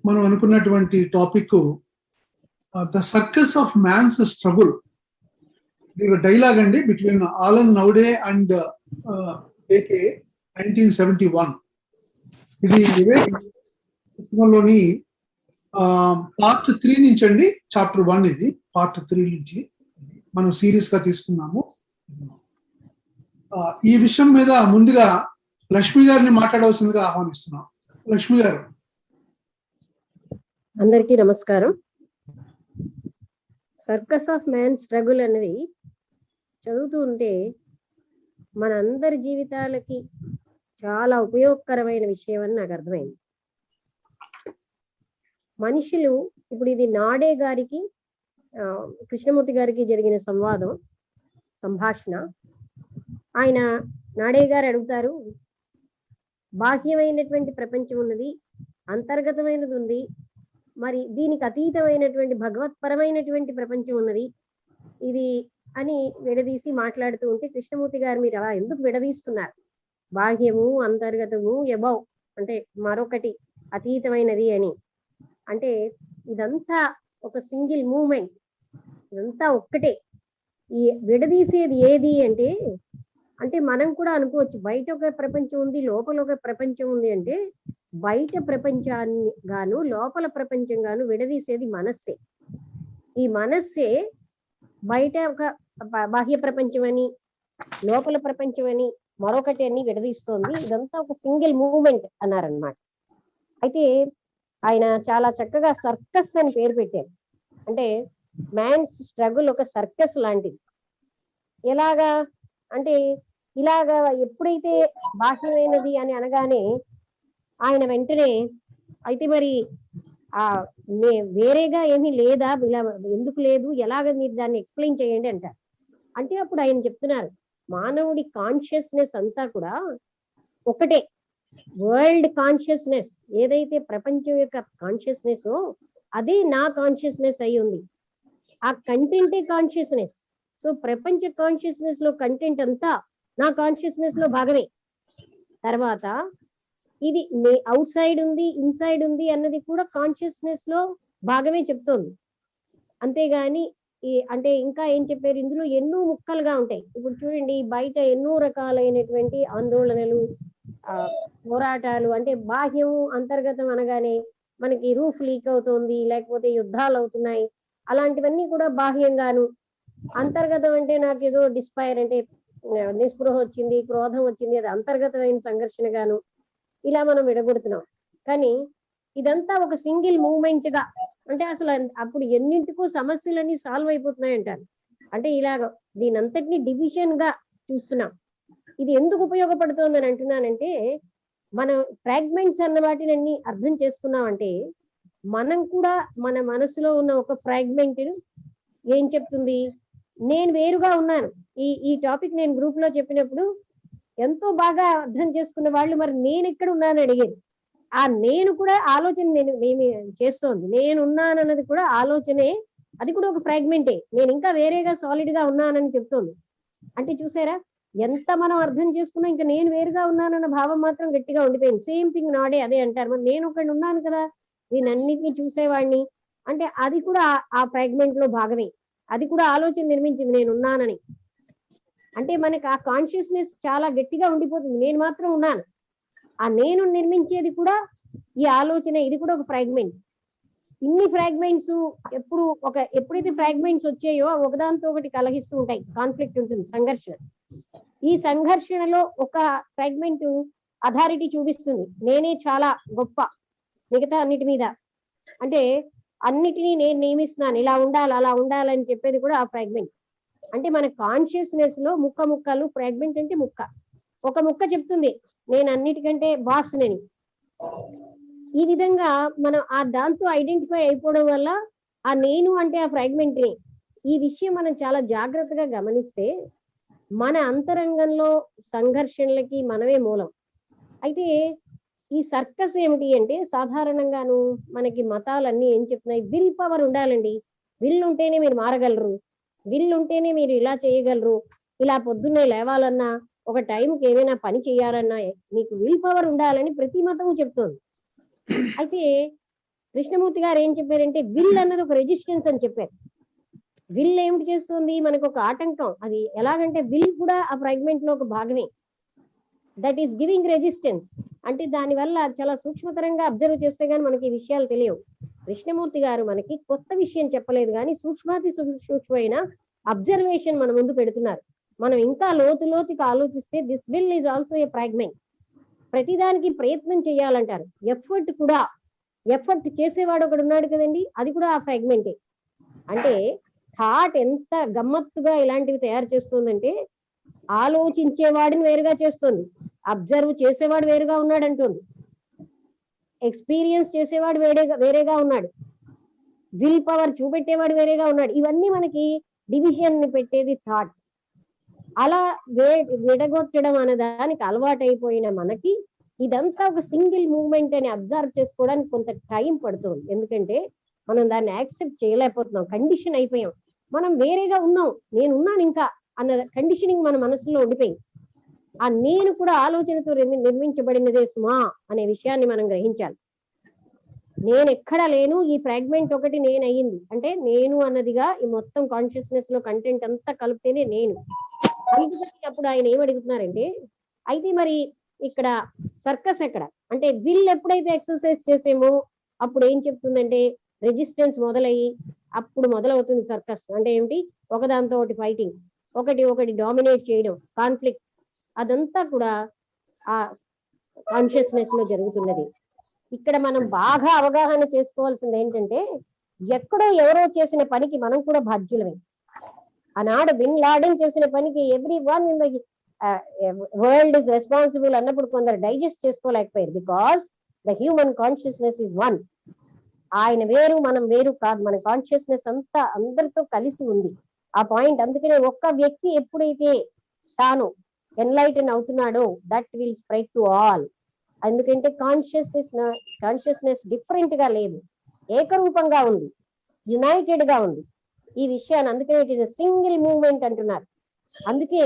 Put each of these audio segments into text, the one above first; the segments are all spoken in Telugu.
మనం అనుకున్నటువంటి topic the circus of man's struggle. ఇది ఒక డైలాగ్ అండి between Alan Naude and AK 1971. ఇది పుస్తకంలోని పార్ట్ 3 నుంచి అండి, చాప్టర్ 1 ఇది పార్ట్ 3 నుంచి మనం సీరియస్ గా తీసుకున్నాము. ఈ విషయం మీద ముందుగా లక్ష్మి గారిని మాట్లాడవలసిందిగా ఆహ్వానిస్తున్నాం. లక్ష్మి గారు. అందరికీ నమస్కారం. సర్కస్ ఆఫ్ మ్యాన్ స్ట్రగుల్ అనేది చదువుతూ ఉంటే మనందరి జీవితాలకి చాలా ఉపయోగకరమైన విషయం అని నాకు అర్థమైంది. మనుషులు ఇప్పుడు ఇది నాడే గారికి కృష్ణమూర్తి గారికి జరిగిన సంభాషణ. ఆయన నాడే గారు అడుగుతారు, బాహ్యమైనటువంటి ప్రపంచం ఉన్నది, అంతర్గతమైనది ఉంది, మరి దీనికి అతీతమైనటువంటి భగవత్పరమైనటువంటి ప్రపంచం ఉన్నది ఇది అని విడదీసి మాట్లాడుతూ ఉంటే, కృష్ణమూర్తి గారు మీరు అలా ఎందుకు విడదీస్తున్నారు, బాహ్యము అంతర్గతము ఎబవ్ అంటే మరొకటి అతీతమైనది అని అంటే, ఇదంతా ఒక సింగిల్ మూమెంట్, ఇదంతా ఒక్కటే. ఈ విడదీసేది ఏది అంటే మనం కూడా అనుకోవచ్చు బయట ఒక ప్రపంచం ఉంది, లోపల ఒక ప్రపంచం ఉంది అంటే, బయట ప్రపంచాన్ని గాను లోపల ప్రపంచం గాను విడదీసేది మనస్సే. ఈ మనస్సే బయట ఒక బాహ్య ప్రపంచం అని లోపల ప్రపంచం అని మరొకటి అని విడదీస్తోంది. ఇదంతా ఒక సింగిల్ మూమెంట్ అన్నారనమాట. అయితే ఆయన చాలా చక్కగా సర్కస్ అని పేరు పెట్టారు. అంటే మ్యాన్స్ స్ట్రగుల్ ఒక సర్కస్ లాంటిది. ఎలాగా అంటే, ఇలాగా ఎప్పుడైతే బాహ్యమైనది అని అనగానే ఆయన వెంటనే అయితే మరి వేరేగా ఏమీ లేదా, ఇలా ఎందుకు లేదు, ఎలాగ మీరు దాన్ని ఎక్స్ప్లెయిన్ చేయండి అంటారు. అంటే అప్పుడు ఆయన చెప్తున్నారు, మానవుడి కాన్షియస్నెస్ అంతా కూడా ఒకటే. వరల్డ్ కాన్షియస్నెస్ ఏదైతే ప్రపంచం యొక్క కాన్షియస్నెస్ అదే నా కాన్షియస్నెస్ అయి ఉంది. ఆ కంటెంటే కాన్షియస్నెస్. సో ప్రపంచ కాన్షియస్నెస్ లో కంటెంట్ అంతా నా కాన్షియస్నెస్ లో భాగమే. తర్వాత ఇది అవుట్ సైడ్ ఉంది, ఇన్సైడ్ ఉంది అన్నది కూడా కాన్షియస్నెస్ లో భాగమే చెప్తోంది. అంతేగాని అంటే ఇంకా ఏం చెప్పారు, ఇందులో ఎన్నో ముక్కలుగా ఉంటాయి. ఇప్పుడు చూడండి, బయట ఎన్నో రకాలైనటువంటి ఆందోళనలు, పోరాటాలు, అంటే బాహ్యం అంతర్గతం అనగానే మనకి రూఫ్ లీక్ అవుతోంది, లేకపోతే యుద్ధాలు అవుతున్నాయి, అలాంటివన్నీ కూడా బాహ్యంగాను. అంతర్గతం అంటే నాకు ఏదో డిస్పైర్ అంటే నిస్పృహ వచ్చింది, క్రోధం వచ్చింది, అది అంతర్గతమైన సంఘర్షణగాను ఇలా మనం విడగొడుతున్నాం. కానీ ఇదంతా ఒక సింగిల్ మూమెంట్ గా అంటే అసలు అప్పుడు ఎన్నింటికో సమస్యలన్నీ సాల్వ్ అయిపోతున్నాయి అంటారు. అంటే ఇలాగ దీని అంతటిని డివిజన్ గా చూస్తున్నాం. ఇది ఎందుకు ఉపయోగపడుతుంది అని అంటున్నానంటే, మనం ఫ్రాగ్మెంట్స్ అన్న వాటిని అన్ని అర్థం చేసుకున్నామంటే మనం కూడా మన మనసులో ఉన్న ఒక ఫ్రాగ్మెంట్ ఏం చెప్తుంది, నేను వేరుగా ఉన్నాను. ఈ టాపిక్ నేను గ్రూప్ లో చెప్పినప్పుడు ఎంతో బాగా అర్థం చేసుకున్న వాళ్ళు మరి నేను ఎక్కడ ఉన్నాను అడిగారు. ఆ నేను కూడా ఆలోచన నేను చేస్తోంది, నేను ఉన్నానన్నది కూడా ఆలోచనే, అది కూడా ఒక ఫ్రాగ్మెంటే. నేను ఇంకా వేరేగా సాలిడ్ గా ఉన్నానని చెప్తోంది. అంటే చూసారా ఎంత మనం అర్థం చేసుకున్నా ఇంకా నేను వేరుగా ఉన్నానన్న భావం మాత్రం గట్టిగా ఉండిపోయింది. సేమ్ థింగ్ నాడే అదే అంటారు, మరి నేను ఒకటి ఉన్నాను కదా దీనన్నిటిని చూసేవాడిని అంటే అది కూడా ఆ ఫ్రాగ్మెంట్ లో భాగమే. అది కూడా ఆలోచన నిర్మించింది నేను ఉన్నానని. అంటే మనకి ఆ కాన్షియస్నెస్ చాలా గట్టిగా ఉండిపోతుంది, నేను మాత్రం ఉన్నాను. ఆ నేను నిర్మించేది కూడా ఈ ఆలోచన, ఇది కూడా ఒక ఫ్రాగ్మెంట్. ఇన్ని ఫ్రాగ్మెంట్స్ ఎప్పుడైతే ఫ్రాగ్మెంట్స్ వచ్చాయో ఒకదాంతో ఒకటి కలగిస్తూ ఉంటాయి, కాన్ఫ్లిక్ట్ ఉంటుంది, సంఘర్షణ. ఈ సంఘర్షణలో ఒక ఫ్రాగ్మెంట్ అథారిటీ చూపిస్తుంది, నేనే చాలా గొప్ప మిగతా అన్నిటి మీద, అంటే అన్నిటినీ నేను నియమిస్తున్నాను, ఇలా ఉండాలి అలా ఉండాలని చెప్పేది కూడా ఆ ఫ్రాగ్మెంట్. అంటే మన కాన్షియస్నెస్ లో ముక్కలు, ఫ్రాగ్మెంట్ అంటే ముక్క, ఒక ముక్క చెప్తుంది నేను అన్నిటికంటే బాస్ నేను. ఈ విధంగా మనం దాంతో ఐడెంటిఫై అయిపోవడం వల్ల ఆ నేను అంటే ఆ ఫ్రాగ్మెంట్ ని, ఈ విషయం మనం చాలా జాగ్రత్తగా గమనిస్తే మన అంతరంగంలో సంఘర్షణలకి మనమే మూలం. అయితే ఈ సర్కస్ ఏమిటి అంటే, సాధారణంగాను మనకి మతాలన్నీ ఏం చెప్తున్నాయి, విల్ పవర్ ఉండాలండి, విల్ ఉంటేనే మీరు మారగలరు, విల్ ఉంటేనే మీరు ఇలా చేయగలరు, ఇలా పొద్దున్నే లేవాలన్నా ఒక టైంకి ఏమైనా పని చేయాలన్నా మీకు విల్ పవర్ ఉండాలని ప్రతి మతము చెప్తోంది. అయితే కృష్ణమూర్తి గారు ఏం చెప్పారంటే విల్ అన్నది ఒక రెసిస్టెన్స్ అని చెప్పారు. విల్ ఏమిటి చేస్తుంది, మనకు ఒక ఆటంకం. అది ఎలాగంటే విల్ కూడా ఆ ఫ్రాగ్మెంట్ లో ఒక భాగమే. That is giving resistance. అంటే దాని వల్ల చాలా సూక్ష్మతరంగా అబ్జర్వ్ చేస్తే గానీ మనకి ఈ విషయాలు తెలియవు. కృష్ణమూర్తి గారు మనకి కొత్త విషయం చెప్పలేదు కానీ సూక్ష్మాతి సూక్ష్మమైన అబ్జర్వేషన్ మన ముందు పెడుతున్నారు. మనం ఇంకా లోతుకి ఆలోచిస్తే this will is also a fragment. ప్రతిదానికి ప్రయత్నం చేయాలంటారు. ఎఫర్ట్ చేసేవాడు ఒకడు ఉన్నాడు కదండి, అది కూడా ఆ ఫ్రాగ్మెంటే. అంటే థాట్ ఎంత గమ్మత్తుగా ఇలాంటివి తయారు చేస్తుందంటే ఆలోచించేవాడిని వేరుగా చేస్తుంది, అబ్జర్వ్ చేసేవాడు వేరుగా ఉన్నాడు అంటుంది, ఎక్స్పీరియన్స్ చేసేవాడు వేరేగా ఉన్నాడు, విల్ పవర్ చూపెట్టేవాడు వేరేగా ఉన్నాడు. ఇవన్నీ మనకి డివిజన్ ని పెట్టేది థాట్. అలా విడగొట్టడం అనే దానికి అలవాటైపోయిన మనకి ఇదంతా ఒక సింగిల్ మూవ్మెంట్ అని అబ్జర్వ్ చేసుకోవడానికి కొంత టైం పడుతుంది. ఎందుకంటే మనం దాన్ని యాక్సెప్ట్ చేయలేకపోతున్నాం, కండిషన్ అయిపోయాం. మనం వేరేగా ఉన్నాం, నేను ఉన్నాను ఇంకా అన్న కండిషనింగ్ మన మనసులో ఉండిపోయింది. ఆ నేను కూడా ఆలోచనతో నిర్మించబడినదే సుమా అనే విషయాన్ని మనం గ్రహించాలి. నేను ఎక్కడా లేను, ఈ ఫ్రాగ్మెంట్ ఒకటి నేను అయ్యింది అంటే నేను అన్నదిగా ఈ మొత్తం కాన్షియస్నెస్ లో కంటెంట్ అంతా కలిపితేనే నేను. అందుకని అప్పుడు ఆయన ఏం అడుగుతున్నారంటే, అయితే మరి ఇక్కడ సర్కస్ ఎక్కడ అంటే విల్ ఎప్పుడైతే ఎక్సర్సైజ్ చేసేమో అప్పుడు ఏం చెప్తుందంటే రెసిస్టెన్స్ మొదలయ్యి అప్పుడు మొదలవుతుంది సర్కస్. అంటే ఏమిటి, ఒకదాంతో ఒకటి ఫైటింగ్, ఒకటి డామినేట్ చేయడం, కాన్ఫ్లిక్ట్, అదంతా కూడా ఆ కాన్షియస్నెస్ లో జరుగుతున్నది. ఇక్కడ మనం బాగా అవగాహన చేసుకోవాల్సింది ఏంటంటే ఎక్కడో ఎవరో చేసిన పనికి మనం కూడా బాధ్యులమే. ఆనాడు బిన్ లాడెన్ చేసిన పనికి everyone in the world is responsible అన్నప్పుడు కొందరు డైజెస్ట్ చేసుకోలేకపోయారు. Because the human consciousness is one. ఆయన వేరు మనం వేరు కాదు, మన కాన్షియస్నెస్ అంతా అందరితో కలిసి ఉంది ఆ పాయింట్. అందుకనే ఒక్క వ్యక్తి ఎప్పుడైతే తాను ఎన్లైటన్ అవుతున్నాడో that will spread to all. ఎందుకంటే కాన్షియస్నెస్ డిఫరెంట్ గా లేదు, ఏకరూపంగా ఉంది, యునైటెడ్ గా ఉంది ఈ విషయాన్ని. అందుకనే it is a single movement అంటున్నారు. అందుకే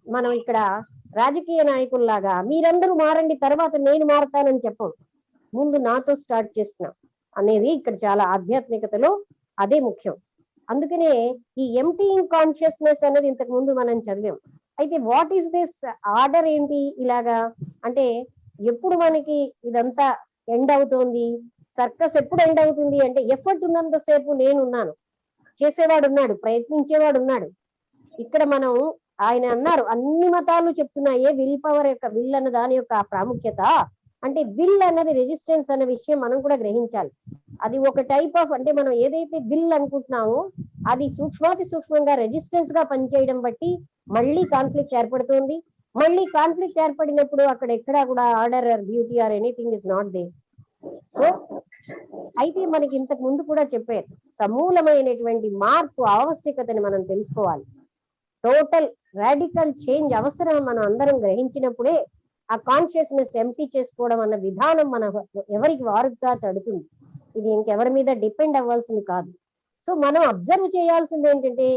మనం ఇక్కడ రాజకీయ నాయకుల్లాగా మీరందరూ మారండి తర్వాత నేను మారతానని చెప్పం, ముందు నాతో స్టార్ట్ చేస్తున్నాం అనేది ఇక్కడ చాలా ఆధ్యాత్మికతలో అదే ముఖ్యం. అందుకనే ఈ ఎంప్టీయింగ్ కాన్షియస్నెస్ అనేది ఇంతకు ముందు మనం చదివాం. అయితే వాట్ ఈస్ దిస్ ఆర్డర్ ఏంటి ఇలాగా అంటే ఎప్పుడు మనకి ఇదంతా ఎండ్ అవుతుంది, సర్కస్ ఎప్పుడు ఎండ్ అవుతుంది అంటే ఎఫర్ట్ ఉన్నంతసేపు నేనున్నాను, చేసేవాడు ఉన్నాడు, ప్రయత్నించేవాడు ఉన్నాడు. ఇక్కడ మనం ఆయన అన్నారు అన్ని మతాలు చెప్తున్నాయే విల్ పవర్ యొక్క విల్ అన్న దాని యొక్క ప్రాముఖ్యత. అంటే విల్ అన్నది రెసిస్టెన్స్ అనే విషయం మనం కూడా గ్రహించాలి. అది ఒక టైప్ ఆఫ్ అంటే మనం ఏదైతే విల్ అనుకుంటున్నామో అది సూక్ష్మాతి సూక్ష్మంగా రెసిస్టెన్స్ గా పనిచేయడం బట్టి మళ్ళీ కాన్ఫ్లిక్ట్ ఏర్పడుతుంది. మళ్ళీ కాన్ఫ్లిక్ట్ ఏర్పడినప్పుడు అక్కడ ఎక్కడా కూడా order or beauty or anything is not there. So అయితే మనకి ఇంతకు ముందు కూడా చెప్పారు సమూలమైనటువంటి మార్పు ఆవశ్యకతని మనం తెలుసుకోవాలి. టోటల్ రాడికల్ చేంజ్ అవసరం మనం అందరం గ్రహించినప్పుడే ఆ కాన్షియస్నెస్ ఎంప్టీ చేసుకోవడం అన్న విధానం మన ఎవరికి వారుగా తడుతుంది. ఇది ఇంకెవరి మీద డిపెండ్ అవ్వాల్సింది కాదు. సో మనం అబ్జర్వ్ చేయాల్సింది ఏంటంటే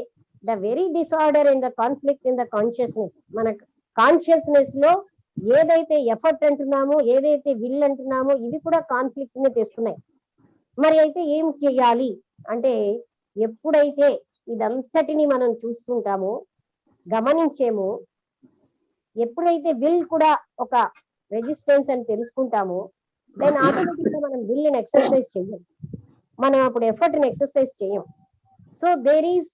the very disorder in the conflict in the consciousness. మన కాన్షియస్నెస్ లో ఏదైతే ఎఫర్ట్ అంటున్నామో ఏదైతే విల్ అంటున్నామో ఇది కూడా కాన్ఫ్లిక్ట్ ని తెస్తున్నాయి. మరి అయితే ఏం చెయ్యాలి అంటే ఎప్పుడైతే ఇదంతటిని మనం చూస్తుంటామో గమనించేమో, ఎప్పుడైతే విల్ కూడా ఒక రెసిస్టెన్స్ అని తెలుసుకుంటామో దెన్ ఆటోమేటిక్ గా మనం విల్ ని ఎక్సర్సైజ్ చెయ్యం, మనం అప్పుడు ఎఫర్ట్ ని ఎక్సర్సైజ్ చేయం. సో దేర్ ఈస్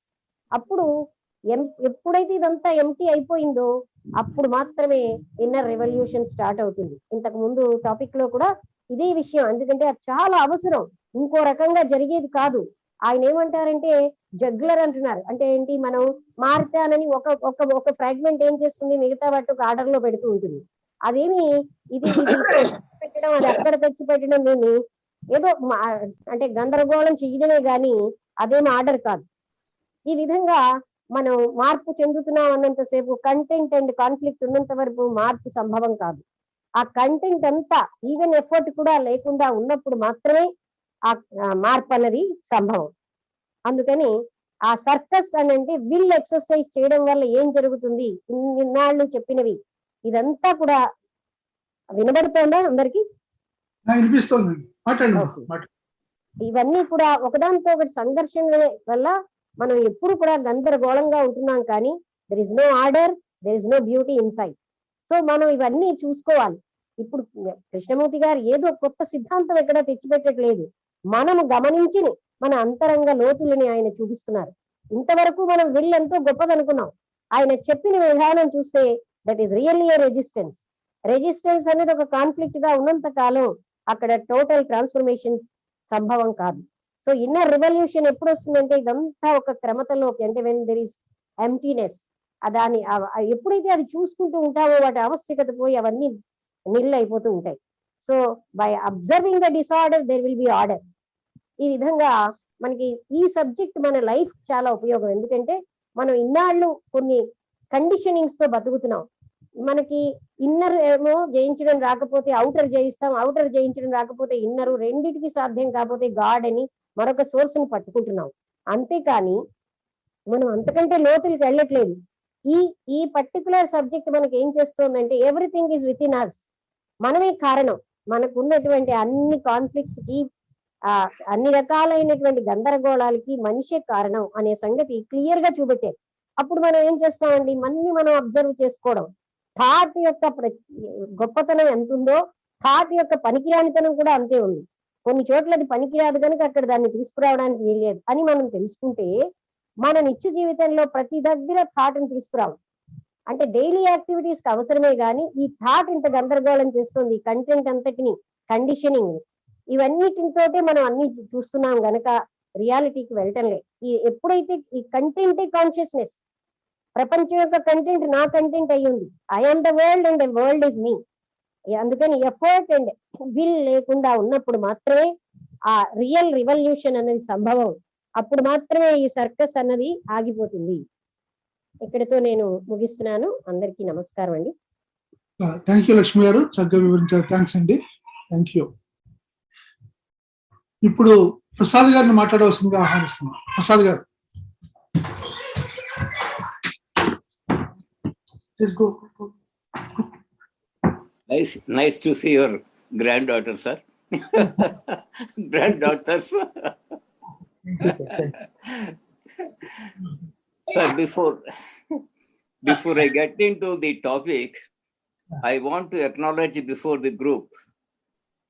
అప్పుడు ఎప్పుడైతే ఇదంతా ఎంటీ అయిపోయిందో అప్పుడు మాత్రమే ఇన్నర్ రెవల్యూషన్ స్టార్ట్ అవుతుంది. ఇంతకు ముందు టాపిక్ లో కూడా ఇదే విషయం, ఎందుకంటే అది చాలా అవసరం, ఇంకో రకంగా జరిగేది కాదు. ఆయన ఏమంటారంటే జగ్లర్ అంటున్నారు. అంటే ఏంటి, మనం మారుతానని ఒక ఫ్రాగ్మెంట్ ఏం చేస్తుంది మిగతా వాటి ఒక ఆర్డర్ లో పెడుతూ ఉంటుంది. అదేమి ఇది పెట్టడం అది అక్కడ తెచ్చి పెట్టడం ఏమి ఏదో అంటే గందరగోళం చేయడమే గాని అదేమి ఆర్డర్ కాదు. ఈ విధంగా మనం మార్పు చెందుతున్నాం అన్నంతసేపు కంటెంట్ అండ్ కాన్ఫ్లిక్ట్ ఉన్నంత వరకు మార్పు సంభవం కాదు. ఆ కంటెంట్ అంతా ఈవెన్ ఎఫర్ట్ కూడా లేకుండా ఉన్నప్పుడు మాత్రమే ఆ మార్పు అన్నది సంభవం. అందుకని ఆ సర్కస్ అని అంటే విల్ ఎక్సర్సైజ్ చేయడం వల్ల ఏం జరుగుతుంది, ఇన్నాళ్ళు చెప్పినవి ఇదంతా కూడా వినబడుతోందా అందరికి? వినిపిస్తోందండి, మాట్లాడండి. ఇవన్నీ కూడా ఒకదానితో ఒకటి సంఘర్షణ వల్ల మనం ఎప్పుడు కూడా గందరగోళంగా ఉంటున్నాం, కానీ there is no order, there is no beauty inside. So మనం ఇవన్నీ చూసుకోవాలి. ఇప్పుడు కృష్ణమూర్తి గారు ఏదో కొత్త సిద్ధాంతం ఎక్కడ తెచ్చిపెట్టట్లేదు, మనము గమనించి మన అంతరంగ లోతులని ఆయన చూపిస్తున్నారు. ఇంతవరకు మనం విల్ ఎంతో గొప్పదనుకున్నాం, ఆయన చెప్పిన విధానం చూస్తే that is really A resistance. Resistance అనేది ఒక కాన్ఫ్లిక్ట్ గా ఉన్నంత కాలం అక్కడ టోటల్ ట్రాన్స్ఫర్మేషన్ సంభవం కాదు. సో ఇన్నర్ రివల్యూషన్ ఎప్పుడు వస్తుందంటే ఇదంతా ఒక క్రమతలోకి, అంటే వెన్ దెర్ ఇస్ ఎంప్టీనెస్, దాని ఎప్పుడైతే అది చూసుకుంటూ ఉంటామో వాటి ఆవశ్యకత పోయి అవన్నీ నిల్ అయిపోతూ ఉంటాయి. So by observing the disorder there will be order. ఈ విధంగా మనకి ఈ సబ్జెక్ట్ మన లైఫ్ చాలా ఉపయోగం. ఎందుకంటే మనం ఇన్నాళ్ళు కొన్ని కండిషనింగ్స్ తో బతుకుతున్నాం. మనకి ఇన్నర్ ఏమో జయించడం రాకపోతే అవుటర్ జయిస్తాం, అవుటర్ జయించడం రాకపోతే ఇన్నర్, రెండిటికి సాధ్యం కాకపోతే గాడ్ అని మరొక సోర్స్ ని పట్టుకుంటున్నాం. అంతేకాని మనం అంతకంటే లోతులకు వెళ్ళట్లేదు. ఈ ఈ పర్టికులర్ సబ్జెక్ట్ మనకి ఏం చేస్తుందంటే everything is within us. మనమే కారణం, మనకు ఉన్నటువంటి అన్ని కాన్ఫ్లిక్ట్స్ కి, అన్ని రకాలైనటువంటి గందరగోళాలకి మనిషే కారణం అనే సంగతి క్లియర్ గా చూపెట్టారు. అప్పుడు మనం ఏం చేస్తామండి, మనం అబ్జర్వ్ చేసుకోవడం. థాట్ యొక్క గొప్పతనం ఎంత ఉందో థాట్ యొక్క పనికిరానితనం కూడా అంతే ఉంది. కొన్ని చోట్ల అది పనికిరాదు కనుక అక్కడ దాన్ని తీసుకురావడానికి వీల్లేదు అని మనం తెలుసుకుంటే మన నిత్య జీవితంలో ప్రతి దగ్గర థాట్ని తీసుకురావు. అంటే డైలీ యాక్టివిటీస్ కి అవసరమే గానీ ఈ థాట్ ఇంత గందరగోళం చేస్తుంది, కంటెంట్ అంతటిని, కండిషనింగ్, ఇవన్నిటితోటే మనం అన్ని చూస్తున్నాం గనక రియాలిటీకి వెళ్ళటం లేదు. ఎప్పుడైతే ఈ కంటెంటే కాన్షియస్నెస్, ప్రపంచం యొక్క కంటెంట్ నా కంటెంట్ అయ్యింది, I'm the world and the world is me. అందుకని ఎఫర్ట్ అండ్ విల్ లేకుండా ఉన్నప్పుడు మాత్రమే ఆ రియల్ రివల్యూషన్ అనేది సంభవం. అప్పుడు మాత్రమే ఈ సర్కస్ అన్నది ఆగిపోతుంది. ఇక్కడితో నేను ముగిస్తున్నాను. అందరికీ నమస్కారం అండి. థ్యాంక్ యూ లక్ష్మి గారు, చక్కగా వివరించారు. థ్యాంక్స్ అండి, థ్యాంక్ యూ. ఇప్పుడు ప్రసాద్ గారిని మాట్లాడవలసిందిగా ఆహ్వానిస్తున్నాం. ప్రసాద్ గారు, go. Nice to see your granddaughter, sir. Granddaughters. Thank you, sir. Thank you. Sir, before I get into the topic, I want to acknowledge before the group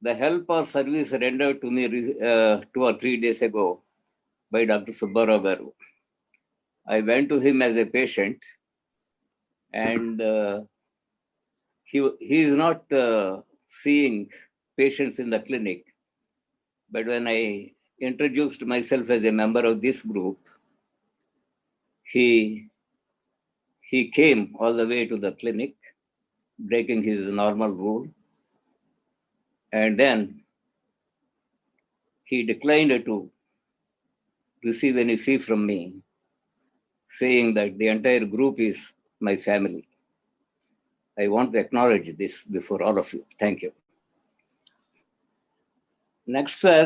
the help or service rendered to me 2 or 3 days ago by Dr. Subbarao Garu. I went to him as a patient, and he is not seeing patients in the clinic. But when I introduced myself as a member of this group, he came all the way to the clinic, breaking his normal rule. And then he declined to receive any fee from me, saying that the entire group is my family. I want to acknowledge this before all of you. Thank you. Next, sir,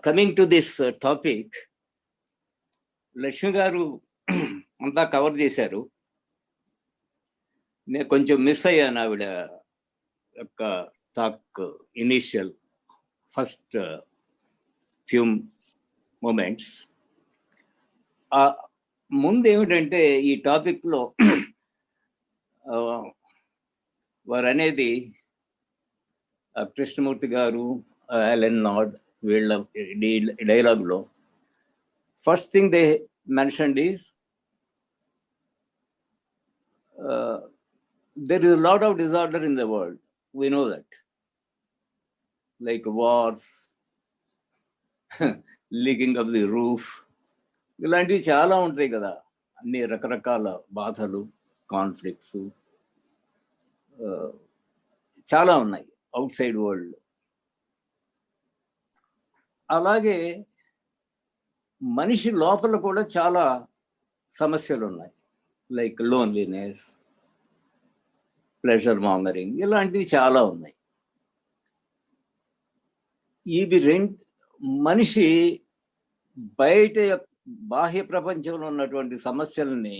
coming to this topic, Lakshmi garu anta cover చేశారు. నేను కొంచెం మిస్ అయ్యాను ఆవిడ యొక్క talk initial first few moments. ముందు ఏమిటంటే ఈ టాపిక్లో వారు అనేది కృష్ణమూర్తి గారు, అలెన్ నాడ్ వీళ్ళ డైలాగ్లో first thing they mentioned is there is a lot of disorder in the world. We know that. Like wars, leaking of the roof. ఇలాంటివి చాలా ఉంటాయి కదా, అన్ని రకరకాల బాధలు, కాన్ఫ్లిక్ట్స్ చాలా ఉన్నాయి అవుట్ సైడ్ వరల్డ్. అలాగే మనిషి లోపల కూడా చాలా సమస్యలు ఉన్నాయి, లైక్ లోన్లీనెస్, ప్లెజర్ మాంగరింగ్, ఇలాంటివి చాలా ఉన్నాయి. ఇది మనిషి బయట బాహ్య ప్రపంచంలో ఉన్నటువంటి సమస్యలని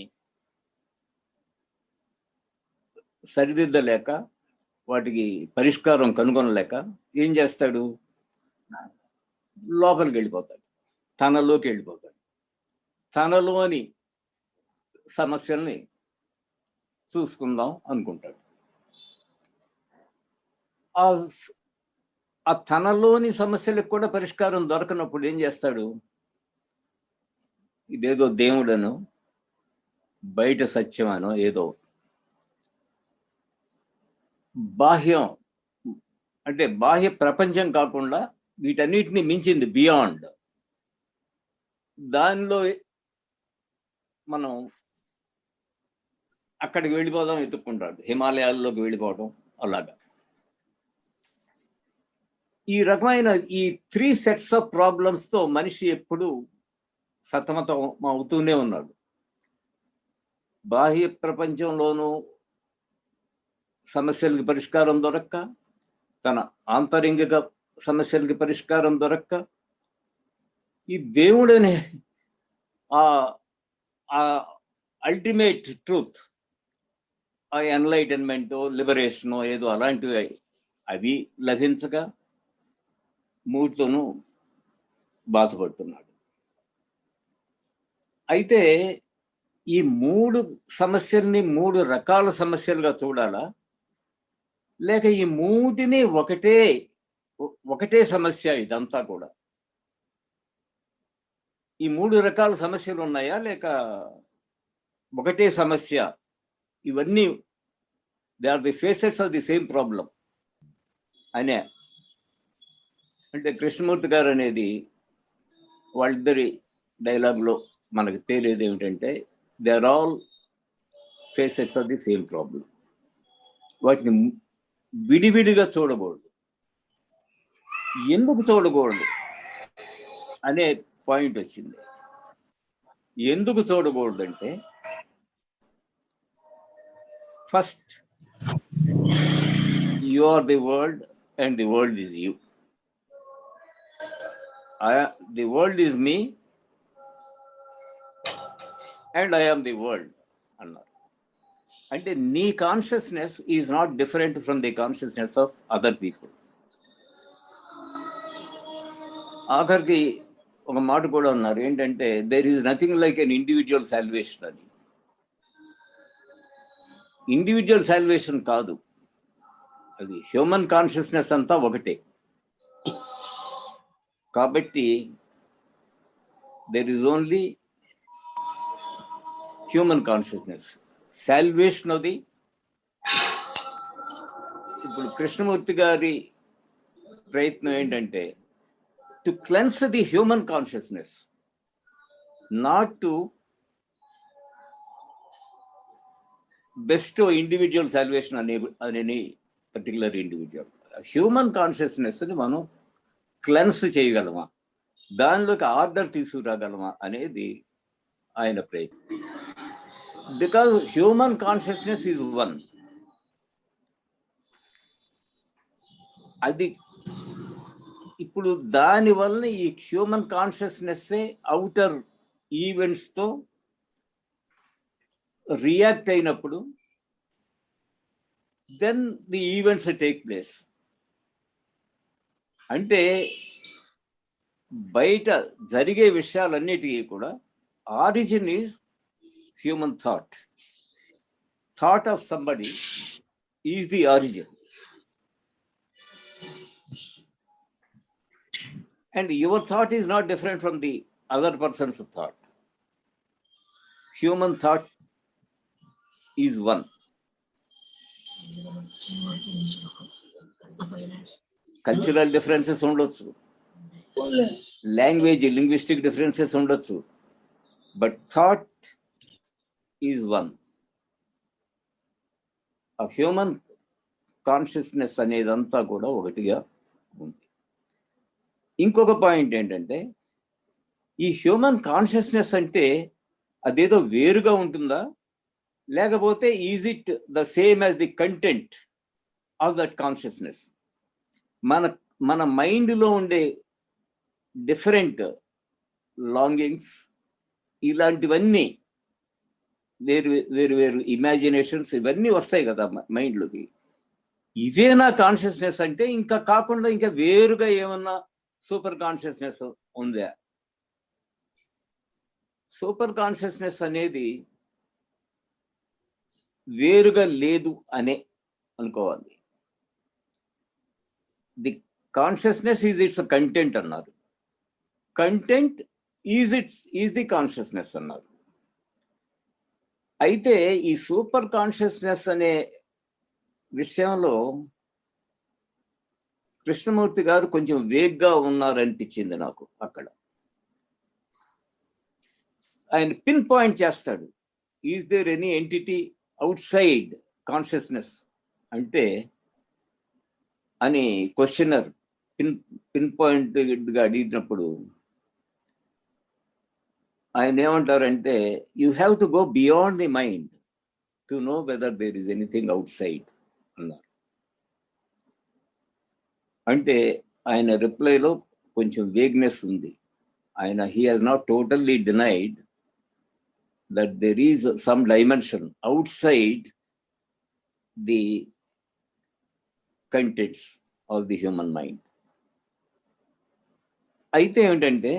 సరిదిద్దలేక, వాటికి పరిష్కారం కనుగొనలేక ఏం చేస్తాడు, లోపలికి వెళ్ళిపోతాడు, తనలోకి వెళ్ళిపోతాడు, తనలోని సమస్యల్ని చూసుకుందాం అనుకుంటాడు. ఆ తనలోని సమస్యలకు కూడా పరిష్కారం దొరకనప్పుడు ఏం చేస్తాడు? ఇదేదో దేవుడనో బయట సత్యమనో ఏదో బాహ్యం, అంటే బాహ్య ప్రపంచం కాకుండా వీటన్నిటిని మించింది, బియాండ్, దానిలో మనం అక్కడికి వెళ్ళిపోదాం ఎత్తుక్కుంటాడు, హిమాలయాల్లోకి వెళ్ళిపోవడం. అలాగా ఈ రకమైన ఈ 3 sets ఆఫ్ ప్రాబ్లమ్స్తో మనిషి ఎప్పుడు సతమతం అవుతూనే ఉన్నాడు. బాహ్య ప్రపంచంలోనూ సమస్యలకి పరిష్కారం దొరక్క, తన ఆంతరింగిక సమస్యలకి పరిష్కారం దొరక్క, ఈ దేవుడనే ఆ అల్టిమేట్ ట్రూత్, ఆ ఎన్లైటన్మెంటో లిబరేషనో ఏదో అలాంటివి అవి లభించక మూడుతోనూ బాధపడుతున్నాడు. అయితే ఈ 3 సమస్యల్ని 3 రకాల సమస్యలుగా చూడాలా, లేక ఈ మూటిని ఒకటే సమస్య ఇదంతా కూడా? ఈ 3 రకాల సమస్యలు ఉన్నాయా, లేక ఒకటే సమస్య? ఇవన్నీ they are the faces of the same problem అనే. అంటే కృష్ణమూర్తి గారు అనేది వాళ్ళిద్దరి డైలాగ్లో మనకు తేలేది ఏమిటంటే, they are all faces of the same problem. వాటిని విడివిడిగా చూడకూడదు. ఎందుకు చూడకూడదు అనే పాయింట్ వచ్చింది. ఎందుకు చూడకూడదు అంటే, first, you are the world and the world is you. The world is me and I am the world అన్నారు. అంటే నీ consciousness is not different from the consciousness of other people. ఆఖరికి ఒక మాట కూడా ఉన్నారు ఏంటంటే, there is nothing like an individual salvation అని. ఇండివిజువల్ సాల్వేషన్ కాదు, అది హ్యూమన్ కాన్షియస్నెస్ అంతా ఒకటే. కాబట్టి there is only human consciousness. Salvation అది ఇప్పుడు కృష్ణమూర్తి గారి ప్రయత్నం ఏంటంటే, to cleanse the human consciousness, not to best individual salvation అనే పర్టికులర్ ఇండివిజువల్. హ్యూమన్ కాన్షియస్నెస్ని మనం క్లెన్స్ చేయగలమా, దానిలోకి ఆర్డర్ తీసుకురాగలమా అనేది ఆయన ప్రయత్నం. Because human consciousness is one. అది ఇప్పుడు దానివల్ల ఈ హ్యూమన్ కాన్షియస్నెస్సే అవుటర్ ఈవెంట్స్తో రియాక్ట్ అయినప్పుడు then the events take place. అంటే బయట జరిగే విషయాలన్నిటికీ కూడా origin is human thought. Thought of somebody is the origin. And your thought is not different from the other person's thought. Human thought is one. Cultural differences ఉండొచ్చు, language, linguistic differences ఉండొచ్చు, but thought is one. A human consciousness అనేదంతా కూడా ఒకటిగా ఉంది. ఇంకొక పాయింట్ ఏంటంటే, ఈ హ్యూమన్ కాన్షియస్నెస్ అంటే అదేదో వేరుగా ఉంటుందా, లేకపోతే is it the same as the content of that consciousness? మన మైండ్లో ఉండే డిఫరెంట్ లాంగింగ్స్, ఇలాంటివన్నీ వేరు ఇమాజినేషన్స్ ఇవన్నీ వస్తాయి కదా మైండ్లోకి. ఇదే నా కాన్షియస్నెస్ అంటే ఇంకా కాకుండా ఇంకా వేరుగా ఏమన్నా సూపర్ కాన్షియస్నెస్ ఉందా? సూపర్ కాన్షియస్నెస్ అనేది వేరుగా లేదు అనే అనుకోవాలి. The consciousness is it's content అన్నారు. కంటెంట్ ఈజ్ ది కాన్షియస్నెస్ అన్నారు. అయితే ఈ సూపర్ కాన్షియస్నెస్ అనే విషయంలో కృష్ణమూర్తి గారు కొంచెం వేగ్గా ఉన్నారనిపించింది నాకు. అక్కడ ఆయన పిన్ పాయింట్ చేస్తాడు, is there any entity outside consciousness అంటే అని క్వశ్చనర్ పిన్ పాయింట్గా అడిగినప్పుడు ఆయన ఏమంటారంటే, you have to go beyond the mind to know whether there is anything outside అన్నారు. అంటే ఆయన రిప్లైలో కొంచెం వేగ్నెస్ ఉంది. ఆయన he has not totally denied that there is some dimension outside the contents of the human mind. అయితే ఏమిటంటే,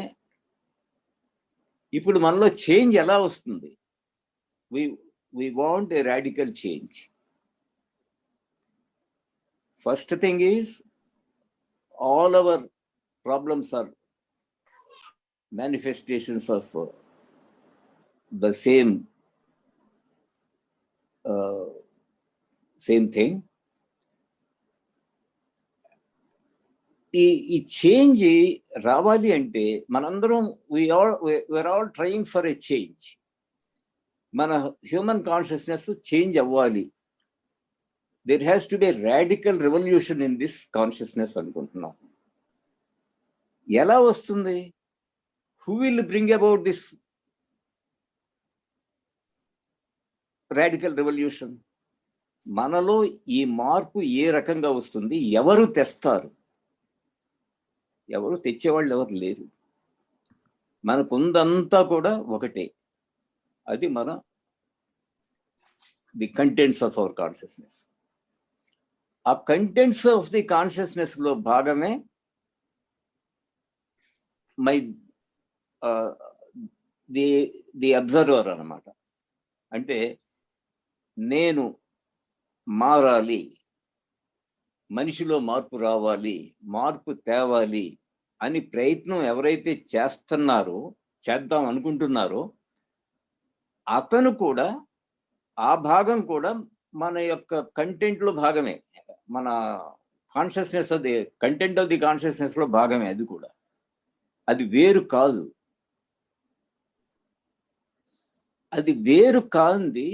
ఇప్పుడు మనలో చేంజ్ ఎలా వస్తుంది? we want a radical change. First thing is, all our problems are manifestations of the same thing. ఈ చేంజ్ రావాలి అంటే మనందరం we're all trying for a change. మన హ్యూమన్ కాన్షియస్నెస్ చేంజ్ అవ్వాలి. There has to be radical revolution in this consciousness అనుకుంటున్నాం. ఎలా వస్తుంది? Who will bring about this radical revolution? మనలో ఈ మార్పు ఏ రకంగా వస్తుంది? ఎవరు తెస్తారు? ఎవరు తెచ్చేవాళ్ళు ఎవరు లేరు. మనకుందంతా కూడా ఒకటే, అది మన the contents of our consciousness. ఆ కంటెంట్స్ ఆఫ్ ది కాన్షియస్నెస్ లో భాగమే ది అబ్జర్వర్ అన్నమాట. అంటే నేను మారాలి, మనిషిలో మార్పు రావాలి, మార్పు తేవాలి అని ప్రయత్నం ఎవరైతే చేద్దాం అనుకుంటున్నారో అతను కూడా, ఆ భాగం కూడా మన యొక్క కంటెంట్లో భాగమే. మన కాన్షియస్నెస్, అది కంటెంట్ ఆఫ్ ది కాన్షియస్నెస్ లో భాగమే. అది కూడా, అది వేరు కాదు. అది వేరు కాంది.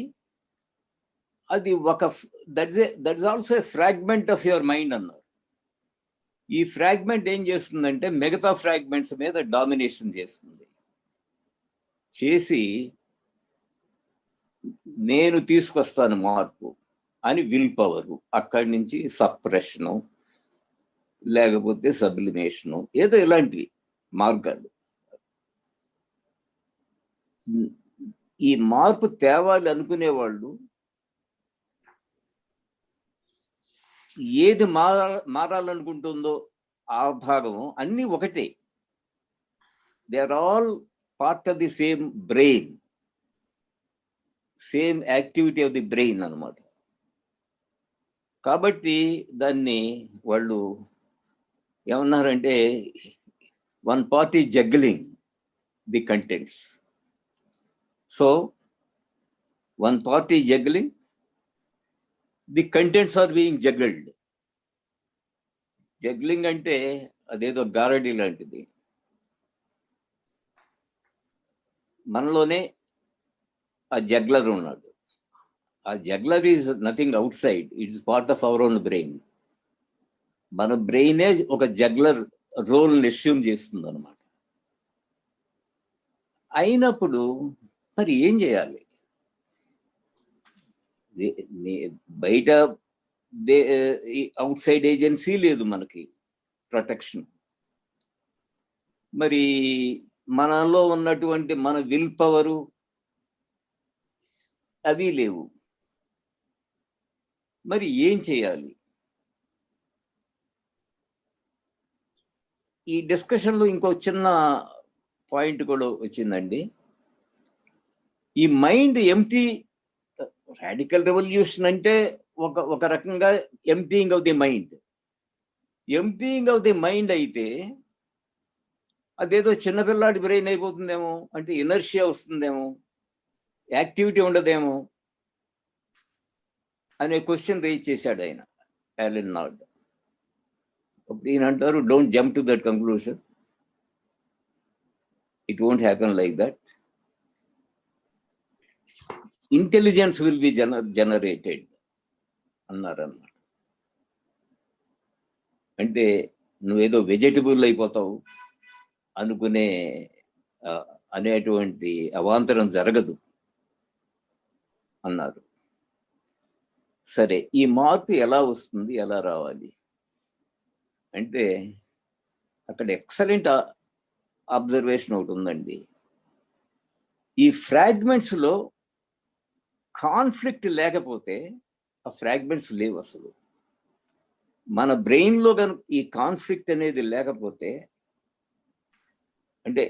అది ఒక that is also a fragment of your mind అన్నారు. ఈ ఫ్రాగ్మెంట్ ఏం చేస్తుందంటే మిగతా ఫ్రాగ్మెంట్స్ మీద డామినేషన్ చేసి నేను తీసుకొస్తాను మార్పు అని విల్ పవరు, అక్కడి నుంచి సప్రెషను, లేకపోతే సబ్లిమేషను, ఏదో ఇలాంటివి మార్గాలు. ఈ మార్పు తేవాలి అనుకునేవాళ్ళు ఏది మారాలనుకుంటుందో ఆ భాగము అన్నీ ఒకటే. They are all part of the same brain, same activity of the brain అన్నమాట. కాబట్టి దాన్ని వాళ్ళు ఏమన్నారంటే, one part is juggling the contents. So one part is juggling, the contents are being juggled. Juggling అంటే అదేదో గారడీ లాంటిది. మనలోనే ఆ జగ్లర్ ఉన్నాడు. ఆ juggler is nothing outside, it is part of our own brain. మన బ్రెయినే ఒక జగ్లర్ రోల్ అస్యూమ్ చేస్తుంది అనమాట. అయినప్పుడు మరి ఏం చేయాలి? బయట అవుట్ సైడ్ ఏజెన్సీ లేదు మనకి ప్రొటెక్షన్. మరి మనలో ఉన్నటువంటి మన విల్ పవరు అవి లేవు. మరి ఏం చేయాలి? ఈ డిస్కషన్లో ఇంకో చిన్న పాయింట్ కూడా వచ్చిందండి. ఈ మైండ్ ఎంటీ, రాడికల్ రెవల్యూషన్ అంటే ఒక రకంగా ఎంటీయింగ్ of the mind. ఎంటీయింగ్ of the mind అయితే అదేదో చిన్నపిల్లాడి బ్రెయిన్ అయిపోతుందేమో, అంటే ఇనర్షియా వస్తుందేమో, యాక్టివిటీ ఉండదేమో అనే క్వశ్చన్ రేజ్ చేశాడు ఆయన, అలెన్ నార్డ్. ఈయన అంటారు, don't jump to that conclusion, it won't happen like that. Intelligence will be generated అన్నారన్నమాట. అంటే నువ్వేదో వెజిటబుల్ అయిపోతావు అనుకునే అనేటువంటి అవాంతరం జరగదు అన్నారు. సరే, ఈ మార్పు ఎలా వస్తుంది, ఎలా రావాలి అంటే అక్కడ ఎక్సలెంట్ అబ్జర్వేషన్ ఒకటి ఉందండి. ఈ ఫ్రాగ్మెంట్స్లో కాన్ఫ్లిక్ట్ లేకపోతే ఆ ఫ్రాగ్మెంట్స్ లేవు అసలు. మన బ్రెయిన్లో కనుక ఈ కాన్ఫ్లిక్ట్ అనేది లేకపోతే, అంటే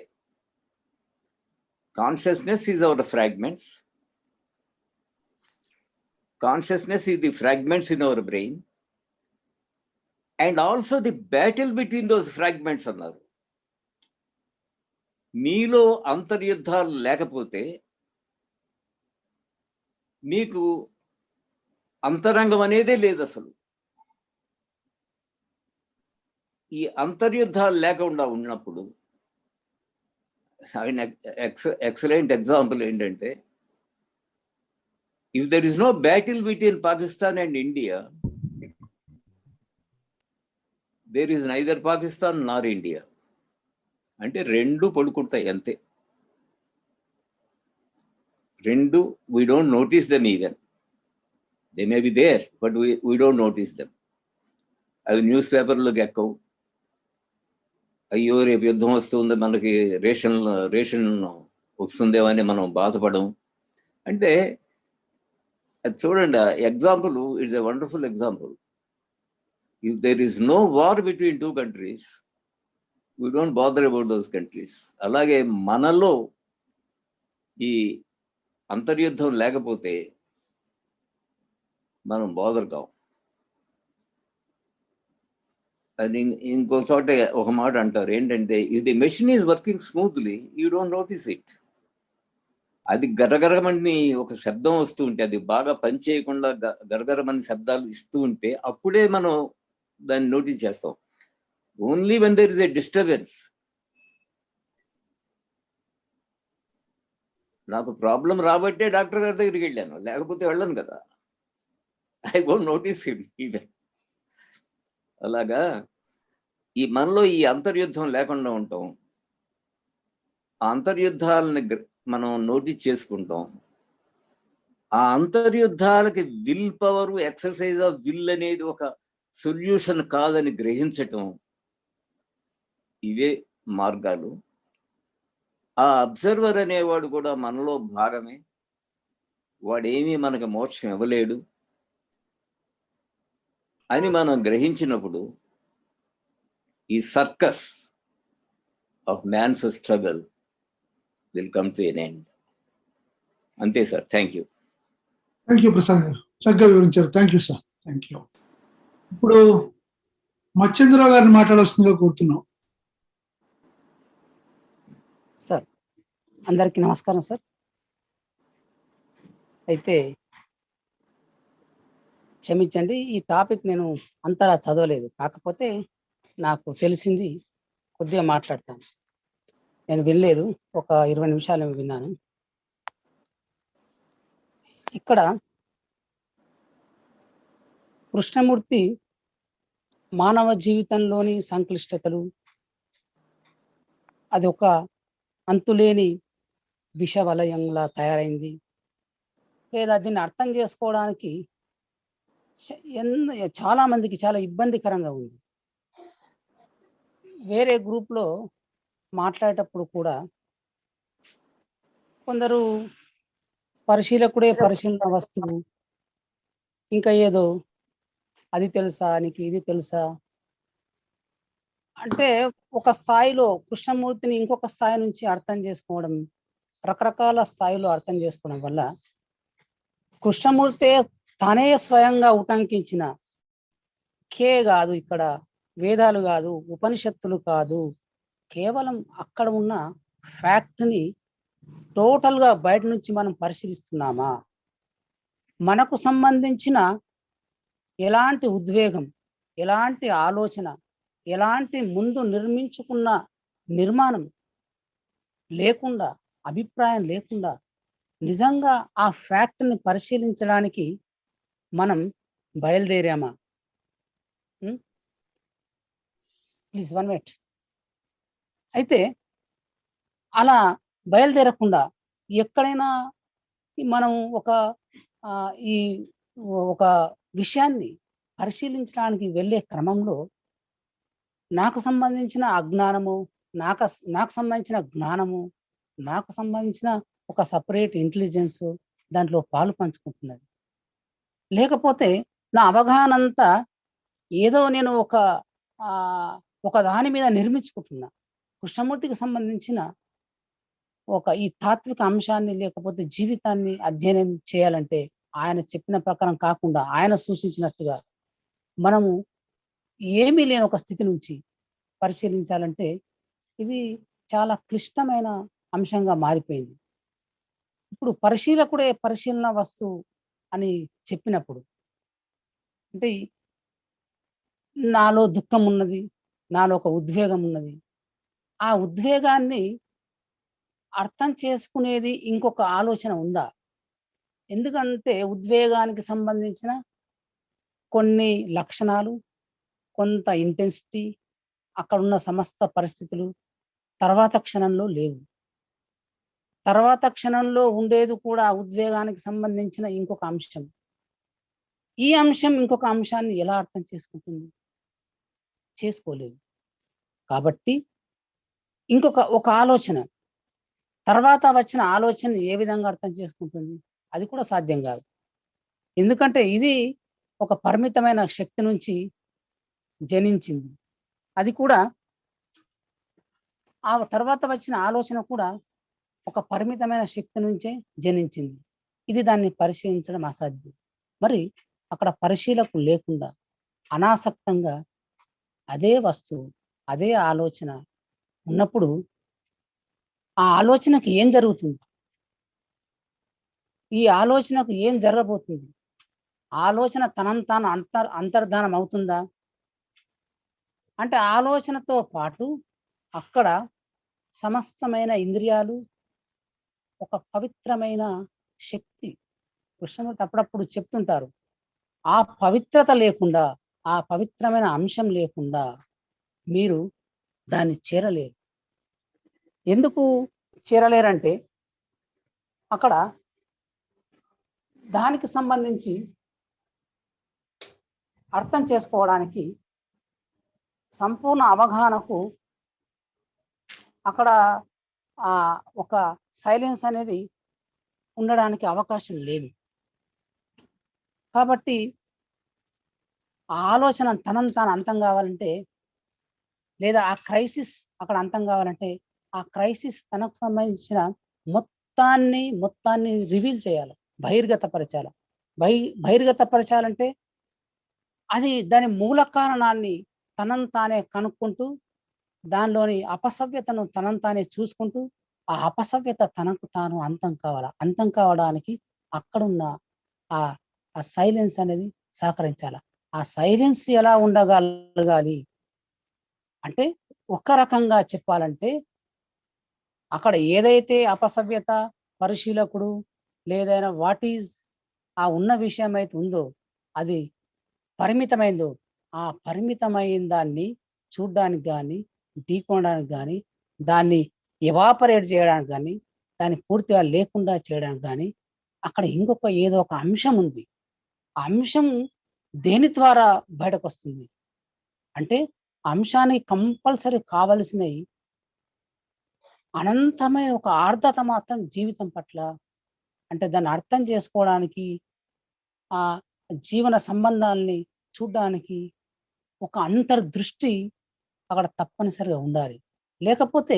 consciousness is our fragments, consciousness is the fragments in our brain and also the battle between those fragments అన్నారు. మీలో అంతర్యుద్ధాలు లేకపోతే మీకు అంతరంగం అనేదే లేదు అసలు. ఈ అంతర్యుద్ధాలు లేకుండా ఉన్నప్పుడు ఆయన ఎక్సలెంట్ ఎగ్జాంపుల్ ఏంటంటే, if there is no battle between Pakistan and India, there is neither Pakistan nor India. అంటే రెండు పడుకుంటాయి అంతే. రెండు, we don't notice them even. They may be there but we don't notice them. అవి న్యూస్ పేపర్లోకి ఎక్కవు. అయ్యో రేపు యుద్ధం వస్తుంది, మనకి రేషన్ వస్తుందేమో అని మనం బాధపడం. అంటే అది చూడండి, example it's a wonderful example. If there is no war between two countries, we don't bother about those countries. అలాగే మనలో ఈ అంతర్యుద్ధం లేకపోతే మనం బాదర్ కాం. అది ఇంకో చోట ఒక మాట అంటారు ఏంటంటే, if the machine is working smoothly you don't notice it. అది గరగరమని ఒక శబ్దం వస్తూ ఉంటే, అది బాగా పని చేయకుండా గరగరమని శబ్దాలు ఇస్తూ ఉంటే అప్పుడే మనం దాన్ని నోటీస్ చేస్తాం. Only when there is a disturbance. నాకు ప్రాబ్లం రాబట్టే డాక్టర్ గారి దగ్గరికి వెళ్ళాను, లేకపోతే వెళ్ళను కదా. I won't notice it even. అలాగా ఈ మనలో ఈ అంతర్యుద్ధం లేకుండా ఉంటాం. ఆ అంతర్యుద్ధాలని మనం నోటీస్ చేసుకుంటాం. ఆ అంతర్యుద్ధాలకి will power, exercise of will అనేది ఒక సొల్యూషన్ కాదని గ్రహించటం, ఇవే మార్గాలు. ఆ అబ్జర్వర్ అనేవాడు కూడా మనలో భాగమే. వాడేమీ మనకు మోక్షం ఇవ్వలేడు అని మనం గ్రహించినప్పుడు ఈ circus of man's struggle will come to an end. అంతే sir. Thank you. Thank you Prasad garu, చక్కగా వివరించారు. Thank you sir, thank you. ఇప్పుడు మచ్చేంద్రరావు గారిని మాట్లాడవలసిందిగా కోరుతున్నాం. సార్, అందరికీ నమస్కారం సార్. అయితే క్షమించండి, ఈ టాపిక్ నేను అంతలా చదవలేదు, కాకపోతే నాకు తెలిసింది కొద్దిగా మాట్లాడతాను. నేను వినలేదు, ఒక 20 నిమిషాలు విన్నాను. ఇక్కడ కృష్ణమూర్తి మానవ జీవితంలోని సంక్లిష్టతలు, అది ఒక అంతులేని విషవలయంలా తయారైంది, లేదా దీన్ని అర్థం చేసుకోవడానికి చాలా మందికి చాలా ఇబ్బందికరంగా ఉంది. వేరే గ్రూప్లో మాట్లాడేటప్పుడు కూడా కొందరు పరిశీలకుడే పరిశీలన వస్తువు, ఇంకా ఏదో అది తెలుసా నీకు, ఇది తెలుసా అంటే ఒక స్థాయిలో కృష్ణమూర్తిని ఇంకొక స్థాయి నుంచి అర్థం చేసుకోవడం, రకరకాల స్థాయిలో అర్థం చేసుకోవడం వల్ల కృష్ణమూర్తే తనే స్వయంగా ఉటంకించిన కాదు, ఇక్కడ వేదాలు కాదు, ఉపనిషత్తులు కాదు, కేవలం అక్కడ ఉన్న ఫ్యాక్ట్ ని టోటల్ గా బయట నుంచి మనం పరిశీలిస్తున్నామా, మనకు సంబంధించిన ఎలాంటి ఉద్వేగం, ఎలాంటి ఆలోచన, ఎలాంటి ముందు నిర్మించుకున్న నిర్మాణం లేకుండా, అభిప్రాయం లేకుండా నిజంగా ఆ ఫ్యాక్ట్ ని పరిశీలించడానికి మనం బయలుదేరామా? Please 1 minute. అయితే అలా బయలుదేరకుండా ఎక్కడైనా మనం ఈ ఒక విషయాన్ని పరిశీలించడానికి వెళ్ళే క్రమంలో నాకు సంబంధించిన అజ్ఞానము, నాకు సంబంధించిన జ్ఞానము, నాకు సంబంధించిన ఒక సపరేట్ ఇంటెలిజెన్స్ దాంట్లో పాలు పంచుకుంటున్నది. లేకపోతే నా అవగాహన అంతా ఏదో నేను ఒక దాని మీద నిర్మించుకుంటున్నా. కృష్ణమూర్తికి సంబంధించిన ఈ తాత్విక అంశాన్ని లేకపోతే జీవితాన్ని అధ్యయనం చేయాలంటే ఆయన చెప్పిన ప్రకారం కాకుండా, ఆయన సూచించినట్టుగా మనము ఏమీ లేని ఒక స్థితి నుంచి పరిశీలించాలంటే ఇది చాలా క్లిష్టమైన అంశంగా మారిపోయింది. ఇప్పుడు పరిశీలకుడే పరిశీలన వస్తువు అని చెప్పినప్పుడు, అంటే నాలో దుఃఖం ఉన్నది, నాలో ఒక ఉద్వేగం ఉన్నది, ఆ ఉద్వేగాన్ని అర్థం చేసుకునేది ఇంకొక ఆలోచన ఉందా? ఎందుకంటే ఉద్వేగానికి సంబంధించిన కొన్ని లక్షణాలు, కొంత ఇంటెన్సిటీ, అక్కడ ఉన్న సమస్త పరిస్థితులు తర్వాత క్షణంలో లేవు. తర్వాత క్షణంలో ఉండేది కూడా ఉద్వేగానికి సంబంధించిన ఇంకొక అంశం. ఈ అంశం ఇంకొక అంశాన్ని ఎలా అర్థం చేసుకుంటుంది? చేసుకోలేదు. కాబట్టి ఒక ఆలోచన తర్వాత వచ్చిన ఆలోచన ఏ విధంగా అర్థం చేసుకుంటుంది? అది కూడా సాధ్యం కాదు. ఎందుకంటే ఇది ఒక పరిమితమైన శక్తి నుంచి జనించింది. అది కూడా ఆ తర్వాత వచ్చిన ఆలోచన కూడా ఒక పరిమితమైన శక్తి నుంచే జనించింది. ఇది దాన్ని పరిశీలించడం అసాధ్యం. మరి అక్కడ పరిశీలకు లేకుండా అనాసక్తంగా అదే వస్తువు, అదే ఆలోచన ఉన్నప్పుడు ఆ ఆలోచనకు ఏం జరుగుతుంది? ఈ ఆలోచనకు ఏం జరగబోతుంది? ఆలోచన తనంతాను అంతర్ధానం అవుతుందా? అంటే ఆలోచనతో పాటు అక్కడ సమస్తమైన ఇంద్రియాలు, ఒక పవిత్రమైన శక్తి. కృష్ణమూర్తి అప్పుడప్పుడు చెప్తుంటారు, ఆ పవిత్రత లేకుండా, ఆ పవిత్రమైన అంశం లేకుండా మీరు దాన్ని చేరలేరు. ఎందుకు చేరలేరంటే అక్కడ దానికి సంబంధించి అర్థం చేసుకోవడానికి, సంపూర్ణ అవగాహనకు అక్కడ ఒక సైలెన్స్ అనేది ఉండడానికి అవకాశం లేదు. కాబట్టి ఆ ఆలోచన తాను అంతం కావాలంటే, లేదా ఆ క్రైసిస్ అక్కడ అంతం కావాలంటే, ఆ క్రైసిస్ తనకు సంబంధించిన మొత్తాన్ని రివీల్ చేయాలి, బహిర్గతపరచాలి. బహిర్గతపరచాలంటే అది దాని మూల కారణాన్ని తానే కనుక్కుంటూ, దానిలోని అపసవ్యతను తానే చూసుకుంటూ, ఆ అపసవ్యత తనకు తాను అంతం కావాలి. అంతం కావడానికి అక్కడున్న ఆ సైలెన్స్ అనేది సహకరించాలి. ఆ సైలెన్స్ ఎలా ఉండగలగాలి అంటే, ఒక రకంగా చెప్పాలంటే అక్కడ ఏదైతే అపసవ్యత పరిశీలకుడు లేదైనా వాట్ ఈజ్ ఆ ఉన్న విషయం అయితే ఉందో, అది పరిమితమైందో, ఆ పరిమితమైన దాన్ని చూడ్డానికి కానీ, ఢీకొనడానికి కానీ, దాన్ని ఎవాపరేట్ చేయడానికి కానీ, దాన్ని పూర్తిగా లేకుండా చేయడానికి కానీ అక్కడ ఇంకొక ఏదో ఒక అంశం ఉంది. ఆ అంశం దేని ద్వారా బయటకు వస్తుంది అంటే, అంశానికి కంపల్సరీ కావలసినవి అనంతమైన ఒక ఆర్ద్రత మాత్రం జీవితం పట్ల, అంటే దాన్ని అర్థం చేసుకోవడానికి, ఆ జీవన సంబంధాలని చూడ్డానికి ఒక అంతర్దృష్టి అక్కడ తప్పనిసరిగా ఉండాలి. లేకపోతే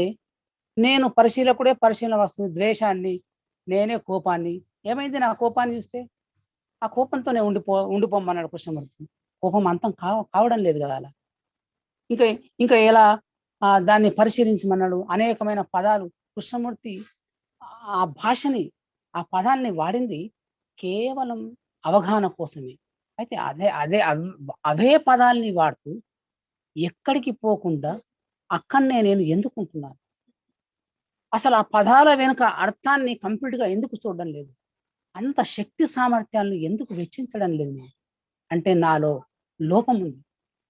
నేను పరిశీలకుడే పరిశీలన వస్తుంది, ద్వేషాన్ని, నేనే కోపాన్ని. ఏమైంది నా కోపాన్ని చూస్తే? ఆ కోపంతోనే ఉండిపోమన్నాడు కృష్ణమూర్తి. కోపం అంతం కావడం లేదు కదా అలా. ఇంకా ఇంకా ఎలా దాన్ని పరిశీలించమన్నాడు. అనేకమైన పదాలు కృష్ణమూర్తి ఆ భాషని, ఆ పదాల్ని వాడింది కేవలం అవగాహన కోసమే. అయితే అవే పదాల్ని వాడుతూ ఎక్కడికి పోకుండా అక్కడనే నేను ఎందుకుంటున్నాను? అసలు ఆ పదాల వెనుక అర్థాన్ని కంప్లీట్ గా ఎందుకు చూడడం లేదు? అంత శక్తి సామర్థ్యాలను ఎందుకు వెచ్చించడం లేదు నేను? అంటే నాలో లోపం ఉంది.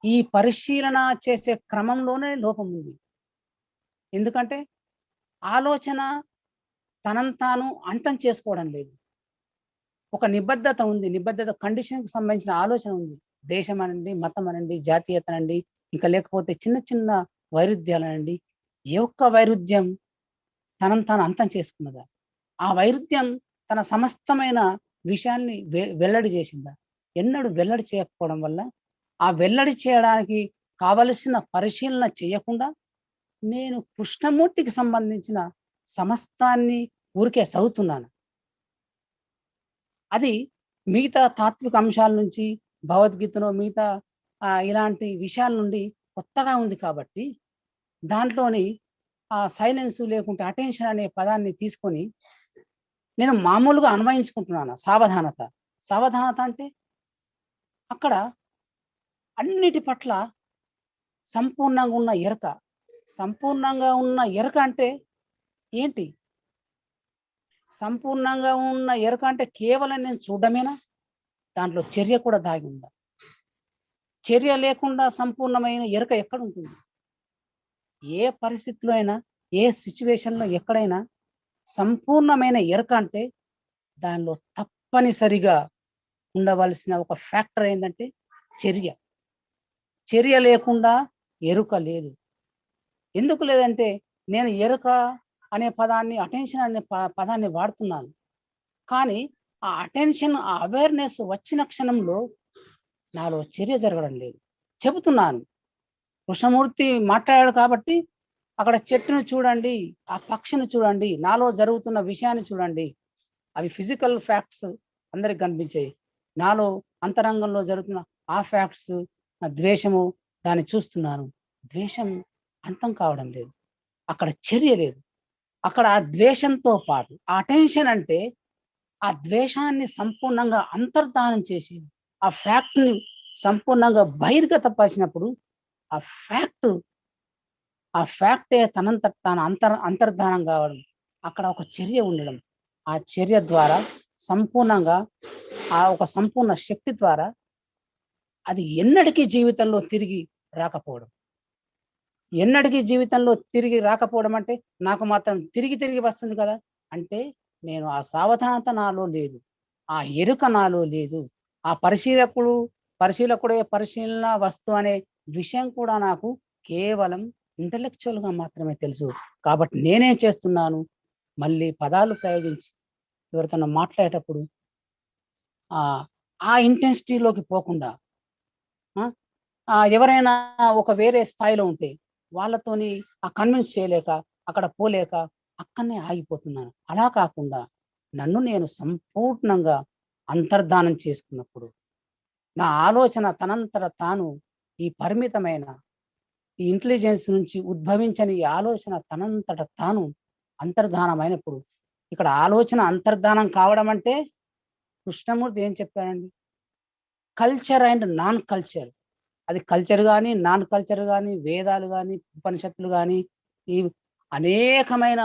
ఈ పరిశీలన చేసే క్రమంలోనే లోపం ఉంది. ఎందుకంటే ఆలోచన తనంతాను అంతం చేసుకోవడం లేదు. ఒక నిబద్ధత ఉంది. నిబద్ధత కండిషన్కి సంబంధించిన ఆలోచన ఉంది. దేశం అనండి, మతం అనండి, జాతీయత అనండి, ఇంకా లేకపోతే చిన్న చిన్న వైరుధ్యాలనండి. ఏ ఒక్క వైరుధ్యం తనను తాను అంతం చేసుకున్నదా? ఆ వైరుధ్యం తన సమస్తమైన విషయాన్ని వెల్లడి చేసిందా? ఎన్నడూ వెల్లడి చేయకపోవడం వల్ల ఆ వెల్లడి చేయడానికి కావలసిన పరిశీలన చేయకుండా నేను కృష్ణమూర్తికి సంబంధించిన సమస్తాన్ని ఊరికే చదువుతున్నాను. అది మిగతా తాత్విక అంశాల నుంచి, భగవద్గీతలో మిగతా ఇలాంటి విషయాల నుండి కొత్తగా ఉంది కాబట్టి దాంట్లోని సైలెన్స్ లేకుంటే అటెన్షన్ అనే పదాన్ని తీసుకొని నేను మామూలుగా అన్వయించుకుంటున్నాను. సావధానత. సావధానత అంటే అక్కడ అన్నిటి పట్ల సంపూర్ణంగా ఉన్న ఎరక. సంపూర్ణంగా ఉన్న ఎరక అంటే ఏంటి? సంపూర్ణంగా ఉన్న ఎరక అంటే కేవలం నేను చూడమేనా? దాంట్లో చర్య కూడా దాగి ఉందా? చర్య లేకుండా సంపూర్ణమైన ఎరక ఎక్కడ ఉంటుంది? ఏ పరిస్థితిలో అయినా, ఏ సిచ్యువేషన్లో ఎక్కడైనా సంపూర్ణమైన ఎరక అంటే దానిలో తప్పనిసరిగా ఉండవలసిన ఒక ఫ్యాక్టర్ ఏంటంటే చర్య. చర్య లేకుండా ఎరుక లేదు. ఎందుకు లేదంటే నేను ఎరుక అనే పదాన్ని, అటెన్షన్ అనే పదాన్ని వాడుతున్నాను. కానీ ఆ అటెన్షన్, ఆ అవేర్నెస్ వచ్చిన క్షణంలో నాలో చర్య జరగడం లేదు. చెబుతున్నాను, కృష్ణమూర్తి మాట్లాడాడు కాబట్టి అక్కడ చెట్టును చూడండి, ఆ పక్షిని చూడండి, నాలో జరుగుతున్న విషయాన్ని చూడండి. అవి ఫిజికల్ ఫ్యాక్ట్స్ అందరికి కనిపించాయి. నాలో అంతరంగంలో జరుగుతున్న ఆ ఫ్యాక్ట్స్, ద్వేషము, దాన్ని చూస్తున్నాను. ద్వేషం అంతం కావడం లేదు. అక్కడ చర్య లేదు. అక్కడ ఆ ద్వేషంతో పాటు ఆ అటెన్షన్ అంటే ఆ ద్వేషాన్ని సంపూర్ణంగా అంతర్ధానం చేసేది. ఆ ఫ్యాక్ట్ని సంపూర్ణంగా బహిర్గతపరిచినప్పుడు ఆ ఫ్యాక్టే తనంత తాను అంతర్ధానం కావడం. అక్కడ ఒక చర్య ఉండడం. ఆ చర్య ద్వారా సంపూర్ణంగా ఆ ఒక సంపూర్ణ శక్తి ద్వారా అది ఎన్నటికీ జీవితంలో తిరిగి రాకపోవడం. ఎన్నటికీ జీవితంలో తిరిగి రాకపోవడం అంటే నాకు మాత్రం తిరిగి వస్తుంది కదా అంటే, నేను ఆ సావధానత నాలో లేదు, ఆ ఎరుక నాలో లేదు. ఆ పరిశీలకుడే పరిశీలన వస్తు అనే విషయం కూడా నాకు కేవలం ఇంటలెక్చువల్ గా మాత్రమే తెలుసు. కాబట్టి నేనేం చేస్తున్నాను, మళ్ళీ పదాలు ప్రయోగించి ఎవరితో మాట్లాడేటప్పుడు ఆ ఇంటెన్సిటీలోకి పోకుండా, ఎవరైనా ఒక వేరే స్థాయిలో ఉంటే వాళ్ళతోని కన్విన్స్ చేయలేక, అక్కడ పోలేక అక్కడనే ఆగిపోతున్నాను. అలా కాకుండా నన్ను నేను సంపూర్ణంగా అంతర్ధానం చేసుకున్నప్పుడు నా ఆలోచన తనంతట తాను ఈ పరిమితమైన ఈ ఇంటెలిజెన్స్ నుంచి ఉద్భవించని ఈ ఆలోచన తనంతట తాను అంతర్ధానమైనప్పుడు, ఇక్కడ ఆలోచన అంతర్ధానం కావడం అంటే కృష్ణమూర్తి ఏం చెప్పారండి? Culture and non culture. అది కల్చర్ కానీ, నాన్ కల్చర్ కానీ, వేదాలు కానీ, ఉపనిషత్తులు కానీ, ఈ అనేకమైన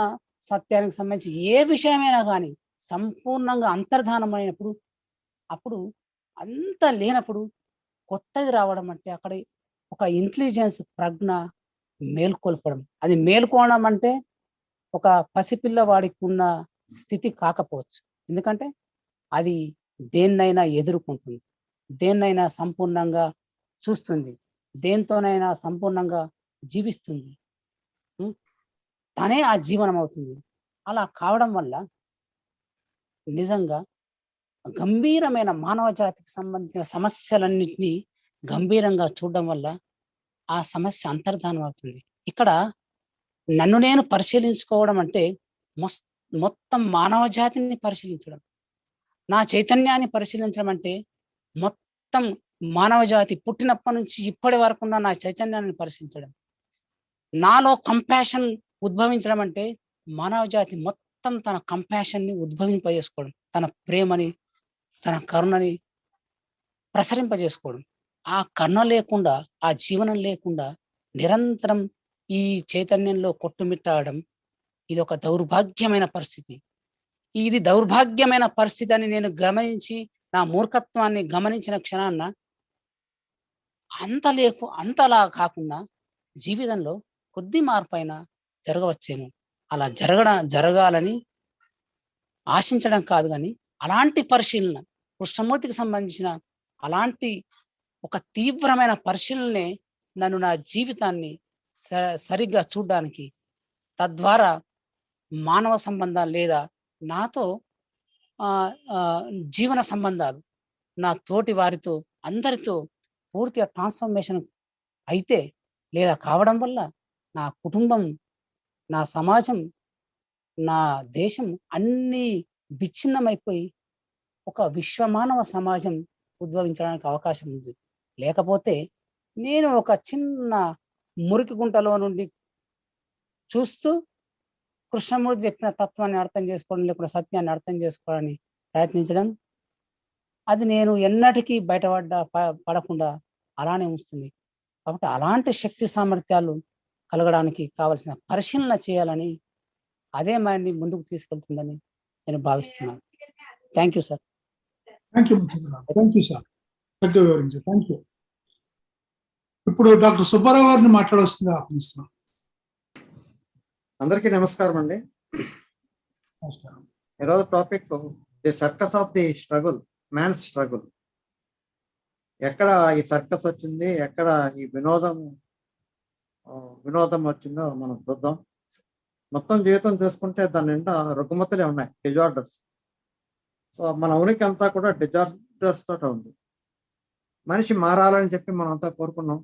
సత్యానికి సంబంధించి ఏ విషయమైనా కానీ సంపూర్ణంగా అంతర్ధానమైనప్పుడు, అప్పుడు అంత లేనప్పుడు కొత్తది రావడం అంటే అక్కడ ఒక ఇంటెలిజెన్స్ ప్రజ్ఞ మేల్కొల్పడం. అది మేల్కోవడం అంటే ఒక పసిపిల్లవాడికి ఉన్న స్థితి కాకపోవచ్చు. ఎందుకంటే అది దేన్నైనా ఎదుర్కొంటుంది, దేన్నైనా సంపూర్ణంగా చూస్తుంది, దేంతోనైనా సంపూర్ణంగా జీవిస్తుంది. తనే ఆ జీవనం అవుతుంది. అలా కావడం వల్ల నిజంగా గంభీరమైన మానవ జాతికి సంబంధించిన సమస్యలన్నింటినీ గంభీరంగా చూడడం వల్ల ఆ సమస్య అంతర్ధానం అవుతుంది. ఇక్కడ నన్ను నేను పరిశీలించుకోవడం అంటే మొత్తం మానవ జాతిని పరిశీలించడం. నా చైతన్యాన్ని పరిశీలించడం అంటే మొత్తం మానవ జాతి పుట్టినప్పటి నుంచి ఇప్పటి వరకు ఉన్న నా చైతన్యాన్ని పరిశీలించడం. నాలో కంపాషన్ ఉద్భవించడం అంటే మానవ జాతి మొత్తం తన కంపాషన్‌ని ఉద్భవింపజేసుకోవడం. తన ప్రేమని, తన కరుణని ప్రసరింపజేసుకోవడం. ఆ కరుణ లేకుండా, ఆ జీవనం లేకుండా నిరంతరం ఈ చైతన్యంలో కొట్టుమిట్టాడడం ఇదొక దౌర్భాగ్యమైన పరిస్థితి. ఇది దౌర్భాగ్యమైన పరిస్థితి అని నేను గమనించి, నా మూర్ఖత్వాన్ని గమనించిన క్షణాన అంతలా కాకుండా జీవితంలో కొద్ది మార్పైనా జరగవచ్చేమో. అలా జరగాలని ఆశించడం కాదు గానీ, అలాంటి పరిశీలన కృష్ణమూర్తికి సంబంధించిన అలాంటి ఒక తీవ్రమైన పరిశీలనే నన్ను నా జీవితాన్ని సరిగ్గా చూడ్డానికి, తద్వారా మానవ సంబంధాలు లేదా నాతో జీవన సంబంధాలు, నా తోటి వారితో అందరితో పూర్తిగా ట్రాన్స్‌ఫర్మేషన్ అయితే లేదా కావడం వల్ల నా కుటుంబం, నా సమాజం, నా దేశం అన్నీ విచ్ఛిన్నమైపోయి ఒక విశ్వమానవ సమాజం ఉద్భవించడానికి అవకాశం ఉంది. లేకపోతే నేను ఒక చిన్న మురికి గుంటలో నుండి చూస్తూ కృష్ణమూర్తి చెప్పిన తత్వాన్ని అర్థం చేసుకోవడం, లేకుండా సత్యాన్ని అర్థం చేసుకోవడానికి ప్రయత్నించడం, అది నేను ఎన్నటికీ పడకుండా అలానే ఉంచుతుంది. కాబట్టి అలాంటి శక్తి సామర్థ్యాలు కలగడానికి కావలసిన పరిశీలన చేయాలని, అదే మైండ్‌ని ముందుకు తీసుకెళ్తుందని నేను భావిస్తున్నాను. Thank you sir. Thank you thank you sir. చక్కగా వివరించారు. Thank you. ఇప్పుడు డాక్టర్ సుబ్బారావు గారిని మాట్లాడవలసిందిగా ఆహ్వానిస్తున్నాం. అందరికీ నమస్కారం అండి. నమస్కారం. ఈరోజు topic the circus of the struggle, man's struggle. ఎక్కడ ఈ సర్కస్ వచ్చింది, ఎక్కడ ఈ వినోదం వచ్చిందో మనం చూద్దాం. మొత్తం జీవితం చూసుకుంటే దాని నిండా రుగ్మతలే ఉన్నాయి, డిజార్డర్స్. సో మన ఉనికి అంతా కూడా డిజార్డర్స్ తోట ఉంది. మనిషి మారాలని చెప్పి మనం అంతా కోరుకున్నాం.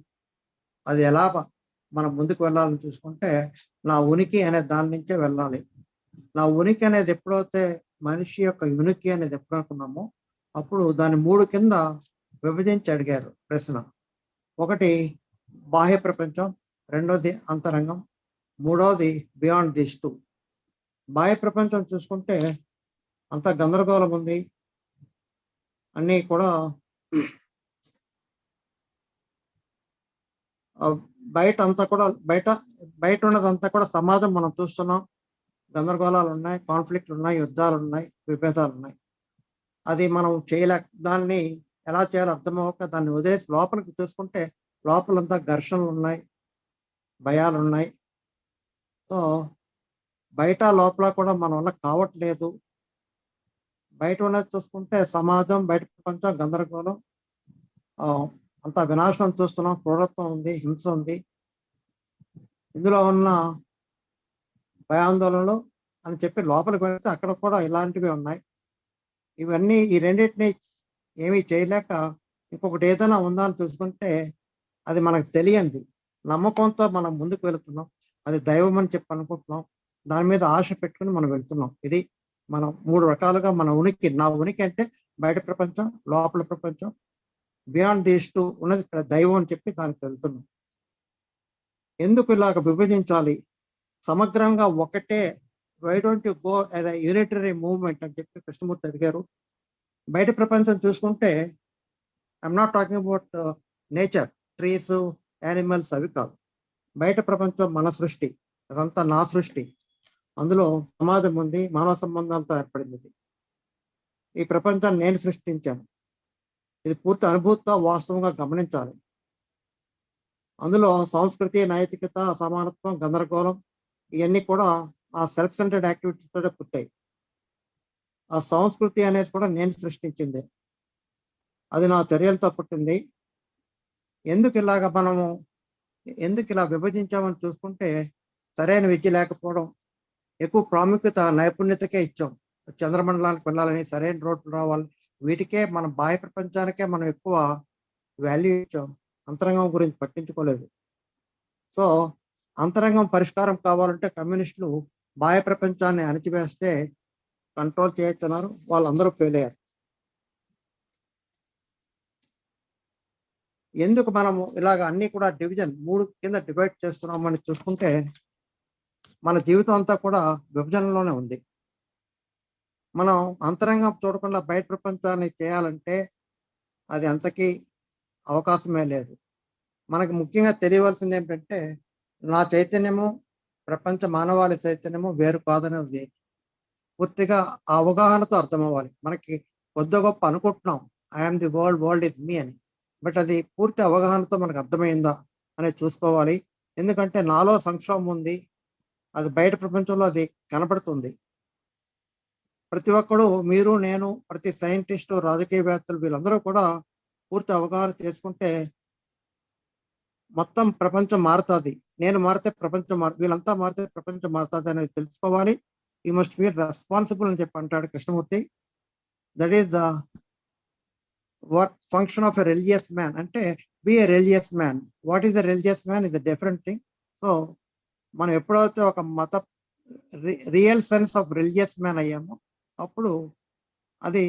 అది ఎలా మనం ముందుకు వెళ్ళాలని చూసుకుంటే, నా ఉనికి అనే దాని నుంచే వెళ్ళాలి. నా ఉనికి అనేది ఎప్పుడైతే మనిషి యొక్క ఉనికి అనేది ఎప్పుడు అనుకున్నామో, అప్పుడు దాన్ని 3 కింద విభజించి అడిగారు ప్రశ్న. ఒకటి బాహ్య ప్రపంచం, రెండోది అంతరంగం, మూడోది బియాండ్ దిస్ టూ. బాహ్య ప్రపంచం చూసుకుంటే అంత గందరగోళం ఉంది, అన్నీ కూడా బయట ఉన్నదంతా కూడా సమాజం మనం చూస్తున్నాం. గందరగోళాలు ఉన్నాయి, కాన్ఫ్లిక్ట్లు ఉన్నాయి, యుద్ధాలు ఉన్నాయి, విభేదాలు ఉన్నాయి. అది మనం దాన్ని ఎలా చేయాలో అర్థమవక దాన్ని వదిలేసి లోపలికి చూసుకుంటే లోపలంతా ఘర్షణలు ఉన్నాయి, భయాలు ఉన్నాయి. సో బయట లోపల కూడా మన వల్ల కావట్లేదు. బయట ఉన్నది చూసుకుంటే సమాజం, బయట ప్రపంచం గందరగోళం, అంత వినాశనం చూస్తున్నాం, క్రూరత్వం ఉంది, హింస ఉంది. ఇందులో ఉన్న భయాందోళనలు అని చెప్పి లోపలికి వెళ్తే అక్కడ కూడా ఇలాంటివి ఉన్నాయి. ఇవన్నీ ఈ రెండింటిని ఏమీ చేయలేక ఇంకొకటి ఏదైనా ఉందా అని చూసుకుంటే అది మనకు తెలియంది. నమ్మకంతో మనం ముందుకు వెళుతున్నాం, అది దైవం అని చెప్పి అనుకుంటున్నాం, దాని మీద ఆశ పెట్టుకుని మనం వెళ్తున్నాం. ఇది మనం 3 రకాలుగా మన ఉనికి, నా ఉనికి అంటే బయట ప్రపంచం, లోపల ప్రపంచం, బియాండ్ దీస్ టూ ఉన్నది ఇక్కడ దైవం అని చెప్పి దానికి వెళ్తున్నాం. ఎందుకు ఇలాగ విభజించాలి? సమగ్రంగా ఒకటే, why don't you go as a unitary movement అని చెప్పి కృష్ణమూర్తి అడిగారు. బయట ప్రపంచం చూసుకుంటే I'm not talking about nature, trees, animals, అవి కాదు. బయట ప్రపంచం మన సృష్టి, అదంతా నా సృష్టి. అందులో సమాజం ఉంది, మానవ సంబంధాలతో ఏర్పడింది. ఈ ప్రపంచాన్ని నేను సృష్టించాను. ఇది పూర్తి అనుభూతితో వాస్తవంగా గమనించాలి. అందులో సంస్కృతి, నైతికత, అసమానత్వం, గందరగోళం ఇవన్నీ కూడా ఆ సెల్ఫ్ సెంటర్డ్ యాక్టివిటీస్ తోటే పుట్టాయి. ఆ సంస్కృతి అనేది కూడా నేను సృష్టించింది, అది నా చర్యలతో పుట్టింది. ఎందుకు ఇలా విభజించామని చూసుకుంటే, సరైన విద్య లేకపోవడం, ఎక్కువ ప్రాముఖ్యత నైపుణ్యతకే ఇచ్చాం. చంద్రమండలానికి వెళ్ళాలని, సరైన రోడ్లు రావాలి, వీటికే మన బాహ్య ప్రపంచానికే మనం ఎక్కువ వాల్యూ ఇచ్చాం. అంతరంగం గురించి పట్టించుకోలేదు. సో అంతరంగం పరిష్కారం కావాలంటే కమ్యూనిస్టులు బాహ్య ప్రపంచాన్ని అణిచివేస్తే కంట్రోల్ చేయొచ్చన్నారు, వాళ్ళందరూ ఫెయిల్ అయ్యారు. ఎందుకు మనము ఇలాగ అన్ని కూడా డివిజన్ 3 కింద డివైడ్ చేస్తున్నామని చూసుకుంటే మన జీవితం అంతా కూడా విభజనలోనే ఉంది. మనం అంతరంగం చూడకుండా బయట ప్రపంచాన్ని చేయాలంటే అది అంతకీ అవకాశమే లేదు. మనకి ముఖ్యంగా తెలియవలసింది ఏంటంటే నా చైతన్యము ప్రపంచ మానవాళి చైతన్యము వేరు కాదనేది పూర్తిగా ఆ అవగాహనతో అర్థమవ్వాలి. మనకి కొద్ది గొప్ప అనుకుంటున్నాం I'm the world, world is me అని, బట్ అది పూర్తి అవగాహనతో మనకు అర్థమైందా అనేది చూసుకోవాలి. ఎందుకంటే నాలో సంక్షోభం ఉంది, అది బయట ప్రపంచంలో అది కనపడుతుంది. ప్రతి ఒక్కడు, మీరు, నేను, ప్రతి సైంటిస్టు, రాజకీయవేత్తలు వీళ్ళందరూ కూడా పూర్తి అవగాహన చేసుకుంటే మొత్తం ప్రపంచం మారుతుంది. నేను మారితే ప్రపంచం వీళ్ళంతా మారితే ప్రపంచం మారుతుంది అనేది తెలుసుకోవాలి. యూ మస్ట్ ఫీల్ రెస్పాన్సిబుల్ అని చెప్పి అంటాడు Krishnamurti. That is the work function of a religious man. అంటే be a religious man. What is the religious man is a different thing. So మనం ఎప్పుడైతే ఒక మత real sense of religious man అయ్యామో అప్పుడు అది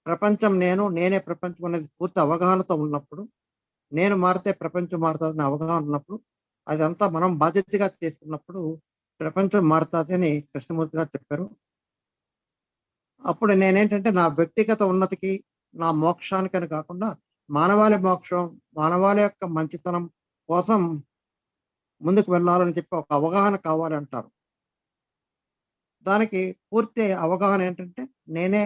ప్రపంచం నేను, నేనే ప్రపంచం అనేది పూర్తి అవగాహనతో ఉన్నప్పుడు, నేను మారితే ప్రపంచం మారుతుందని అవగాహన ఉన్నప్పుడు, అదంతా మనం బాధ్యతగా చేసుకున్నప్పుడు ప్రపంచం మారుతుంది అని కృష్ణమూర్తి గారు చెప్పారు. అప్పుడు నేనేంటంటే నా వ్యక్తిగత ఉన్నతికి, నా మోక్షానికని కాకుండా మానవాళి మోక్షం, మానవాళి యొక్క మంచితనం కోసం ముందుకు వెళ్ళాలని చెప్పి ఒక అవగాహన కావాలి అంటారు. దానికి పూర్తి అవగాహన ఏంటంటే నేనే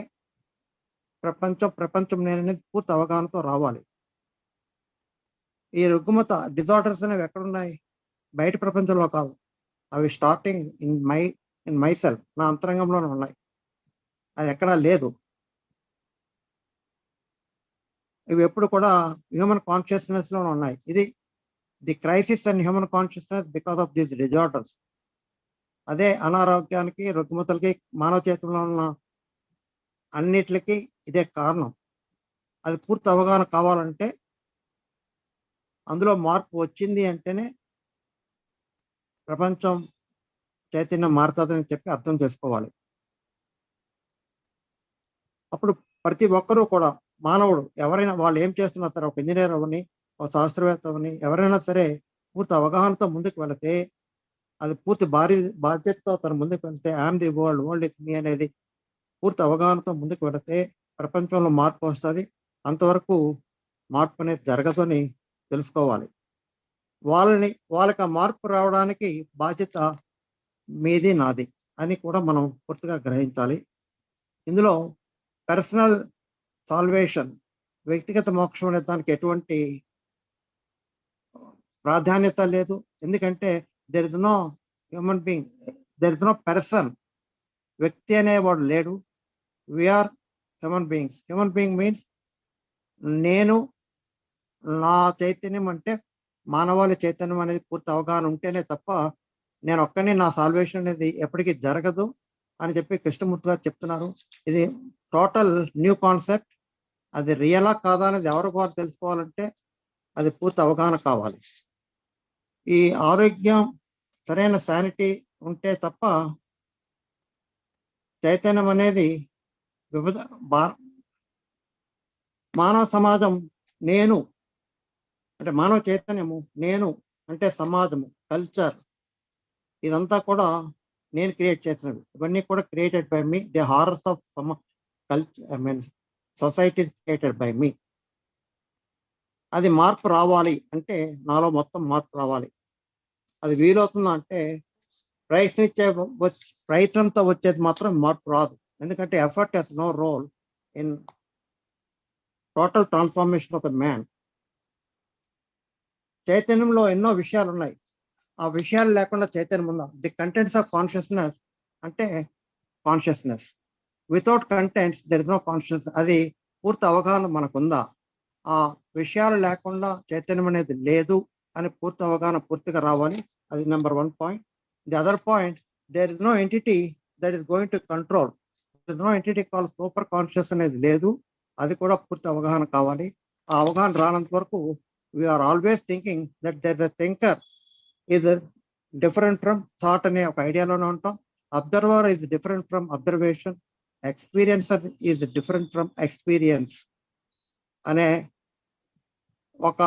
ప్రపంచం, ప్రపంచం నేననేది పూర్తి అవగాహనతో రావాలి. ఈ రుగ్మత డిజార్డర్స్ అనేవి ఎక్కడున్నాయి? బయట ప్రపంచంలో కాదు, అవి స్టార్టింగ్ ఇన్ మై సెల్ఫ్, నా అంతరంగంలోనే ఉన్నాయి. అది ఎక్కడా లేదు. ఇవి ఎప్పుడు కూడా హ్యూమన్ కాన్షియస్నెస్ లోనే ఉన్నాయి. ఇది the crisis and human consciousness because of these disorders. అదే అనారోగ్యానికి, రుగ్మతలకి, మానవ చేతుల్లో ఉన్న అన్నిటికి ఇదే కారణం. అది పూర్తి అవగాహన కావాలంటే, అందులో మార్పు వచ్చింది అంటేనే ప్రపంచం చైతన్యం మారుతుందని చెప్పి అర్థం చేసుకోవాలి. అప్పుడు ప్రతి ఒక్కరూ కూడా, మానవుడు ఎవరైనా వాళ్ళు ఏం చేస్తున్నా సరే, ఒక ఇంజనీర్ అవని, ఒక శాస్త్రవేత్త అవని, ఎవరైనా సరే పూర్తి అవగాహనతో ముందుకు వెళితే, అది పూర్తి బాధ్యతతో తను ముందుకు వెళ్తే, I'm the world, world is me అనేది పూర్తి అవగాహనతో ముందుకు వెళితే ప్రపంచంలో మార్పు వస్తుంది. అంతవరకు మార్పు అనేది జరగదని తెలుసుకోవాలి. వాళ్ళకి ఆ మార్పు రావడానికి బాధ్యత మీది, నాది అని కూడా మనం పూర్తిగా గ్రహించాలి. ఇందులో పర్సనల్ సాల్వేషన్, వ్యక్తిగత మోక్షం అనే దానికి ఎటువంటి ప్రాధాన్యత లేదు. ఎందుకంటే there is no human being, there is no person. వ్యక్తి అనేవాడు లేడు. We're human beings. Human being means నేను, నా చైతన్యం అంటే మానవాళి చైతన్యం అనేది పూర్తి అవగాహన ఉంటేనే తప్ప నేను ఒక్కనే నా సాల్వేషన్ అనేది ఎప్పటికీ జరగదు అని చెప్పి కృష్ణమూర్తి గారు చెప్తున్నారు. ఇది టోటల్ న్యూ కాన్సెప్ట్. అది రియలా కాదా అనేది ఎవరు కూడా తెలుసుకోవాలంటే అది పూర్తి అవగాహన కావాలి. ఈ ఆరోగ్యం, సరైన శానిటీ ఉంటే తప్ప చైతన్యం అనేది మానవ సమాజం, నేను అంటే మానవ చైతన్యము, నేను అంటే సమాజము, కల్చర్, ఇదంతా కూడా నేను క్రియేట్ చేసినవి. ఇవన్నీ కూడా created by me. The horrors of culture, I mean society created by me. అది మార్పు రావాలి అంటే నాలో మొత్తం మార్పు రావాలి. అది వీలవుతుందా అంటే ప్రయత్నంతో వచ్చేది మాత్రం మార్పు రాదు. ఎందుకంటే effort has no role in total transformation of the man. చైతన్యంలో ఎన్నో విషయాలు ఉన్నాయి. ఆ విషయాలు లేకుండా చైతన్యం ఉందా? ది కంటెంట్స్ ఆఫ్ కాన్షియస్నెస్ అంటే consciousness. Without contents there is no consciousness. అది పూర్తి అవగాహన మనకుందా? ఆ విషయాలు లేకుండా చైతన్యం అనేది లేదు అని పూర్తి అవగాహన పూర్తిగా రావాలి. అది number 1 point. The other point, there is no entity that is going to control. There is no entity call super conscious అనేది లేదు. అది కూడా పూర్తి అవగాహన కావాలి. ఆ అవగాహన రానంత వరకు we're always thinking that there is a thinker is different from thought అనే ఒక ఐడియాలోనే ఉంటాం. Observer is different from observation, experiencer is different from experience అనే ఒక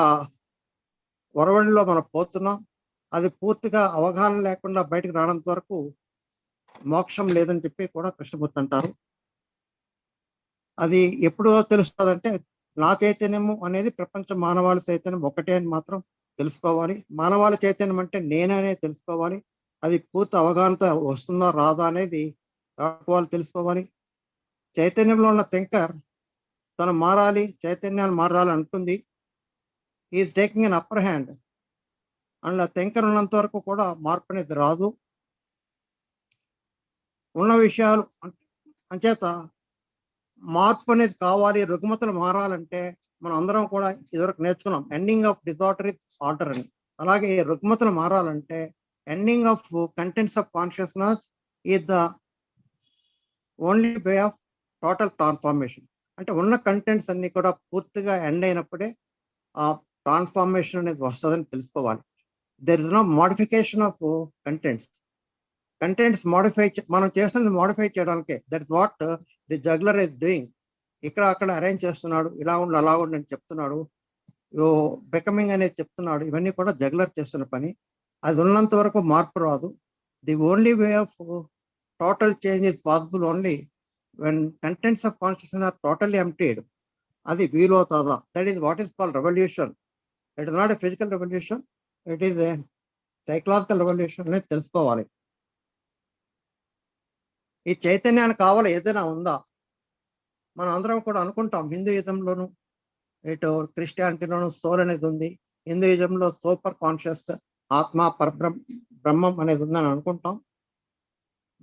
ఒరవడిలో మనం పోతున్నాం. అది పూర్తిగా అవగాహన లేకుండా బయటకు రానంత వరకు మోక్షం లేదని చెప్పి కూడా కృష్ణమూర్తి అంటారు. అది ఎప్పుడు తెలుస్తుందంటే, నా చైతన్యము అనేది ప్రపంచ మానవాళి చైతన్యం ఒకటే అని మాత్రం తెలుసుకోవాలి. మానవాళి చైతన్యం అంటే నేననే తెలుసుకోవాలి. అది పూర్తి అవగాహనత వస్తుందా రాదా అనేది వాళ్ళు తెలుసుకోవాలి. చైతన్యంలో ఉన్న థింకర్ తను మారాలి, చైతన్యాన్ని మారాలి అంటుంది. Is taking an upper hand. అందులో థింకర్ ఉన్నంత వరకు కూడా మార్పు అనేది రాదు. ఉన్న విషయాలు అంచేత మార్పు అనేది కావాలి, రుగ్మతలు మారాలంటే మనం అందరం కూడా ఇదివరకు నేర్చుకున్నాం, ending of disorder is order అని. అలాగే రుగ్మతలు మారాలంటే ending of contents of consciousness is the only way of total transformation. అంటే ఉన్న కంటెంట్స్ అన్ని కూడా పూర్తిగా ఎండ్ అయినప్పుడే ఆ ట్రాన్స్ఫార్మేషన్ అనేది వస్తుందని తెలుసుకోవాలి. There is no modification of contents. Contents modify మనం చేస్తున్నది మోడిఫై చేయడానికే. That is what the juggler is doing. ఇక్కడ అక్కడ అరేంజ్ చేస్తున్నాడు, ఇలా ఉండి అలా ఉండి అని చెప్తున్నాడు, బికమింగ్ అనేది చెప్తున్నాడు. ఇవన్నీ కూడా జగ్లర్ చేస్తున్న పని. అది ఉన్నంత వరకు మార్పు రాదు. The only way of total change is possible only when contents of consciousness or totally emptied. అది వీలవుతుందా? That is what is called revolution. It is not a physical revolution, it is a psychological revolution అనేది తెలుసుకోవాలి. ఈ చైతన్యానికి కావాలి ఏదైనా ఉందా? మనం అందరం కూడా అనుకుంటాం, హిందూయిజంలోను ఇటు క్రిస్టియానిటీలోను సోల్ అనేది ఉంది. హిందూయిజంలో సూపర్ కాన్షియస్ ఆత్మ బ్రహ్మం అనేది ఉందని అనుకుంటాం.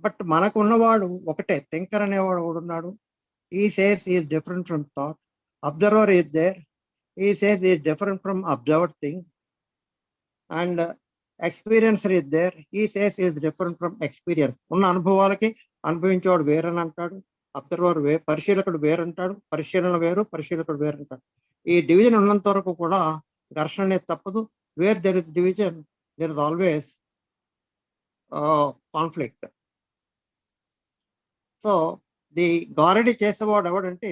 బట్ మనకు ఉన్నవాడు ఒకటే, థింకర్ అనేవాడు ఉన్నాడు. He says is different from thought. Observer is there. He says is different from observed thing. And experiencer is there. He says is different from experience. ఉన్న అనుభవాలకి అనుభవించేవాడు వేరని అంటాడు. అబ్జర్వర్ పరిశీలకుడు వేరంటాడు. పరిశీలన వేరు, పరిశీలకుడు వేరంటాడు. ఈ డివిజన్ ఉన్నంత వరకు కూడా ఘర్షణ అనేది తప్పదు. Where there is division there is always conflict. So the గారడీ చేసేవాడు ఎవడంటే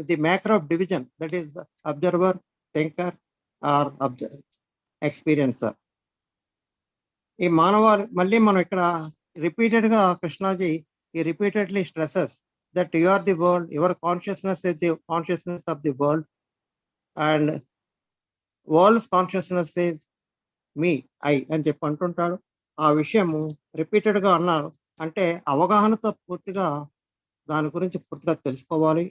the maker of division, that is observer, thinker or experiencer. ఈ మానవాళి మళ్ళీ మనం ఇక్కడ రిపీటెడ్ గా Krishnaji he repeatedly stresses that you are the world, your consciousness is the consciousness of the world, and world's consciousness is me, I అని చెప్పి అంటుంటాడు. ఆ విషయము రిపీటెడ్ గా అన్నారు. అంటే అవగాహనతో పూర్తిగా దాని గురించి పూర్తిగా తెలుసుకోవాలి.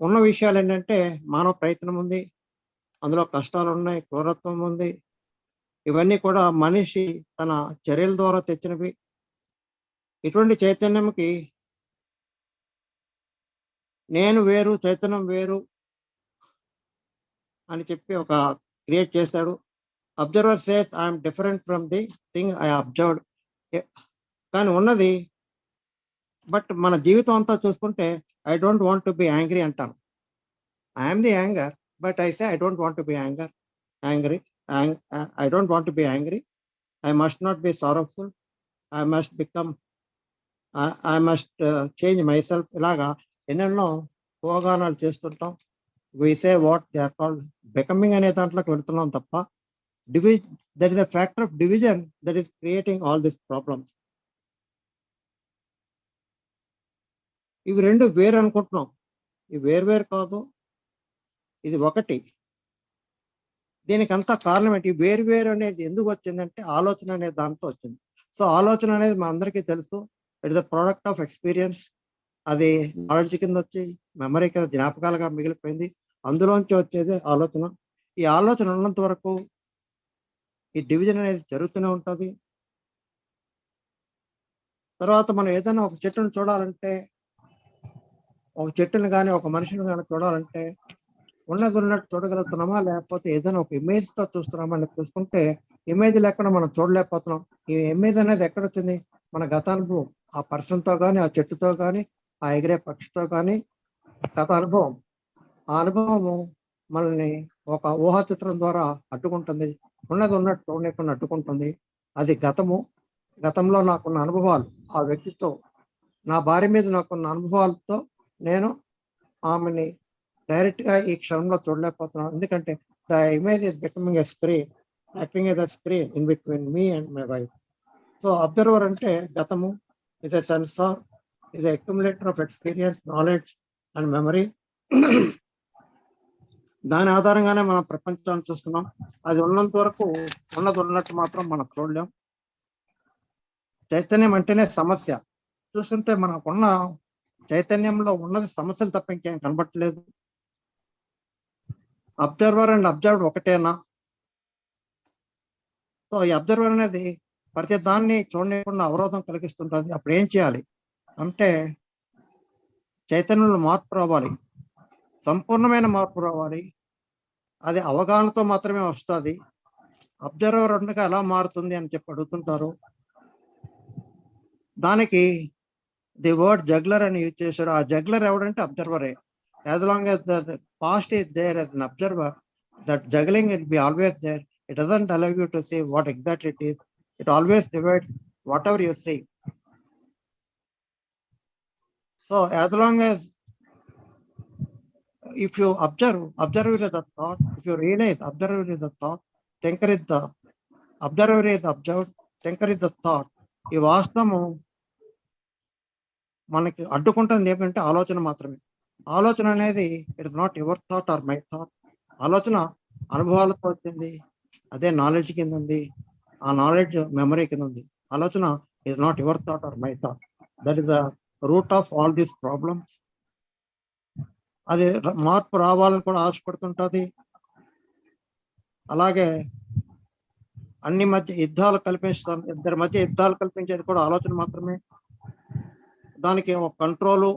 ఉన్న విషయాలు ఏంటంటే మానవ ప్రయత్నం ఉంది, అందులో కష్టాలు ఉన్నాయి, క్రూరత్వం ఉంది. ఇవన్నీ కూడా మనిషి తన చర్యల ద్వారా తెచ్చినవి. ఇటువంటి చైతన్యంకి నేను వేరు, చైతన్యం వేరు అని చెప్పి ఒక క్రియేట్ చేశాడు. Observer says I'm different from the thing I observed. కానీ ఉన్నది, బట్ మన జీవితం అంతా చూసుకుంటే I don't want to be angry అంటాను. I'm the anger, but I say I don't want to be angry. I don't want to be angry. I must not be sorrowful. I must become I must change myself. ఇలాగా ఎన్నెన్నో అవగాహనలు చేస్తుంటాం. We say what they are called becoming అనే దాంట్లోకి వెళ్తున్నాం తప్ప that is the factor of division that is creating all this problems. ఇవి రెండు వేరు అనుకుంటున్నాం. ఇవి వేరు కాదు, ఇది ఒకటి. దీనికి అంతా కారణం ఏంటి? వేరు అనేది ఎందుకు వచ్చిందంటే ఆలోచన అనే దాంతో వచ్చింది. సో ఆలోచన అనేది మన అందరికీ తెలుసు, it is the product of experience. అది నాలెడ్జ్ కింద వచ్చి మెమరీ కింద జ్ఞాపకాలుగా మిగిలిపోయింది. అందులోంచి వచ్చేది ఆలోచన. ఈ ఆలోచన ఉన్నంత వరకు ఈ డివిజన్ అనేది జరుగుతూనే ఉంటుంది. తర్వాత మనం ఏదైనా ఒక చెట్టును చూడాలంటే, ఒక చెట్టును కానీ ఒక మనిషిని కానీ చూడాలంటే ఉన్నది ఉన్నట్టు చూడగలుగుతున్నామా, లేకపోతే ఏదైనా ఒక ఇమేజ్ తో చూస్తున్నామా అని చూసుకుంటే ఇమేజ్ లేకుండా మనం చూడలేకపోతున్నాం. ఈ ఇమేజ్ అనేది ఎక్కడ వచ్చింది? మన గతానుభవం. ఆ పర్సన్తో కానీ, ఆ చెట్టుతో కానీ, ఆ ఎగిరే పక్షితో కానీ గత అనుభవం. ఆ అనుభవము మనల్ని ఒక ఊహా చిత్రం ద్వారా అడ్డుకుంటుంది. ఉన్నది ఉన్నట్టు చూడలేకుండా అడ్డుకుంటుంది. అది గతము. గతంలో నాకున్న అనుభవాలు, ఆ వ్యక్తితో, నా భార్య మీద నాకున్న అనుభవాలతో నేను ఆమెని డైరెక్ట్ గా ఈ క్షణంలో చూడలేకపోతున్నాను. ఎందుకంటే the image is becoming a screen, acting as a screen in between me and my wife. So observer అంటే గతము, is a censor, is a accumulator of experience, knowledge and memory. దాని ఆధారంగానే మనం ప్రపంచాన్ని చూస్తున్నాం. అది ఉన్నంత వరకు ఉన్నది ఉన్నట్టు మాత్రం మనం చూడలేం. చైతన్యం అంటేనే సమస్య. చూస్తుంటే మనకున్న చైతన్యంలో ఉన్నది సమస్యలు తప్ప ఇంకేం కనబట్టలేదు. అబ్జర్వర్ అండ్ అబ్జర్వ్డ్ ఒకటేనా? సో ఈ అబ్జర్వర్ అనేది ప్రతి దాన్ని చూడలేకుండా అవరోధం కలిగిస్తుంటుంది. అప్పుడు ఏం చేయాలి అంటే చైతన్యంలో మార్పు రావాలి, సంపూర్ణమైన మార్పు రావాలి. అది అవగాహనతో మాత్రమే వస్తుంది. అబ్జర్వర్ ఉండగా ఎలా మారుతుంది అని చెప్పి అడుగుతుంటారు. దానికి ది వర్డ్ జగ్లర్ అని యూజ్ చేశాడు. ఆ జగ్లర్ ఎవడంటే అబ్జర్వరే. As long as the past is there as an observer, that juggling will be always there. It doesn't allow you to see what exactly it is. It always divides whatever you see. So as long as if you observe is the thought. If you realize, observer is the thought, thinker is the observer is observed, thinker is the thought. ఈ వాస్తవము మనకి అడ్డుకుంటుంది ఏమంటే ఆలోచన మాత్రమే. ఆలోచన అనేది it is not your thought or my thought. ఆలోచన అనుభవాలతో వచ్చింది, అదే నాలెడ్జ్ కింద ఉంది. ఆ నాలెడ్జ్ మెమరీ కింద ఉంది. ఆలోచన is not your thought or my thought. That is the root of all these problems. అది మార్పు రావాలని కూడా ఆశపడుతుంటుంది. అలాగే అన్ని మధ్య యుద్ధాలు కల్పిస్తాం, ఇద్దరి మధ్య యుద్ధాలు కల్పించేది కూడా ఆలోచన మాత్రమే. దానికి ఒక కంట్రోలు,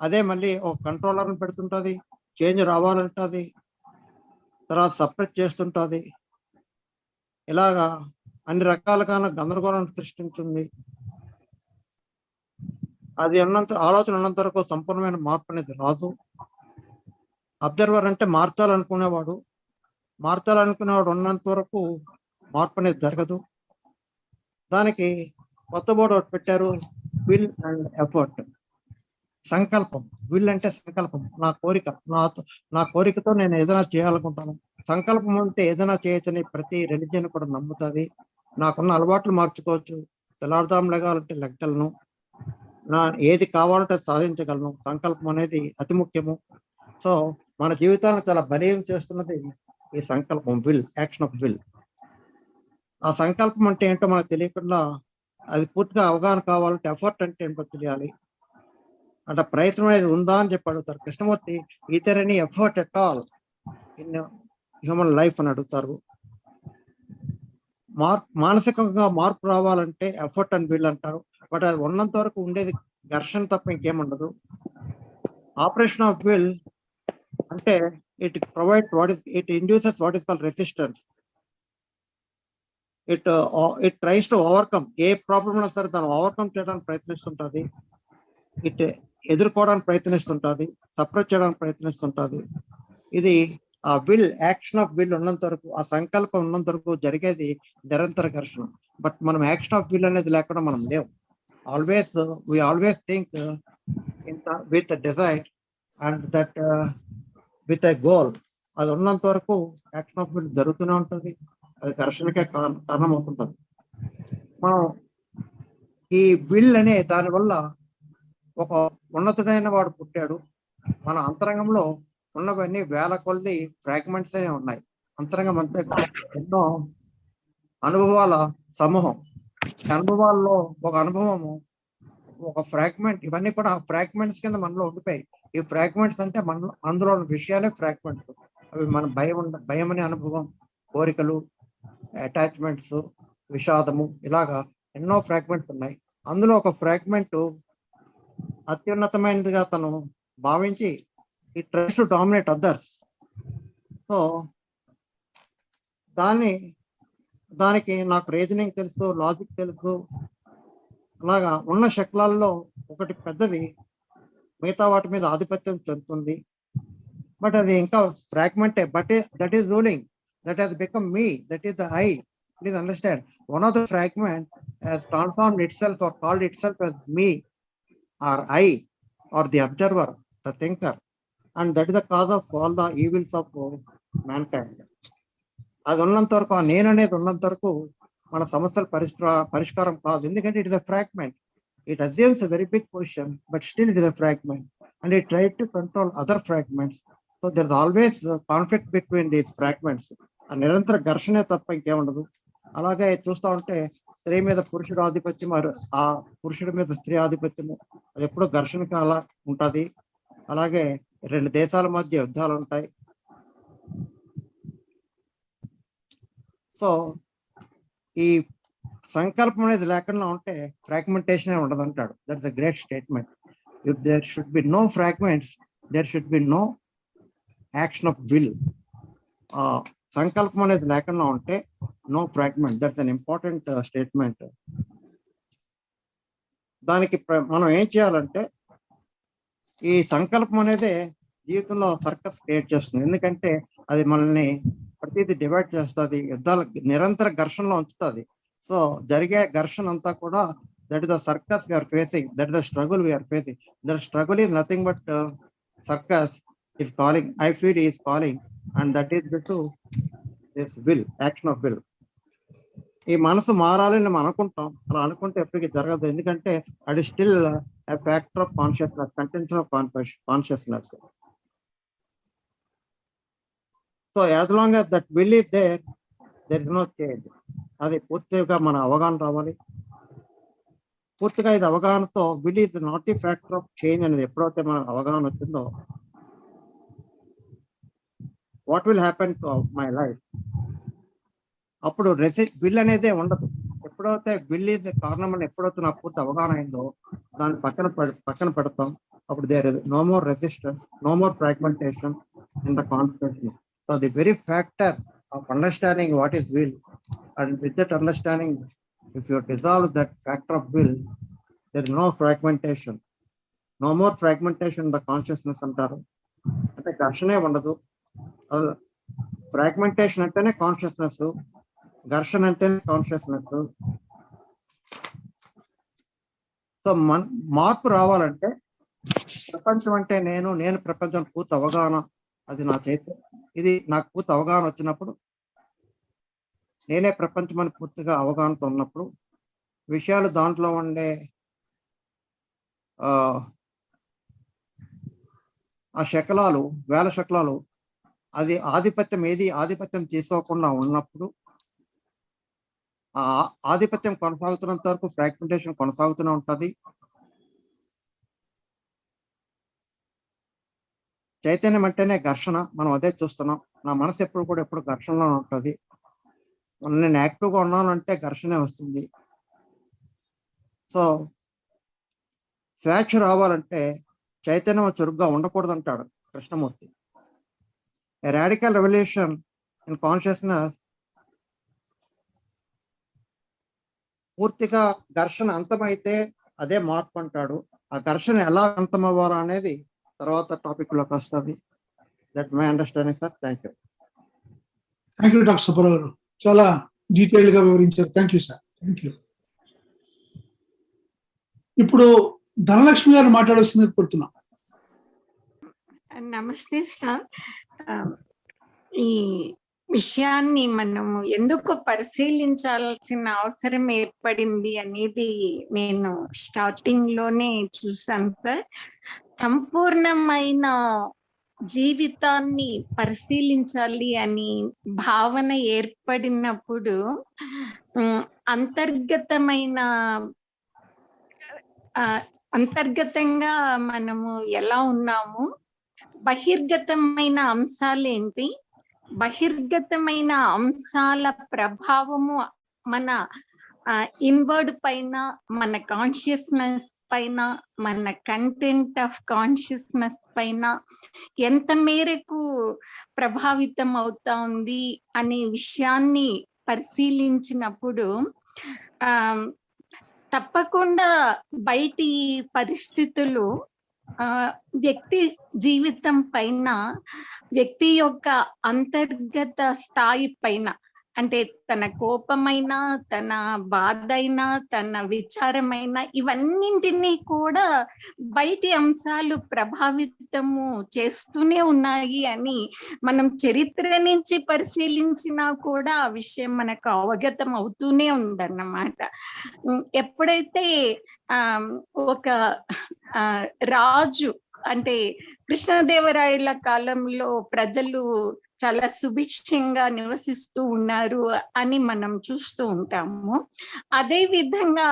అదే మళ్ళీ ఒక కంట్రోలర్ని పెడుతుంటుంది. చేంజ్ రావాలంటుంది, తర్వాత సప్రెస్ చేస్తుంటుంది. ఇలాగా అన్ని రకాలుగా గందరగోళం సృష్టించింది. అది ఆలోచన ఉన్నంత వరకు సంపూర్ణమైన మార్పు అనేది రాదు. అబ్జర్వర్ అంటే మార్చాలనుకునేవాడు ఉన్నంత వరకు మార్పు అనేది జరగదు. దానికి కొత్త బోర్డు ఒకటి పెట్టారు, విల్ అండ్ ఎఫర్ట్. సంకల్పం. విల్ అంటే సంకల్పం, నా కోరిక, నా కోరికతో నేను ఏదైనా చేయాలనుకుంటాను. సంకల్పం అంటే ఏదైనా చేయొచ్చని ప్రతి రిలీజియన్ కూడా నమ్ముతుంది. నాకున్న అలవాట్లు మార్చుకోవచ్చు, తెల్లారుదాం లెగాలంటే లెక్కలను, నా ఏది కావాలంటే సాధించగలను. సంకల్పం అనేది అతి ముఖ్యము. సో మన జీవితాన్ని చాలా బలీయం చేస్తున్నది ఈ సంకల్పం, విల్, యాక్షన్ ఆఫ్ విల్. ఆ సంకల్పం అంటే ఏంటో మనకు తెలియకుండా అది పూర్తిగా అవగాహన కావాలంటే ఎఫర్ట్ అంటే ఏంటో తెలియాలి. అంటే ప్రయత్నం అనేది ఉందా అని చెప్పి అడుగుతారు. Krishnamurti, either any effort at all in human life అని అడుగుతారు. మానసికంగా మార్పు రావాలంటే ఎఫర్ట్ అని విల్ అంటారు. బట్ అది ఉన్నంత వరకు ఉండేది ఘర్షణ తప్ప ఇంకేముండదు. ఆపరేషన్ ఆఫ్ విల్ అంటే it provides it induces what is called resistance. It tries to overcome. ఏ ప్రాబ్లం ఉన్నా సరే దాన్ని ఓవర్కమ్ చేయడానికి ప్రయత్నిస్తుంటుంది. ఇట్ ఎదుర్కోవడానికి ప్రయత్నిస్తుంటుంది, సప్రెస్ చేయడానికి ప్రయత్నిస్తుంటుంది. ఇది ఆ విల్, యాక్షన్ ఆఫ్ విల్ ఉన్నంత వరకు, ఆ సంకల్పం ఉన్నంత వరకు జరిగేది నిరంతర ఘర్షణ. బట్ మనం యాక్షన్ ఆఫ్ విల్ అనేది లేకుండా మనం లేవు. We always think with a desire and that with a goal. అది ఉన్నంత వరకు యాక్షన్ ఆఫ్ విల్ జరుగుతూనే ఉంటుంది. అది ఘర్షణకే కారణం అవుతుంటుంది. మనం ఈ విల్ అనే దానివల్ల ఒక ఉన్నతుడైన వాడు పుట్టాడు. మన అంతరంగంలో ఉన్నవన్నీ వేల కొలది ఫ్రాగ్మెంట్స్ అనే ఉన్నాయి. అంతరంగం అంతే ఎన్నో అనుభవాల సమూహం. అనుభవాల్లో ఒక అనుభవము, ఒక ఫ్రాగ్మెంట్. ఇవన్నీ కూడా ఫ్రాగ్మెంట్స్ కింద మనలో ఉండిపోయాయి. ఈ ఫ్రాగ్మెంట్స్ అంటే మన అందులో ఉన్న విషయాలే ఫ్రాగ్మెంట్స్. అవి మన భయం అనే అనుభవం, కోరికలు, అటాచ్మెంట్స్, విషాదము, ఇలాగా ఎన్నో ఫ్రాగ్మెంట్స్ ఉన్నాయి. అందులో ఒక ఫ్రాగ్మెంట్ అత్యున్నతమైనదిగా తను భావించి it tries to dominate others. So దానికి నాకు రీజనింగ్ తెలుసు, లాజిక్ తెలుసు. అలాగా ఉన్న శక్లాల్లో ఒకటి పెద్దది మిగతా వాటి మీద ఆధిపత్యం చెందుతుంది. బట్ అది ఇంకా ఫ్రాగ్మెంటే. But that is ruling. that has become me, that is the I. Please understand, one of the fragment has transformed itself or called itself as me or I or the observer, the thinker, and that is the cause of all the evils of mankind. అది ఉన్నంత వరకు, ఆ నేను అనేది ఉన్నంత వరకు మన సమస్యల పరిష్కారం కాదు. ఎందుకంటే it is a fragment. It assumes a very big position, but still it is a fragment and it try to control other fragments. So there is always conflict between these fragments. ఆ నిరంతర ఘర్షణే తప్ప ఇంకేముండదు. అలాగే చూస్తూ ఉంటే స్త్రీ మీద పురుషుడు ఆధిపత్యం, ఆ పురుషుడి మీద స్త్రీ ఆధిపత్యము, అది ఎప్పుడూ ఘర్షణకి అలా ఉంటుంది. అలాగే రెండు దేశాల మధ్య యుద్ధాలు ఉంటాయి. సో ఈ సంకల్పం అనేది లేకుండా ఉంటే ఫ్రాగ్మెంటేషన్ ఉండదు అంటాడు. That's a great statement. If there should be no fragments, there should be no action of will. సంకల్పం అనేది లేకుండా ఉంటే no fragment. That's an important statement. దానికి మనం ఏం చేయాలంటే, ఈ సంకల్పం అనేది జీవితంలో సర్కస్ క్రియేట్ చేస్తుంది. ఎందుకంటే అది మనల్ని ప్రతిదీ డివైడ్ చేస్తుంది, యుద్ధాల నిరంతర ఘర్షణలో ఉంచుతుంది. సో జరిగే ఘర్షణ అంతా కూడా that is the circus we're facing, that is the struggle we're facing. That struggle is nothing but circus is calling, I feel is calling, and that is due to this will, action of will. ఈ మనసు మారాలని మనం అనుకుంటాం, అలా అనుకుంటే ఎప్పటికీ జరగదు. ఎందుకంటే అది still a factor of consciousness, content of consciousness. So as long as that will is there, there is no change. అది పూర్తిగా మన అవగాహన రావాలి. పూర్తిగా ఇది అవగాహనతో will is not the factor of change అనేది ఎప్పుడైతే మన అవగాహన వచ్చిందో, what will happen to my life, అప్పుడు విల్ అనేదే ఉండదు. ఎప్పుడైతే విల్ ఈజ్ కారణం అని ఎప్పుడైతే నాకు పూర్తి అవగాహన అయిందో, దాన్ని పక్కన పెడతాం. అప్పుడు there is no more resistance, no more fragmentation in the consciousness. So the very factor of understanding what is will, and with that understanding, if you dissolve that factor of will, there is no fragmentation, no more fragmentation in the consciousness antaru. Ante ఘర్షణే ఉండదు. ఫ్రాగ్మెంటేషన్ అంటేనే కాన్షియస్నెస్, ఘర్షణ అంటేనే కాన్షియస్నెస్. సో మార్పు రావాలంటే ప్రపంచం అంటే నేను ప్రపంచం పూర్తి అవగాహన, అది నా చేతి. ఇది నాకు పూర్తి అవగాహన వచ్చినప్పుడు, నేనే ప్రపంచం అని పూర్తిగా అవగాహనతో ఉన్నప్పుడు, విషయాలు దాంట్లో ఉండే ఆ శకలాలు, వేల శకలాలు, అది ఆధిపత్యం తీసుకోకుండా ఉన్నప్పుడు, ఆ ఆధిపత్యం కొనసాగుతున్నంత వరకు ఫ్రాగ్మెంటేషన్ కొనసాగుతూనే ఉంటుంది. చైతన్యం అంటేనే ఘర్షణ, మనం అదే చూస్తున్నాం. నా మనసు ఎప్పుడు ఘర్షణలో ఉంటుంది. నేను యాక్టివ్గా ఉన్నాను అంటే ఘర్షణే వస్తుంది. సో స్వేచ్ఛ రావాలంటే చైతన్యం చురుగ్గా ఉండకూడదు అంటాడు Krishnamurthy. A radical revolution in consciousness, పూర్తిగా ఘర్షణ అంతమైతే అదే మార్పు అంటాడు. ఆ ఘర్షణ ఎలా అంతమవ్వాలా అనేది తర్వాత టాపిక్ లోకి వస్తుంది. That my understanding sir. Thank you. Thank you doctor Subbarao గారు, చాలా డీటెయిల్డ్ గా వివరించారు. Thank you sir. Thank you. ఇప్పుడు ధనలక్ష్మి గారు మాట్లాడాల్సింది కోరుతున్నాం. నమస్తే సార్. ఈ విషయాన్ని మనము ఎందుకు పరిశీలించాల్సిన అవసరం ఏర్పడింది అనేది నేను స్టార్టింగ్ లోనే చూసాను సార్. సంపూర్ణమైన జీవితాన్ని పరిశీలించాలి అని భావన ఏర్పడినప్పుడు అంతర్గతంగా మనము ఎలా ఉన్నాము, బహిర్గతమైన అంశాలు ఏంటి, బహిర్గతమైన అంశాల ప్రభావము మన ఇన్వర్డ్ పైన, మన కాన్షియస్నెస్ పైన, మన కంటెంట్ ఆఫ్ కాన్షియస్నెస్ పైన ఎంత మేరకు ప్రభావితం అవుతా ఉంది అనే విషయాన్ని పరిశీలించినప్పుడు తప్పకుండా బయటి పరిస్థితులు వ్యక్తి జీవితం పైన, వ్యక్తి యొక్క అంతర్గత స్థాయి పైన, అంటే తన కోపమైన, తన బాధ అయినా, తన విచారమైన, ఇవన్నింటినీ కూడా బయటి అంశాలు ప్రభావితము చేస్తూనే ఉన్నాయి అని మనం చరిత్ర నుంచి పరిశీలించినా కూడా ఆ విషయం మనకు అవగతం అవుతూనే ఉందన్నమాట. ఎప్పుడైతే ఒక రాజు, అంటే కృష్ణదేవరాయల కాలంలో ప్రజలు చాలా సుభిక్షంగా నివసిస్తూ ఉన్నారు అని మనం చూస్తూ ఉంటాము. అదే విధంగా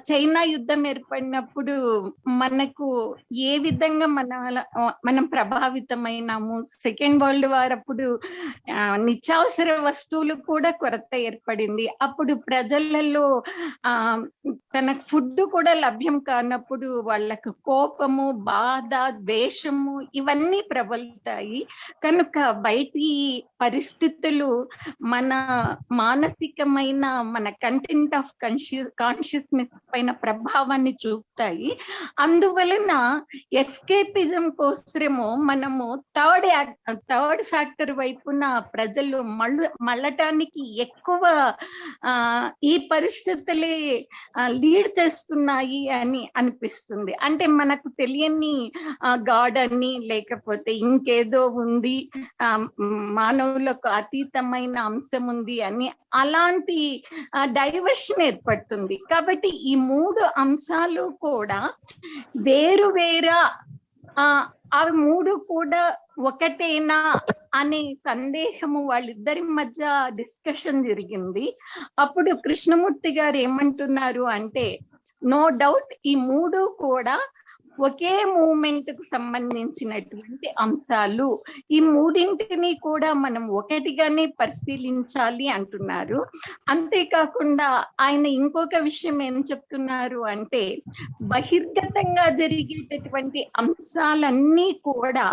చైనా యుద్ధం ఏర్పడినప్పుడు మనకు ఏ విధంగా మనం ప్రభావితమైనాము. సెకండ్ వరల్డ్ వార్ అప్పుడు నిత్యావసర వస్తువులు కూడా కొరత ఏర్పడింది. అప్పుడు ప్రజలలో తనకు ఫుడ్ కూడా లభ్యం కానప్పుడు వాళ్ళకు కోపము, బాధ, ద్వేషము ఇవన్నీ ప్రబలుతాయి. కనుక బయటి పరిస్థితులు మన మానసికమైన, మన కంటెంట్ ఆఫ్ కాన్షియస్నెస్ పైన ప్రభావాన్ని చూపుతాయి. అందువలన ఎస్కేపిజం కోసమేమో మనము థర్డ్ ఫ్యాక్టర్ వైపున ప్రజలు మళ్ళటానికి ఎక్కువ ఈ పరిస్థితులే లీడ్ చేస్తున్నాయి అని అనిపిస్తుంది. అంటే మనకు తెలియని గాడ్ అని, లేకపోతే ఇంకేదో ఉంది, మానవులకు అతీతమైన అంశం ఉంది అని, అలాంటి డైవర్షన్ ఏర్పడుతుంది. కాబట్టి ఈ 3 అంశాలు కూడా వేరువేరా, అవి 3 కూడా ఒకటేనా అనే సందేహము వాళ్ళిద్దరి మధ్య డిస్కషన్ జరిగింది. అప్పుడు కృష్ణమూర్తి గారు ఏమంటున్నారు అంటే, నో డౌట్ ఈ 3 కూడా ఒకే మూమెంట్ కు సంబంధించినటువంటి అంశాలు, ఈ 3ంటిని కూడా మనం ఒకటిగానే పరిశీలించాలి అంటున్నారు. అంతేకాకుండా ఆయన ఇంకొక విషయం ఏం చెప్తున్నారు అంటే, బహిర్గతంగా జరిగేటటువంటి అంశాలన్నీ కూడా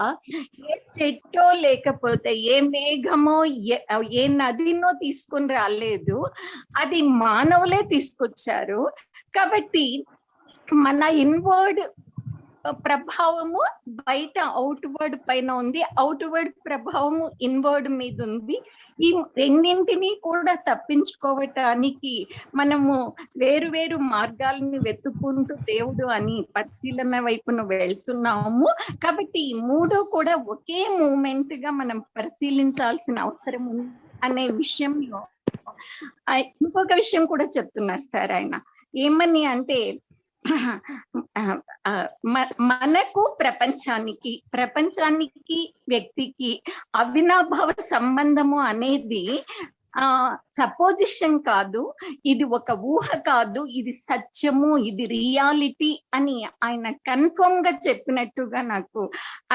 ఏ చెట్టో లేకపోతే ఏ మేఘమో ఏ నదినో తీసుకొని రాలేదు, అది మానవులే తీసుకొచ్చారు. కాబట్టి మన ఇన్వర్డ్ ప్రభావము బయట అవుట్వర్డ్ పైన ఉంది, అవుట్వర్డ్ ప్రభావము ఇన్వర్డ్ మీద ఉంది. ఈ రెండింటినీ కూడా తప్పించుకోవటానికి మనము వేరు వేరు మార్గాలను వెతుక్కుంటూ దేవుడు అని పరిశీలన వైపున వెళ్తున్నాము. కాబట్టి ఈ 3 కూడా ఒకే మూమెంట్ గా మనం పరిశీలించాల్సిన అవసరం ఉంది అనే విషయంలో ఇంకొక విషయం కూడా చెప్తున్నారు సార్ ఆయన. ఏమని అంటే, మనకు ప్రపంచానికి వ్యక్తికి అవినాభావ సంబంధము అనేది సపోజిషన్ కాదు, ఇది ఒక ఊహ కాదు, ఇది సత్యము, ఇది రియాలిటీ అని ఆయన కన్ఫర్మ్ గా చెప్పినట్టుగా నాకు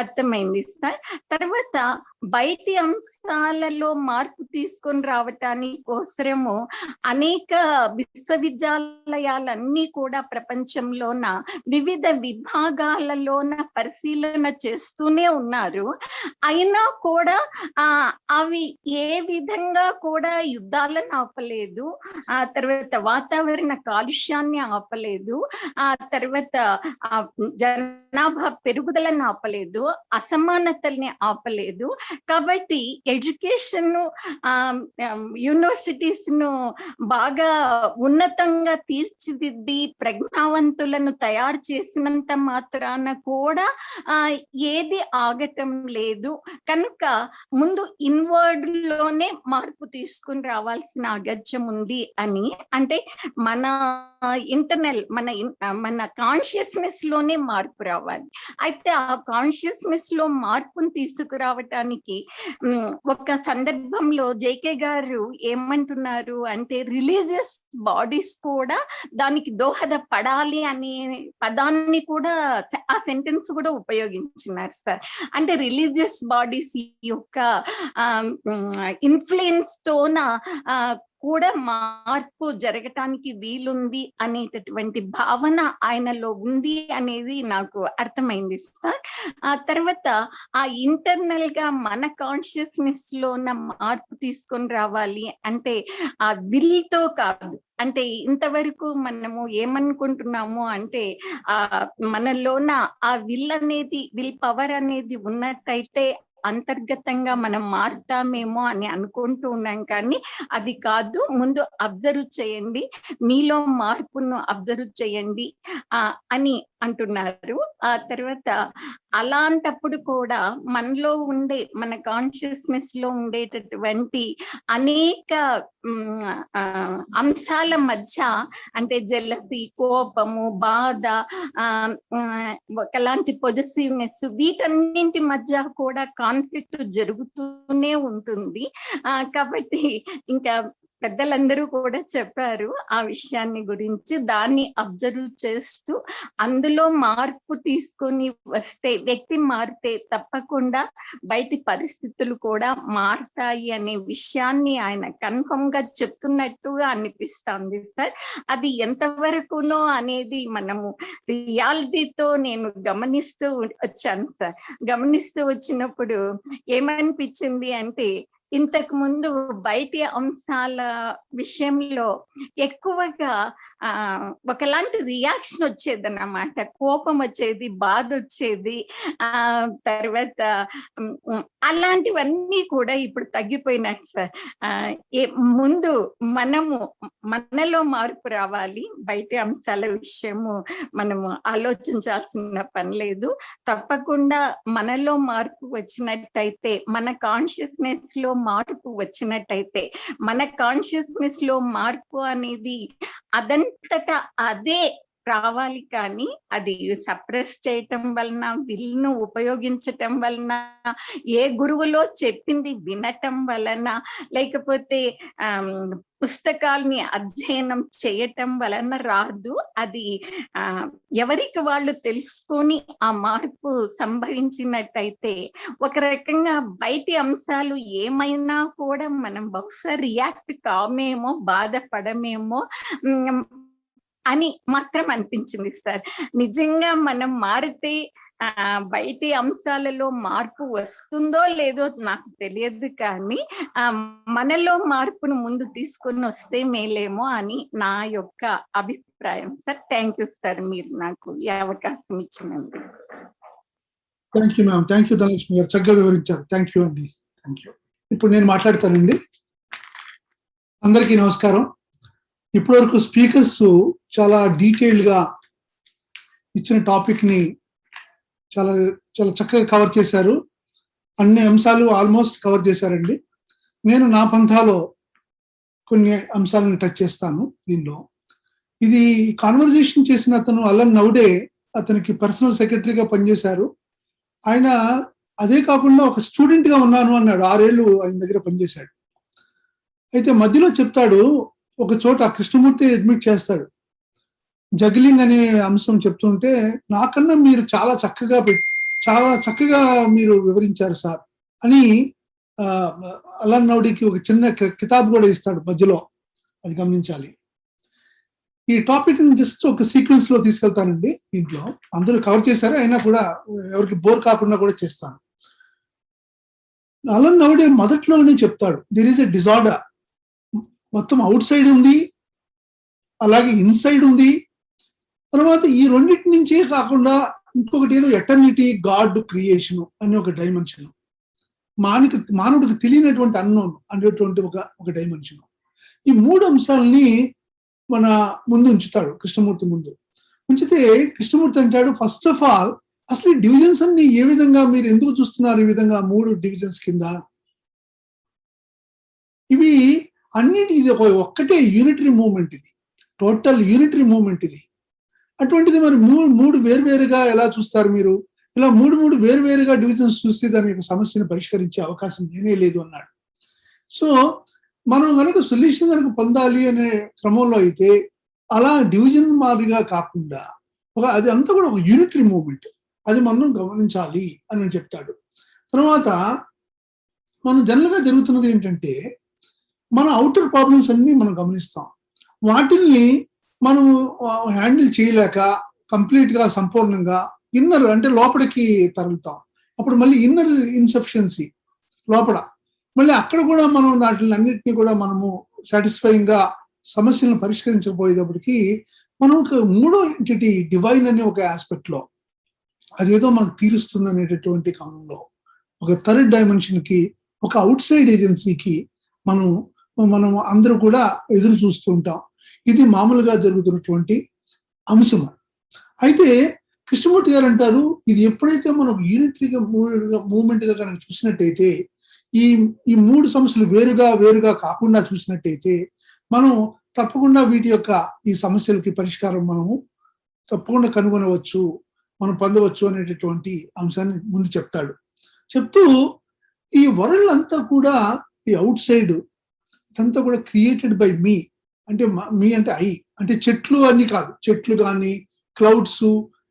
అర్థమైంది సార్. తర్వాత బయటి అంశాలలో మార్పు తీసుకొని రావటానికి కోసము అనేక విశ్వవిద్యాలయాలన్నీ కూడా ప్రపంచంలోన వివిధ విభాగాలలోన పరిశీలన చేస్తూనే ఉన్నారు. అయినా కూడా అవి ఏ విధంగా కూడా యుద్ధాలను ఆపలేదు, ఆ తర్వాత వాతావరణ కాలుష్యాన్ని ఆపలేదు, ఆ తర్వాత జనాభా పెరుగుదలను ఆపలేదు, అసమానతల్ని ఆపలేదు. కాబట్టి ఎడ్యుకేషన్, యూనివర్సిటీస్ ను బాగా ఉన్నతంగా తీర్చిదిద్ది ప్రజ్ఞావంతులను తయారు చేసినంత మాత్రాన కూడా ఏది ఆగటం లేదు. కనుక ముందు ఇన్వర్డ్ లోనే మార్పు తీసుకుని రావాల్సిన అగత్యం ఉంది అని, అంటే మన ఇంటర్నల్ మన కాన్షియస్నెస్ లోనే మార్పు రావాలి. అయితే ఆ కాన్షియస్నెస్ లో మార్పును తీసుకురావటానికి ఒక సందర్భంలో జేకే గారు ఏమంటున్నారు అంటే, రిలీజియస్ బాడీస్ కూడా దానికి దోహదపడాలి అనే పదాన్ని కూడా, ఆ సెంటెన్స్ కూడా ఉపయోగించినారు సార్. అంటే రిలీజియస్ బాడీస్ యొక్క ఇన్ఫ్లుయెన్స్ తోన కూడా మార్పు జరగటానికి వీలుంది అనేటటువంటి భావన ఆయనలో ఉంది అనేది నాకు అర్థమైంది సార్. ఆ తర్వాత ఆ ఇంటర్నల్ గా మన కాన్షియస్నెస్ లో ఉన్న మార్పు తీసుకొని రావాలి అంటే ఆ విల్ తో కాదు. అంటే ఇంతవరకు మనము ఏమనుకుంటున్నాము అంటే ఆ మనలోన ఆ విల్ పవర్ అనేది ఉన్నట్టయితే అంతర్గతంగా మనం మారుతామేమో అని అనుకుంటూ ఉన్నాం, కానీ అది కాదు. ముందు అబ్జర్వ్ చేయండి, మీలో మార్పును అబ్జర్వ్ చేయండి అని అంటున్నారు. ఆ తర్వాత అలాంటప్పుడు కూడా మనలో ఉండే మన కాన్షియస్నెస్ లో ఉండేటటువంటి అనేక అంశాల మధ్య అంటే జెలసీ, కోపము, బాధ, ఒకలాంటి పొజెసివ్నెస్, వీటన్నింటి మధ్య కూడా కాన్ఫ్లిక్ట్ జరుగుతూనే ఉంటుంది. కాబట్టి ఇంకా పెద్దలందరూ కూడా చెప్పారు ఆ విషయాన్ని గురించి. దాన్ని అబ్జర్వ్ చేస్తూ అందులో మార్పు తీసుకొని వస్తే, వ్యక్తి మారితే తప్పకుండా బయటి పరిస్థితులు కూడా మారుతాయి అనే విషయాన్ని ఆయన కన్ఫర్మ్ గా చెప్తున్నట్టుగా అనిపిస్తుంది సార్. అది ఎంతవరకునో అనేది మనము రియాలిటీతో నేను గమనిస్తూ వచ్చాను సార్. గమనిస్తూ వచ్చినప్పుడు ఏమనిపించింది అంటే, ఇంతకు ముందు బయటి అంశాల విషయంలో ఎక్కువగా ఒకలాంటి రియాక్షన్ వచ్చేది అన్నమాట. కోపం వచ్చేది, బాధ వచ్చేది. తర్వాత అలాంటివన్నీ కూడా ఇప్పుడు తగ్గిపోయినాయి సార్. ముందు మనలో మార్పు రావాలి. బయటి అంశాల విషయము మనము ఆలోచించాల్సిన పని లేదు. తప్పకుండా మనలో మార్పు వచ్చినట్టయితే, మన కాన్షియస్నెస్ లో మార్పు వచ్చినట్టయితే, మన కాన్షియస్నెస్ లో మార్పు అనేది అదంతటా అదే రావాలి, కానీ అది సప్రెస్ చేయటం వలన, విల్ను ఉపయోగించటం వలన, ఏ గురువులో చెప్పింది వినటం వలన, లేకపోతే పుస్తకాల్ని అధ్యయనం చేయటం వలన రాదు. అది ఎవరికి వాళ్ళు తెలుసుకొని ఆ మార్పు సంభవించినట్టయితే, ఒక రకంగా బయటి అంశాలు ఏమైనా కూడా మనం బహుశా రియాక్ట్ కామేమో, బాధపడమేమో అని మాత్రం అనిపించింది సార్. నిజంగా మనం మారితే బయటి అంశాలలో మార్పు వస్తుందో లేదో నాకు తెలియదు, కానీ మనలో మార్పును ముందు తీసుకొని వస్తే మేలేమో అని నా యొక్క అభిప్రాయం సార్. థ్యాంక్ యూ సార్, మీరు నాకు ఈ అవకాశం ఇచ్చినందుకు. Thank you ma'am. Thank you Dhanalakshmi గారు, చక్కగా వివరించారు. థ్యాంక్ యూ అండి. Thank you. ఇప్పుడు నేను మాట్లాడతానండి. అందరికీ నమస్కారం. ఇప్పటివరకు స్పీకర్స్ చాలా డీటెయిల్డ్ గా ఇచ్చిన టాపిక్ ని చాలా చాలా చక్కగా కవర్ చేశారు. అన్ని అంశాలు ఆల్మోస్ట్ కవర్ చేశారండి. నేను నా పంథాలో కొన్ని అంశాలను టచ్ చేస్తాను దీనిలో. ఇది కాన్వర్జేషన్ చేసిన అతను అలన్ నౌడే, అతనికి పర్సనల్ సెక్రటరీగా పనిచేశారు. ఆయన అదే కాకుండా ఒక స్టూడెంట్ గా ఉన్నాను అన్నాడు. 6 ఏళ్ళు ఆయన దగ్గర పనిచేశాడు. అయితే మధ్యలో చెప్తాడు, ఒక చోట కృష్ణమూర్తి అడ్మిట్ చేస్తాడు, జగ్లింగ్ అనే అంశం చెప్తుంటే, నాకన్నా మీరు చాలా చక్కగా మీరు వివరించారు సార్ అని అలన్ నౌడీకి ఒక చిన్న కితాబ్ కూడా ఇస్తాడు మధ్యలో. అది గమనించాలి. ఈ టాపిక్ జస్ట్ ఒక సీక్వెన్స్ లో తీసుకెళ్తానండి. దీంట్లో అందరూ కవర్ చేశారు, అయినా కూడా ఎవరికి బోర్ కాకుండా కూడా చేస్తాను. అలన్ నౌడే మొదట్లోనే చెప్తాడు, దిర్ ఈజ్ ఎ డిజార్డర్. మొత్తం అవుట్ సైడ్ ఉంది, అలాగే ఇన్సైడ్ ఉంది. తర్వాత ఈ రెండింటి నుంచే కాకుండా ఇంకొకటి ఏదో ఎటర్నిటీ, గాడ్, క్రియేషన్ అనే ఒక డైమెన్షన్, మానవుడికి తెలియనటువంటి అన్నోన్ అనేటువంటి ఒక డైమెన్షన్. ఈ 3 అంశాలని మన ముందు ఉంచుతాడు కృష్ణమూర్తి ముందు. ఉంచితే కృష్ణమూర్తి అంటాడు, ఫస్ట్ ఆఫ్ ఆల్ అసలు ఈ డివిజన్స్ అన్ని ఏ విధంగా మీరు ఎందుకు చూస్తున్నారు ఈ విధంగా 3 డివిజన్స్ కింద? ఇవి అన్నిటి ఇది ఒక్కటే యూనిటరీ మూవ్మెంట్, ఇది టోటల్ యూనిటరీ మూవ్మెంట్ ఇది. అటువంటిది మరి 3 వేరువేరుగా ఎలా చూస్తారు మీరు? ఇలా 3 వేరువేరుగా డివిజన్స్ చూస్తే దాని యొక్క సమస్యను పరిష్కరించే అవకాశం లేనే లేదు అన్నాడు. సో మనం కనుక సొల్యూషన్ కనుక పొందాలి అనే క్రమంలో అయితే అలా డివిజన్ మాదిరిగా కాకుండా అది అంతా కూడా ఒక యూనిటరీ మూవ్మెంట్, అది మనం గమనించాలి అని చెప్తాడు. తర్వాత మనం జనరల్గా జరుగుతున్నది ఏంటంటే, మన అవుటర్ ప్రాబ్లమ్స్ అన్ని మనం గమనిస్తాం. వాటిల్ని మనం హ్యాండిల్ చేయలేక కంప్లీట్ గా సంపూర్ణంగా ఇన్నర్ అంటే లోపలికి తరలుతాం. అప్పుడు మళ్ళీ ఇన్నర్ ఇన్సఫిషియన్సీ లోపల, మళ్ళీ అక్కడ కూడా మనం వాటిని అన్నిటినీ కూడా మనము సాటిస్ఫైయింగ్ గా సమస్యలను పరిష్కరించకపోయేటప్పటికి మనం ఒక మూడో ఎంటిటీ డివైన్ అనే ఒక ఆస్పెక్ట్ లో అదేదో మనకు తీరుస్తుంది అనేటటువంటి కాలంలో ఒక థర్డ్ డైమెన్షన్ కి, ఒక అవుట్ సైడ్ ఏజెన్సీకి మనం అందరూ కూడా ఎదురు చూస్తూ ఉంటాం. ఇది మామూలుగా జరుగుతున్నటువంటి అంశము. అయితే కృష్ణమూర్తి గారు అంటారు, ఇది ఎప్పుడైతే మనం యూనిటరీగా మూవ్మెంట్ గా కనుక చూసినట్టయితే, ఈ మూడు సమస్యలు వేరుగా కాకుండా చూసినట్టయితే మనం తప్పకుండా వీటి యొక్క ఈ సమస్యలకి పరిష్కారం మనము తప్పకుండా కనుగొనవచ్చు, మనం పొందవచ్చు అనేటటువంటి అంశాన్ని ముందు చెప్తాడు. చెప్తూ ఈ వరల్డ్ అంతా కూడా ఈ అవుట్ సైడ్ ఇదంతా కూడా క్రియేటెడ్ బై మీ, అంటే మీ అంటే ఐ అంటే చెట్లు అన్ని కాదు, చెట్లు కానీ క్లౌడ్స్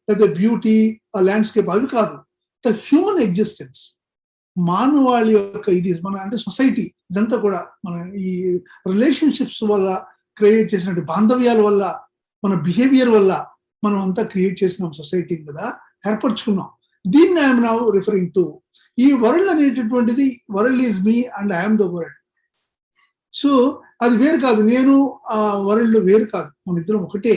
లేదా బ్యూటీ ఆ ల్యాండ్స్కేప్ అవి కాదు, ద హ్యూమన్ ఎగ్జిస్టెన్స్, మానవాళి యొక్క ఇది మన అంటే సొసైటీ, ఇదంతా కూడా మన ఈ రిలేషన్షిప్స్ వల్ల క్రియేట్ చేసినట్టు బాంధవ్యాల వల్ల, మన బిహేవియర్ వల్ల మనం అంతా క్రియేట్ చేసినాం సొసైటీ కదా, ఏర్పరచుకున్నాం. దీన్ని ఐఎమ్ నౌ రిఫరింగ్ టు. ఈ వరల్డ్ అనేటటువంటిది world is me and I'm the world. So అది వేరు కాదు, నేను ఆ వరల్డ్ వేరు కాదు, మన ఇద్దరం ఒకటే.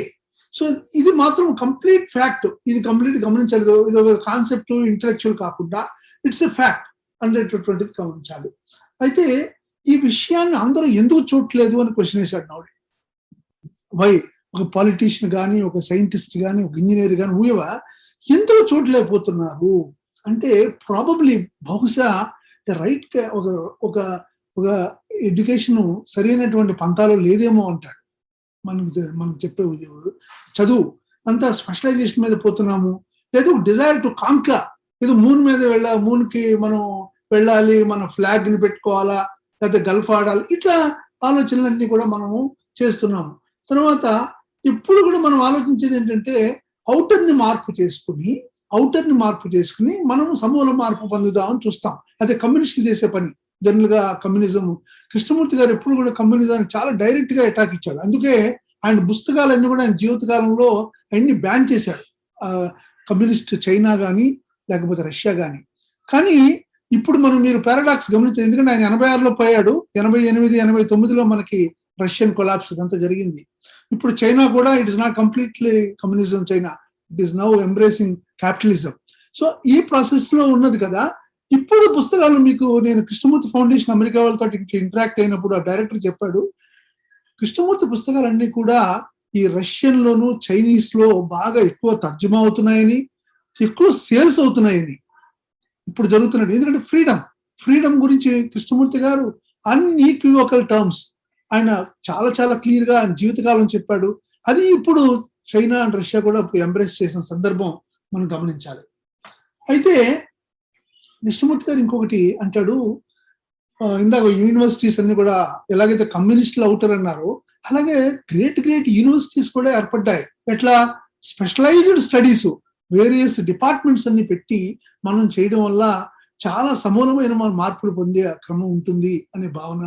సో ఇది మాత్రం కంప్లీట్ ఫ్యాక్ట్, ఇది కంప్లీట్ గమనించాలి. ఇది ఒక కాన్సెప్ట్ ఇంటలెక్చువల్ కాకుండా ఇట్స్ ఎ ఫ్యాక్ట్ అనేటటువంటిది గమనించాలి. అయితే ఈ విషయాన్ని అందరూ ఎందుకు చూడలేదు అని క్వశ్చన్ వేశాడు నాడు. వై ఒక పాలిటీషియన్ కానీ, ఒక సైంటిస్ట్ కానీ, ఒక ఇంజనీర్ కానీ ఊయవా ఎందుకు చూడలేకపోతున్నారు అంటే, ప్రాబబ్లీ బహుశా రైట్ ఒక ఎడ్యుకేషన్ సరైనటువంటి పంతాలో లేదేమో అంటాడు. మనకు చెప్పే చదువు అంతా స్పెషలైజేషన్ మీద పోతున్నాము, లేదా డిజైర్ టు కాంకర్, ఏదో మూన్ మీద మూన్కి మనం వెళ్ళాలి, మన ఫ్లాగ్ ని పెట్టుకోవాలా, లేకపోతే గల్ఫ్ ఆడాలి, ఇట్లా ఆలోచనలన్నీ కూడా మనము చేస్తున్నాము. తర్వాత ఇప్పుడు కూడా మనం ఆలోచించేది ఏంటంటే అవుటర్ ని మార్పు చేసుకుని మనం సమూల మార్పు పొందుదామని చూస్తాం. అదే కమ్యూనిస్టులు చేసే పని. జనరల్ గా కమ్యూనిజం, కృష్ణమూర్తి గారు ఎప్పుడు కూడా కమ్యూనిజాన్ని చాలా డైరెక్ట్ గా అటాక్ ఇచ్చాడు. అందుకే ఆయన పుస్తకాలన్నీ కూడా ఆయన జీవితకాలంలో అన్ని బ్యాన్ చేశాడు, కమ్యూనిస్ట్ చైనా కానీ లేకపోతే రష్యా కానీ. కానీ ఇప్పుడు మీరు పారాడాక్స్ గమనించారు, ఎందుకంటే ఆయన 86లో పోయాడు, 88, 89లో మనకి రష్యన్ కొలాప్స్ ఇదంతా జరిగింది. ఇప్పుడు చైనా కూడా it is not completely communism China, it is now embracing capitalism. So ఈ ప్రాసెస్ లో ఉన్నది కదా. ఇప్పుడు పుస్తకాలు నేను కృష్ణమూర్తి ఫౌండేషన్ అమెరికా వాళ్ళతో ఇంటరాక్ట్ అయినప్పుడు ఆ డైరెక్టర్ చెప్పాడు, కృష్ణమూర్తి పుస్తకాలన్నీ కూడా ఈ రష్యన్ లోను చైనీస్ లో బాగా ఎక్కువ తర్జుమా అవుతున్నాయని, ఎక్కువ సేల్స్ అవుతున్నాయని ఇప్పుడు జరుగుతున్నాడు. ఎందుకంటే ఫ్రీడమ్ గురించి కృష్ణమూర్తి గారు అన్ఈక్వివోకల్ టర్మ్స్ ఆయన చాలా చాలా క్లియర్ గా ఆయన జీవితకాలం చెప్పాడు. అది ఇప్పుడు చైనా అండ్ రష్యా కూడా ఎంబ్రేస్ చేసిన సందర్భం మనం గమనించాలి. అయితే కృష్ణమూర్తి గారు ఇంకొకటి అంటాడు, ఇందాక యూనివర్సిటీస్ అన్ని కూడా ఎలాగైతే కమ్యూనిస్టులు అవుటర్ అన్నారో అలాగే గ్రేట్ యూనివర్సిటీస్ కూడా ఏర్పడ్డాయి. ఎట్లా స్పెషలైజ్డ్ స్టడీస్ వేరియస్ డిపార్ట్మెంట్స్ అన్ని పెట్టి మనం చేయడం వల్ల చాలా సమూలమైన మార్పులు పొందే క్రమం ఉంటుంది అనే భావన.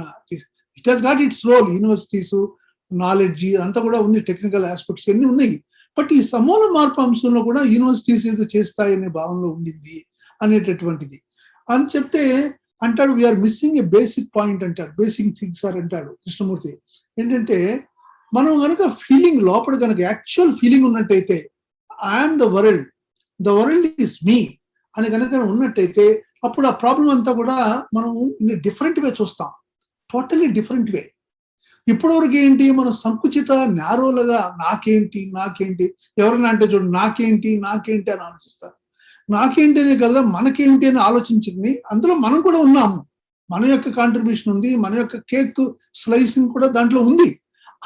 It has got its role. Universities knowledge అంతా కూడా ఉంది, టెక్నికల్ ఆస్పెక్ట్స్ అన్ని ఉన్నాయి. బట్ ఈ సమూల మార్పు అంశంలో కూడా యూనివర్సిటీస్ ఏదో చేస్తాయనే భావనలో ఉండింది అనేటటువంటిది అని చెప్తే అంటాడు, we're missing a basic point అంటాడు, బేసిక్ థింగ్స్ ఆర్ అంటాడు కృష్ణమూర్తి. ఏంటంటే మనం కనుక ఫీలింగ్ లోపల కనుక యాక్చువల్ ఫీలింగ్ ఉన్నట్టయితే I'm the world is me అని కనుక ఉన్నట్టయితే అప్పుడు ఆ ప్రాబ్లం అంతా కూడా మనం డిఫరెంట్ వే చూస్తాం, టోటలీ డిఫరెంట్ వే. ఇప్పటివరకు ఏంటి మనం సంకుచిత నేరోలుగా నాకేంటి ఎవరైనా అంటే చూడు నాకేంటి అని ఆలోచిస్తారు. నాకేంటి అనే కదా మనకేంటి అని ఆలోచించింది, అందులో మనం కూడా ఉన్నాము, మన యొక్క కాంట్రిబ్యూషన్ ఉంది, మన యొక్క కేక్ స్లైసింగ్ కూడా దాంట్లో ఉంది.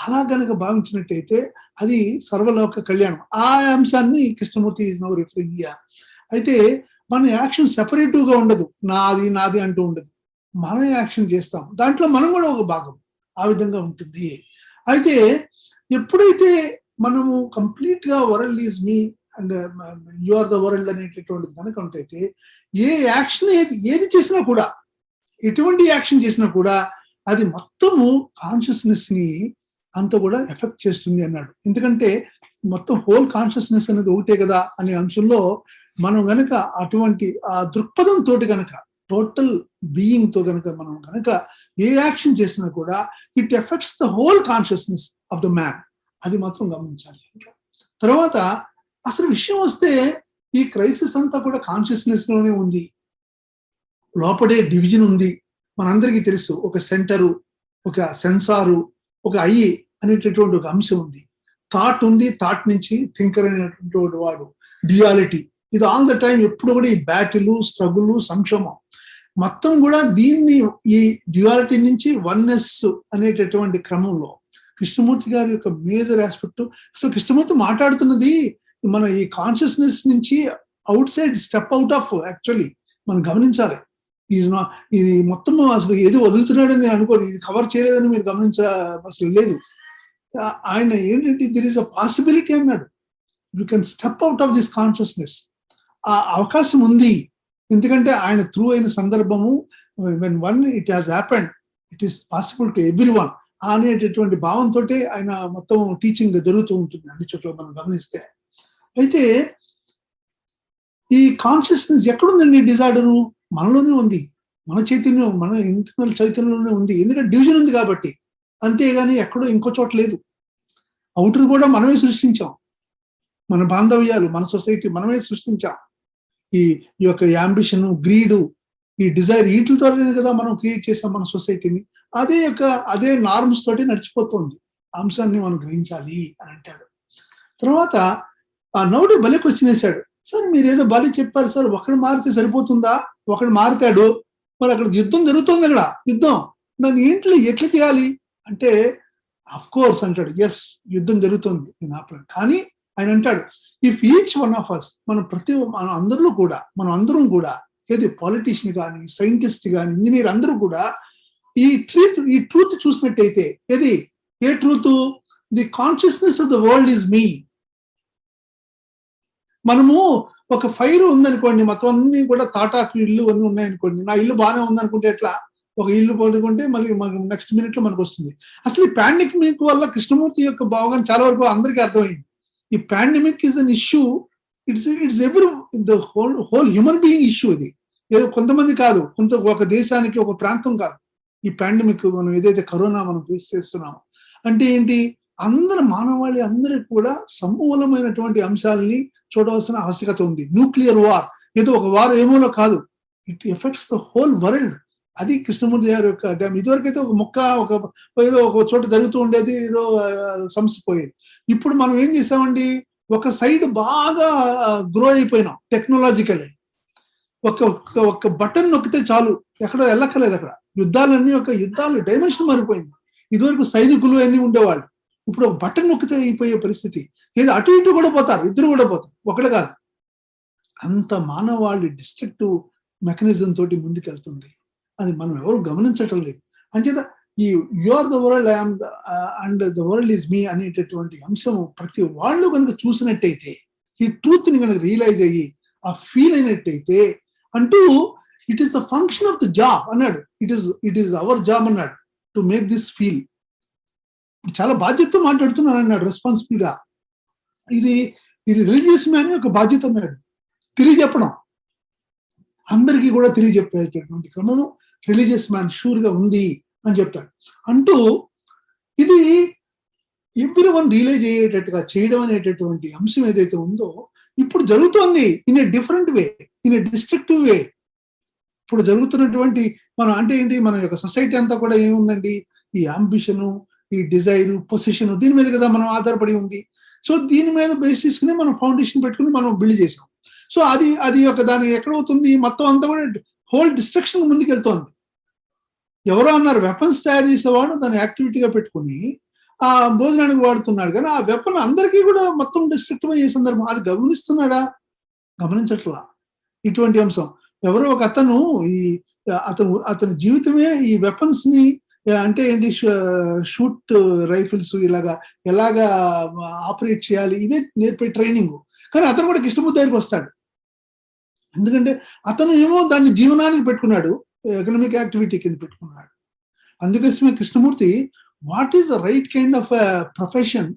అలా కనుక భావించినట్టయితే అది సర్వలోక కళ్యాణం. ఆ అంశాన్ని Krishnamurthy is now referring here. అయితే మన యాక్షన్ సెపరేటివ్ గా ఉండదు, నాది అంటూ ఉండదు, మనం యాక్షన్ చేస్తాం, దాంట్లో మనం కూడా ఒక భాగం, ఆ విధంగా ఉంటుంది. అయితే ఎప్పుడైతే మనము కంప్లీట్ గా world is me and you are the world అనేటటువంటిది కనుక ఉంటైతే ఏ యాక్షన్ ఏది చేసినా కూడా, ఎటువంటి యాక్షన్ చేసినా కూడా అది మొత్తము కాన్షియస్నెస్ ని అంత కూడా ఎఫెక్ట్ చేస్తుంది అన్నాడు. ఎందుకంటే మొత్తం హోల్ కాన్షియస్నెస్ అనేది ఒకటే కదా అనే అంశంలో మనం గనక అటువంటి ఆ దృక్పథంతో గనక టోటల్ బీయింగ్ తో గనక మనం గనక ఏ యాక్షన్ చేసినా కూడా it effects the whole consciousness of the man. అది మాత్రం గమనించాలి. తర్వాత అసలు విషయం వస్తే ఈ క్రైసిస్ అంతా కూడా కాన్షియస్నెస్ లోనే ఉంది. లోపడే డివిజన్ ఉంది. మనందరికీ తెలుసు, ఒక సెంటరు, ఒక సెన్సారు, ఒక ఐ అనేటటువంటి ఒక అంశం ఉంది. థాట్ ఉంది, థాట్ నుంచి థింకర్ అనేటటువంటి వాడు, డ్యుయాలిటీ. ఇది ఆల్ ద టైం ఎప్పుడు కూడా ఈ బ్యాటిల్, స్ట్రగుల్, సంక్షోభం మొత్తం కూడా దీన్ని ఈ డ్యుయాలిటీ నుంచి వన్నెస్ అనేటటువంటి క్రమంలో కృష్ణమూర్తి గారి యొక్క మేజర్ ఆస్పెక్ట్. అసలు కృష్ణమూర్తి మాట్లాడుతున్నది మన ఈ కాన్షియస్నెస్ నుంచి out side, step out of, actually మనం గమనించాలి. ఇది మొత్తం అసలు ఏది వదులుతున్నాడని నేను అనుకోను, ఇది కవర్ చేయలేదని మీరు గమనించ అసలు లేదు. ఆయన ఏంటంటే దిర్ ఈస్ అ పాసిబిలిటీ అన్నాడు. You can step out of this consciousness. ఆ అవకాశం ఉంది. ఎందుకంటే ఆయన త్రూ అయిన సందర్భము, when one it has happened it is possible to everyone అనేటటువంటి భావంతో ఆయన మొత్తం టీచింగ్ జరుగుతూ ఉంటుంది అన్ని చోట్ల మనం గమనిస్తే. అయితే ఈ కాన్షియస్నెస్ ఎక్కడుందండి? డిజార్డరు మనలోనే ఉంది, మన చైతన్యం, మన ఇంటర్నల్ చైతన్యంలోనే ఉంది. ఎందుకంటే డివిజన్ ఉంది కాబట్టి. అంతేగాని ఎక్కడో ఇంకో చోట లేదు. అవుటర్ కూడా మనమే సృష్టించాం. మన బాంధవ్యాలు, మన సొసైటీ మనమే సృష్టించాం. ఈ యొక్క యాంబిషన్, గ్రీడు, ఈ డిజైర్, వీటి ద్వారానే కదా మనం క్రియేట్ చేసాం మన సొసైటీని. అదే నార్మ్స్ తోటి నడిచిపోతుంది. అంశాన్ని మనం గ్రహించాలి అని అంటాడు. తర్వాత ఆ నౌడి భలే క్వశ్చన్ వేశాడు. సార్ మీరు ఏదో భలే చెప్పారు సార్, ఒకడు మారితే సరిపోతుందా? ఒకడు మారుతాడు, మరి అక్కడ యుద్ధం జరుగుతుంది. అక్కడ యుద్ధం, దాన్ని ఏంట్లో ఎట్లా చేయాలి అంటే, అఫ్ కోర్స్ అంటాడు, ఎస్ యుద్ధం జరుగుతుంది, నేను ఆపలేను. కానీ ఆయన అంటాడు, if each one of us, మనం అందరం కూడా ఏది పాలిటీషియన్ కానీ, సైంటిస్ట్ కానీ, ఇంజనీర్ అందరూ కూడా ఈ ట్రూత్ చూసినట్టయితే, a truth? The consciousness of the world is me. మనము ఒక ఫైర్ ఉందనుకోండి, మొత్తం అన్ని కూడా తాటాకు ఇల్లు అన్నీ ఉన్నాయనుకోండి, నా ఇల్లు బాగానే ఉందనుకుంటే ఎట్లా? ఒక ఇల్లు పడుకుంటే మళ్ళీ నెక్స్ట్ మినిట్ లో మనకు వస్తుంది. అసలు ఈ పాండమిక్ వల్ల కృష్ణమూర్తి యొక్క భావం చాలా వరకు అందరికీ అర్థమైంది. ఈ pandemic is an issue, it's ఎవరి the whole human being issue. ఇది ఏదో కొంతమంది కాదు, ఒక దేశానికి, ఒక ప్రాంతం కాదు. ఈ పాండమిక్ మనం ఏదైతే కరోనా మనం ఫేస్ చేస్తున్నామో అంటే ఏంటి? మానవాళి అందరికి కూడా సమూలమైనటువంటి అంశాలని చూడవలసిన ఆవశ్యకత ఉంది. న్యూక్లియర్ వార్ ఏదో ఒక వార్ ఏమోలో కాదు, it effects the whole world. అది కృష్ణమూర్తి గారి యొక్క డ్యామ్. ఇదివరకైతే ఒక మొక్క ఏదో ఒక చోట జరుగుతూ ఉండేది, ఏదో సమస్య పోయేది. ఇప్పుడు మనం ఏం చేసామండి, ఒక సైడ్ బాగా గ్రో అయిపోయినాం టెక్నాలజికల్. ఒక బటన్ నొక్కితే చాలు, ఎక్కడ వెళ్ళక్కలేదు. అక్కడ యుద్ధాలు డైమెన్షన్ మారిపోయింది. ఇదివరకు సైనికులు అన్ని ఉండేవాళ్ళు, ఇప్పుడు ఒక బటన్ నొక్కితే అయిపోయే పరిస్థితి. ఏదో అటు ఇటు కూడా పోతారు, ఇద్దరు కూడా పోతారు, ఒకళ్ళు కాదు. అంత మానవాళి డిస్ట్రక్టివ్ మెకానిజం తోటి ముందుకెళ్తుంది. అది మనం ఎవరు గమనించటం లేదు. అంచేత ఈ you are the world, I'm and the world is me అనేటటువంటి అంశం ప్రతి వాళ్ళు కనుక చూసినట్టయితే, ఈ ట్రూత్ ని కనుక రియలైజ్ అయ్యి ఆ ఫీల్ అయినట్టయితే, అంటూ it is the function of the job అన్నాడు. ఇట్ ఈస్ అవర్ జాబ్ అన్నాడు, టు మేక్ దిస్ ఫీల్. చాలా బాధ్యతతో మాట్లాడుతున్నాను అన్నాడు, రెస్పాన్సిబుల్ గా. ఇది రిలీజియస్ మ్యాన్ యొక్క బాధ్యత అన్నాడు. తెలియజెప్పడం, అందరికీ కూడా తెలియజెప్పేటటువంటి క్రమం రిలీజియస్ మ్యాన్ షూర్ గా ఉంది అని చెప్తాడు. అంటూ ఇది ఎవ్రీ వన్ రియలైజ్ అయ్యేటట్టుగా చేయడం అనేటటువంటి అంశం ఏదైతే ఉందో ఇప్పుడు జరుగుతోంది. In a different way, in a destructive way. ఇప్పుడు జరుగుతున్నటువంటి మనం అంటే ఏంటి, మన యొక్క సొసైటీ అంతా కూడా ఏముందండి, ఈ అంబిషను, ఈ డిజైరు, పొజిషన్, దీని మీద కదా మనం ఆధారపడి ఉంది. సో దీని మీద బేస్ చేసుకుని మనం ఫౌండేషన్ పెట్టుకుని మనం బిల్డ్ చేసాం. సో అది ఒక దాని ఎక్కడవుతుంది, మొత్తం అంతా కూడా హోల్ డిస్ట్రక్షన్ ముందుకు వెళ్తోంది. ఎవరో అన్నారు, వెపన్స్ తయారు చేసేవాడు దాన్ని యాక్టివిటీగా పెట్టుకుని ఆ భోజనానికి వాడుతున్నాడు, కానీ ఆ వెపన్ అందరికీ కూడా మొత్తం డిస్ట్రక్టివ్ అయ్యే సందర్భం. అది గమనిస్తున్నాడా? గమనించట్లా ఇటువంటి అంశం. ఎవరో ఒక అతను అతని జీవితమే ఈ వెపన్స్ ని అంటే ఏంటి, షూట్ రైఫిల్స్ ఎలాగా ఆపరేట్ చేయాలి ఇవే నేర్పే ట్రైనింగ్. కానీ అతను కూడా కృష్ణమూర్తి దగ్గరికి వస్తాడు. ఎందుకంటే అతను ఏమో దాన్ని జీవనానికి పెట్టుకున్నాడు, ఎకనామిక్ యాక్టివిటీ కింద పెట్టుకున్నాడు. అందుకోసమే Krishnamurti what is the right kind of profession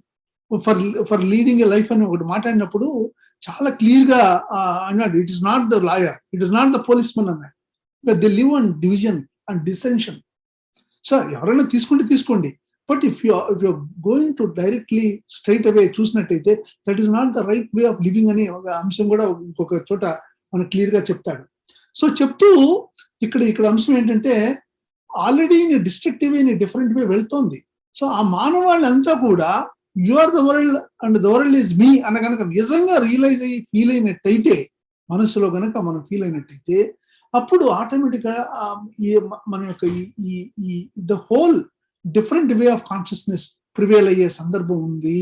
for leading a life అని ఒకటి మాట్లాడినప్పుడు చాలా క్లియర్ గా అన్నాడు. It is not the lawyer, it is not the policeman అన్నాడు. They live on division and dissension. So ఎవరైనా తీసుకుంటే తీసుకోండి, but if you going to directly straight away చూసినట్టయితే that is not the right way of living అని ఒక అంశం కూడా ఇంకొక చోట మనకు క్లియర్ గా చెప్తాడు. సో చెప్తూ ఇక్కడ అంశం ఏంటంటే already destructive in different way వెళ్తోంది. సో ఆ మానవాళ్ళంతా కూడా you are the world and the world is me అన్న కనుక నిజంగా రియలైజ్ అయ్యి ఫీల్ అయినట్టయితే, మనసులో కనుక మనం ఫీల్ అయినట్టయితే, అప్పుడు ఆటోమేటిక్ గా మన యొక్క ఈ the whole different way of consciousness prevail అయ్యే సందర్భం ఉంది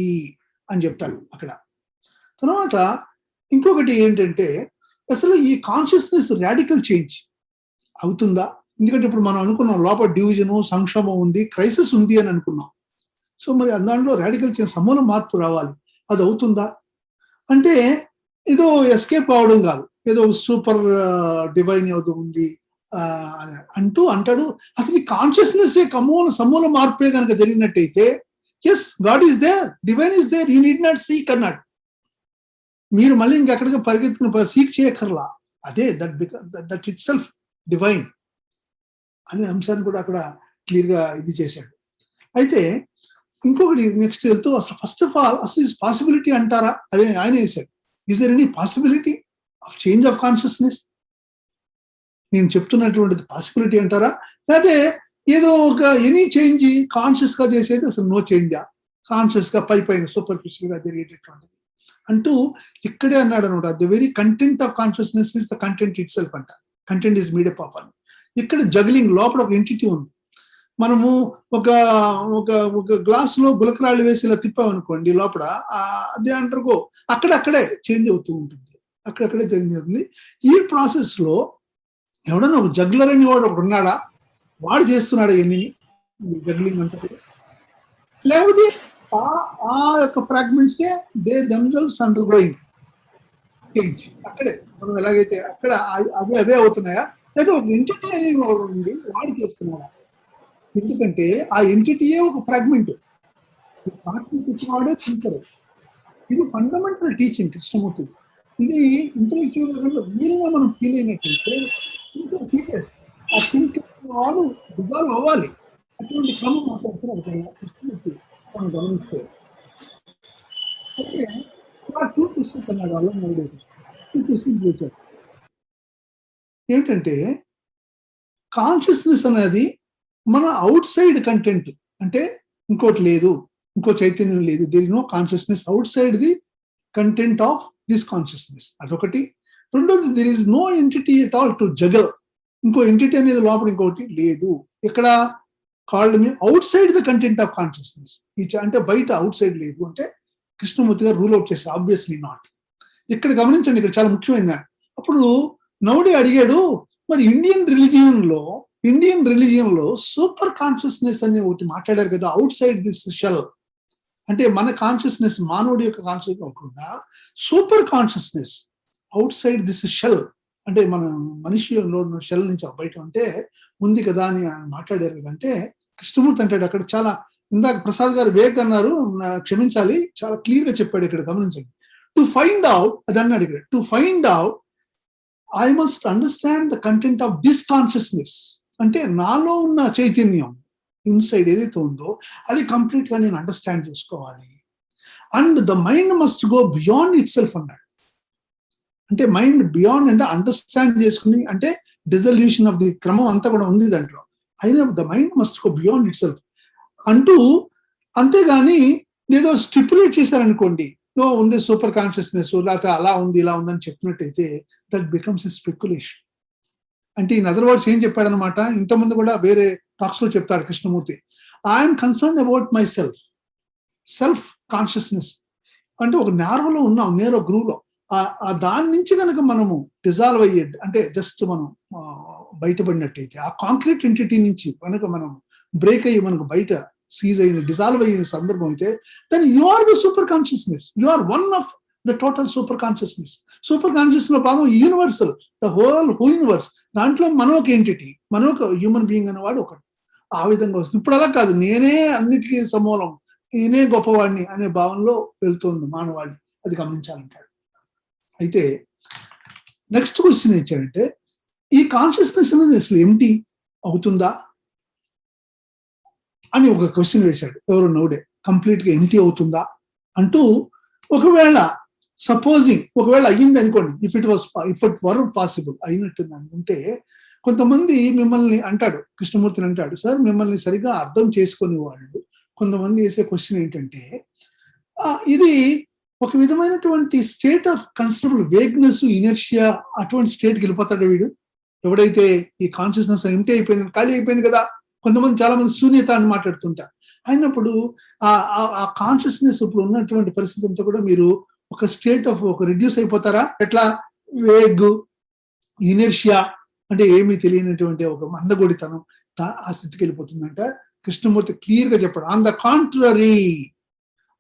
అని చెప్తాడు అక్కడ. తర్వాత ఇంకొకటి ఏంటంటే అసలు ఈ కాన్షియస్నెస్ రాడికల్ చేంజ్ అవుతుందా? ఎందుకంటే ఇప్పుడు మనం అనుకున్నాం లోపల డివిజను, సంక్షోభం ఉంది, క్రైసిస్ ఉంది అని అనుకున్నాం. సో మరి దాంట్లో రాడికల్ చేంజ్, సమూల మార్పు రావాలి, అది అవుతుందా అంటే ఏదో ఎస్కేప్ అవడం కాదు, ఏదో సూపర్ డివైన్ ఏదో ఉంది అంటాడు. అసలు ఈ కాన్షియస్నెస్ సమూల మార్పే కనుక జరిగినట్టయితే as God is there, divine is there, you need not seek అన్నాడు. మీరు మళ్ళీ ఇంకెక్కడికి పరిగెత్తుకుని సీక్ చేయక్కర్లా, అదే దట్ ఇట్ సెల్ఫ్ డివైన్ అనే అంశాన్ని కూడా అక్కడ క్లియర్ గా ఇది చేశాడు. అయితే ఇంకొకటి నెక్స్ట్ వెళ్తూ అసలు ఫస్ట్ ఆఫ్ ఆల్ అసలు ఈజ్ పాసిబిలిటీ అంటారా? అదే ఆయన వేశాడు. Is there any possibility of change of consciousness? నేను చెప్తున్నటువంటిది పాసిబిలిటీ అంటారా, లేకపోతే ఏదో ఒక ఎనీ చేంజ్ కాన్షియస్ గా చేసేది అసలు నో చేంజా, కాన్షియస్ గా పైన సూపర్ఫిషియల్ గా జరిగేటటువంటిది అంటూ ఇక్కడే అన్నాడు అనమాట. The very content of consciousness is the content it self అంట. కంటెంట్ ఈజ్ మేడప్ ఆఫ్ అని. ఇక్కడ జగ్లింగ్ లోపల ఒక ఎంటిటీ ఉంది. మనము ఒక ఒక గ్లాస్ లో గులకరాళ్ళు వేసి ఇలా తిప్పామనుకోండి, లోపల అదే అంటారు అక్కడక్కడే చేంజ్ అవుతూ ఉంటుంది, అక్కడక్కడే చేంజ్ అవుతుంది. ఈ ప్రాసెస్ లో ఎవడన్నా ఒక జగ్లర్ అని వాడు ఒకడు ఉన్నాడా? వాడు చేస్తున్నాడు ఎన్ని జగ్లింగ్ అంతా, లేకపోతే ఆ యొక్క ఫ్రాగ్మెంట్సే they themselves undergoing change. అక్కడే మనం ఎలాగైతే అక్కడ అవే అవుతున్నాయా, లేదా ఒక ఎంటిటీ అనేది వాడు ఉంది వాడు చేస్తున్నాడా? ఎందుకంటే ఆ ఎంటిటీయే ఒక ఫ్రాగ్మెంట్, వాడే తింటారు. ఇది ఫండమెంటల్ టీచింగ్ కృష్ణమూర్తి. ఇది ఇంటలెక్చువల్ రియల్ గా మనం ఫీల్ అయినట్టయితే ఆ థింక్ వాడు డిజాల్వ్ అవ్వాలి. అటువంటి క్రమం మాట్లాడుతున్నారు కృష్ణమూర్తి మనం గమనిస్తే. అయితే 2 క్వశ్చన్స్ అన్నాడు అల్లం నాయుడు, 2 క్వశ్చన్స్ వేశారు. ఏంటంటే కాన్షియస్నెస్ అనేది మన అవుట్ సైడ్ కంటెంట్, అంటే ఇంకోటి లేదు, ఇంకో చైతన్యం లేదు, there is no consciousness outside the content of this consciousness, అదొకటి. రెండోది there is no entity at all to juggle, ఇంకో ఎంటిటీ అనేది లోపల ఇంకోటి లేదు. ఇక్కడ called me outside the content of consciousness, అంటే బయట అవుట్ సైడ్ లేదు అంటే కృష్ణమూర్తి గారు రూల్ అవుట్ చేశారు, ఆబ్వియస్లీ నాట్. ఇక్కడ గమనించండి, ఇక్కడ చాలా ముఖ్యమైనది. అప్పుడు నౌడే అడిగాడు, మరి ఇండియన్ రిలీజియన్ లో సూపర్ కాన్షియస్నెస్ అనే ఒకటి మాట్లాడారు కదా, అవుట్ సైడ్ దిస్ షెల్, అంటే మన కాన్షియస్నెస్ మానవుడి యొక్క కాన్షియస్ కాకుండా super consciousness outside this shell, అంటే మన మనిషిలో షెల్ నుంచి బయట ఉంటే ఉంది కదా అని మాట్లాడారు కదా. అంటే కృష్ణమూర్తి అంటాడు అక్కడ చాలా, ఇందాక ప్రసాద్ గారు వేగ్ అన్నారు, క్షమించాలి, చాలా క్లియర్ గా చెప్పాడు ఇక్కడ, గమనించండి. టు ఫైండ్ అవుట్, అది అన్నాడు ఇక్కడ, to find out I must understand the content of this consciousness, అంటే నాలో ఉన్న చైతన్యం ఇన్సైడ్ ఏదైతే ఉందో అది కంప్లీట్ గా నేను అండర్స్టాండ్ చేసుకోవాలి. And the mind must go beyond it self అన్నాడు. అంటే మైండ్ బియాండ్ అంటే అండర్స్టాండ్ చేసుకుని, అంటే డిజల్యూషన్ ఆఫ్ ది క్రమం అంతా కూడా ఉంది దాంట్లో. అయినా the mind must go beyond it self అంటూ, అంతేగాని ఏదో స్టిపులేట్ చేశారనుకోండి, ఉంది సూపర్ కాన్షియస్నెస్, లేకపోతే అలా ఉంది ఇలా ఉందని చెప్పినట్టయితే దట్ బికమ్స్ ఎ స్పెక్యులేషన్. అంటే ఇన్ అదర్ వర్డ్స్ ఏం చెప్పాడనమాట, ఇంతకుముందు కూడా వేరే టాక్స్ లో చెప్తాడు Krishnamurthy, I'm concern about my self consciousness, అంటే ఒక నేరోలో ఉన్నాం, నేరో గ్రూవ్లో, దాని నుంచి కనుక మనము డిజాల్వ్ అయ్యేది, అంటే జస్ట్ మనం బయటపడినట్టయితే, ఆ కాంక్రీట్ ఎంటిటీ నుంచి కనుక మనం బ్రేక్ అయ్యి మనకు బయట సీజ్ అయిన డిజాల్వ్ అయిన సందర్భం అయితే, then you are the super consciousness, you are one of the total super consciousness. Super conscious లో భాగం యూనివర్సల్, ద హోల్ యూనివర్స్, దాంట్లో మనం ఒక ఎంటిటీ, మనం ఒక హ్యూమన్ బీయింగ్ అనేవాడు ఒకటి. ఆ విధంగా వస్తుంది. ఇప్పుడు అలా కాదు, నేనే అన్నిటికీ సమూలం, నేనే గొప్పవాడిని అనే భావనలో వెళ్తుంది మానవాళి. అది గమనించాలంటాడు. అయితే నెక్స్ట్ క్వశ్చన్ ఏంటంటే, ఈ కాన్షియస్నెస్ అనేది అసలు ఏమిటి అవుతుందా అని ఒక క్వశ్చన్ వేశాడు ఎవరు నౌడే. కంప్లీట్ గా ఎంటీ అవుతుందా అంటూ, ఒకవేళ సపోజింగ్ ఒకవేళ అయ్యింది అనుకోండి, ఇఫ్ ఇట్ వర్ పాసిబుల్ అయినట్టుంది అనుకుంటే, కొంతమంది మిమ్మల్ని అంటాడు, కృష్ణమూర్తిని అంటాడు, సార్ మిమ్మల్ని సరిగా అర్థం చేసుకునే వాళ్ళు కొంతమంది వేసే క్వశ్చన్ ఏంటంటే, ఇది ఒక విధమైనటువంటి స్టేట్ ఆఫ్ కన్సిడరబుల్ వేగ్నెస్, ఇనర్షియా, అటువంటి స్టేట్కి వెళ్ళిపోతాడు వీడు ఎవడైతే ఈ కాన్షియస్నెస్ ఎంటీ అయిపోయింది, ఖాళీ అయిపోయింది కదా. కొంతమంది చాలా మంది శూన్యత అని మాట్లాడుతుంటారు. అయినప్పుడు ఆ కాన్షియస్నెస్ ఇప్పుడు ఉన్నటువంటి పరిస్థితి అంతా కూడా మీరు ఒక స్టేట్ ఆఫ్ ఒక రిడ్యూస్ అయిపోతారా? ఎట్లా? వేగ్, ఇనర్షియా అంటే ఏమీ తెలియనటువంటి ఒక మందగొడితనం, ఆ స్థితికి వెళ్ళిపోతుందంట. కృష్ణమూర్తి క్లియర్ గా చెప్పాడు, ఆన్ ద కాంట్రరీ,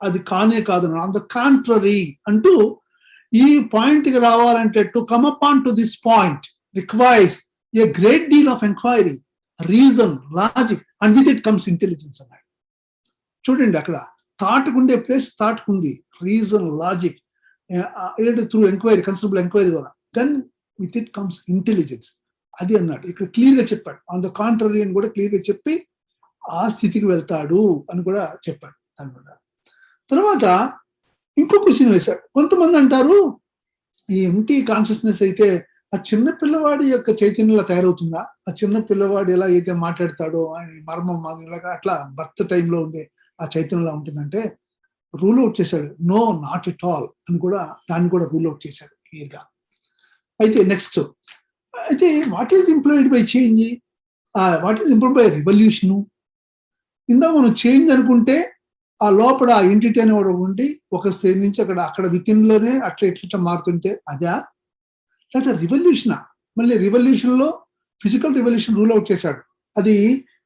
అది కానే కాదు, ఆన్ ద కాంట్రరీ అంటూ, ఈ పాయింట్ కి రావాలంటే to come up on to this point requires a great deal of enquiry, reason, logic, and with it comes intelligence అన్నాడు. చూడండి, అక్కడ థాట్కు ఉండే ప్లేస్ థాట్కు ఉంది, reason, logic, through enquiry, considerable enquiry ద్వారా, then with it comes intelligence. అది అన్నాడు. ఇక్కడ క్లియర్ గా చెప్పాడు, ఆన్ ద కాంట్రరీ అని కూడా క్లియర్ గా చెప్పి ఆ స్థితికి వెళ్తాడు అని కూడా చెప్పాడు అనమాట. తర్వాత ఇంకో క్వశ్చన్ వేశాడు. కొంతమంది అంటారు, ఈ ఎంటీ కాన్షియస్నెస్ అయితే ఆ చిన్న పిల్లవాడి యొక్క చైతన్యంలో తయారవుతుందా? ఆ చిన్న పిల్లవాడు ఎలా అయితే మాట్లాడతాడో అని మర్మం ఇలాగా అట్లా బర్త్ టైంలో ఉండే ఆ చైతన్యంలో ఉంటుందంటే రూల్ అవుట్ చేశాడు. నో, నాట్ ఎట్ ఆల్ అని కూడా దాన్ని కూడా రూల్ అవుట్ చేశాడు క్లియర్ గా. అయితే నెక్స్ట్, అయితే what is implied by change, what is implied by revolution. ఇందా మనం చేంజ్ అనుకుంటే ఆ లోపల ఆ ఎంటిటీ అనేవాడు ఉండి ఒక స్టేజ్ నుంచి అక్కడ విత్ ఇన్ లోనే అట్లా ఎట్లా మారుతుంటే అదా, లేదా రివల్యూషనా? మళ్ళీ రివల్యూషన్ లో ఫిజికల్ రివల్యూషన్ రూల్ అవుట్ చేశాడు. అది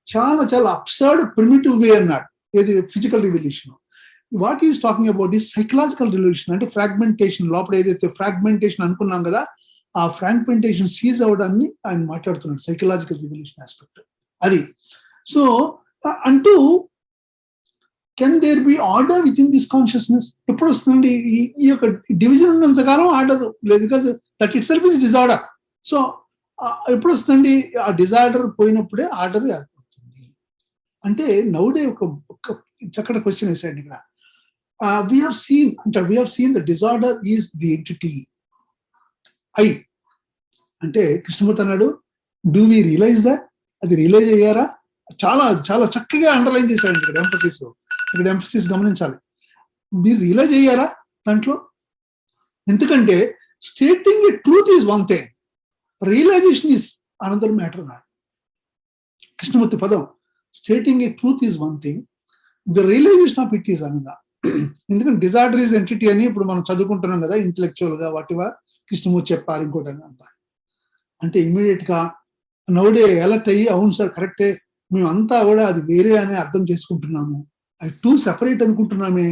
చాలా చాలా అబ్సర్డ్ ప్రిమిటివ్ వే అన్నాడు. ఏది physical revolution. What is talking about ఈ సైకలాజికల్ రివల్యూషన్, అంటే ఫ్రాగ్మెంటేషన్, లోపల ఏదైతే ఫ్రాగ్మెంటేషన్ అనుకున్నాం కదా, ఆ ఫ్రాగ్మెంటేషన్ సీజ్ అవడాన్ని ఆయన మాట్లాడుతున్నాడు, సైకలాజికల్ రివల్యూషన్ ఆస్పెక్ట్ అది. సో అంటూ, can there be order within this consciousness? ఎప్పుడు వస్తుంది ఈ యొక్క డివిజన్ ఉన్నంతకాలం ఆర్డర్ లేదు, because that itself is disorder. So ఎప్పుడు వస్తుంది? ఆ డిజార్డర్ పోయినప్పుడే ఆర్డర్ ఏర్పడుతుంది. అంటే నౌడే ఒక చక్కటి క్వశ్చన్ వేసాడు ఇక్కడ. We have seen the disorder is the entity I అంటే కృష్ణమూర్తి అన్నాడు, డూ వి రియలైజ్ దట్? అది రియలైజ్ అయ్యారా? చాలా చాలా చక్కగా అండర్లైన్ చేశాడు ఇక్కడ ఎంఫసిస్ గమనించాలి. మీరు రియలైజ్ అయ్యారా దాంట్లో? ఎందుకంటే stating a truth is one thing, realization is another matter అన్నాడు కృష్ణమూర్తి పదం. Stating a truth is one thing, the realization of it is another. ఎందుకంటే డిజార్డర్ ఈజ్ ఎంటిటీ అని ఇప్పుడు మనం చదువుకుంటున్నాం కదా ఇంటలెక్చువల్ గా, వాటివా కృష్ణమూర్తి చెప్పారు ఇంకోటి అంటే ఇమ్మీడియట్ గా నౌడే అలర్ట్ అయ్యి, అవును సార్ కరెక్టే, మేమంతా కూడా అది వేరే అని అర్థం చేసుకుంటున్నాము, అది టూ సెపరేట్ అనుకుంటున్నామే,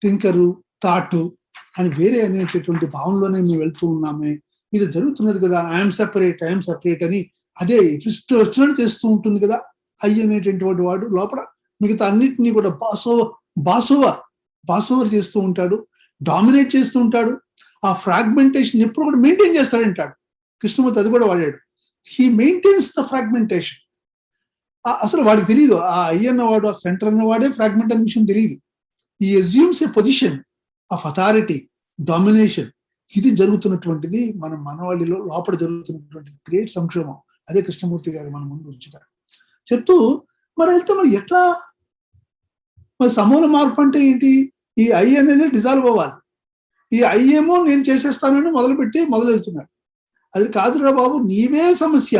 థింకరు థాట్ అని వేరే అనేటటువంటి భావనలోనే మేము వెళ్తూ ఉన్నామే, ఇది జరుగుతున్నది కదా, ఐఎమ్ సెపరేట్ అని అదే ఫస్ట్ వచ్చినట్టు చేస్తూ ఉంటుంది కదా ఐ అనేటటువంటి వాడు. లోపల మిగతా అన్నిటినీ కూడా బాసోవర్ చేస్తూ ఉంటాడు, డామినేట్ చేస్తూ ఉంటాడు. ఆ ఫ్రాగ్మెంటేషన్ ఎప్పుడు కూడా మెయింటైన్ చేస్తాడంటాడు కృష్ణమూర్తి. అది కూడా వాడాడు, హీ మెయింటైన్స్ ద ఫ్రాగ్మెంటేషన్. అసలు వాడికి తెలియదు ఆ ఐ అన్నవాడు, ఆ సెంటర్ అన్నవాడే ఫ్రాగ్మెంట్ అనే విషయం తెలియదు. ఈ assumes A position of authority, domination. ఇది జరుగుతున్నటువంటిది మన మనవాళిలో లోపల జరుగుతున్నటువంటి గ్రేట్ సంక్షోభం. అదే కృష్ణమూర్తి గారు మన ముందు ఉంచుతారు చెప్తూ. మరి అయితే మరి ఎట్లా, మరి సమూల మార్పు అంటే ఏంటి? ఈ ఐ అనేది డిజాల్వ్ అవ్వాలి. ఈ ఐ ఏమో నేను చేసేస్తానని మొదలెళ్తున్నాడు. అది కాదురా బాబు, నీవే సమస్య,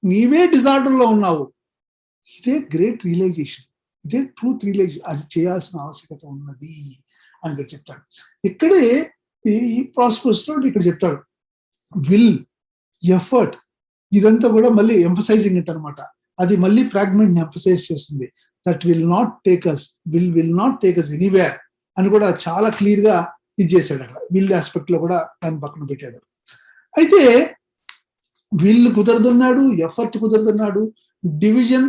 నీవే డిజార్డర్ లో ఉన్నావు. ఇదే గ్రేట్ రియలైజేషన్, ఇదే ట్రూత్ రియలైజేషన్. అది చేయాల్సిన ఆవశ్యకత ఉన్నది అని చెప్తాడు. ఇక్కడే ఈ ప్రాసెస్ లో ఇక్కడ చెప్తాడు, విల్, ఎఫర్ట్, ఇదంతా కూడా మళ్ళీ ఎంఫసైజింగ్ ఇట్ అనమాట. అది మళ్ళీ ఫ్రాగ్మెంట్ ని ఎంఫసైజ్ చేస్తుంది. That will not take us anywhere అని కూడా చాలా క్లియర్ గా ఇది చేశాడు. అక్కడ విల్ ఆస్పెక్ట్ లో కూడా దాన్ని పక్కన పెట్టాడు. అయితే విల్ కుదరదన్నాడు, ఎఫర్ట్ కుదరదన్నాడు. Division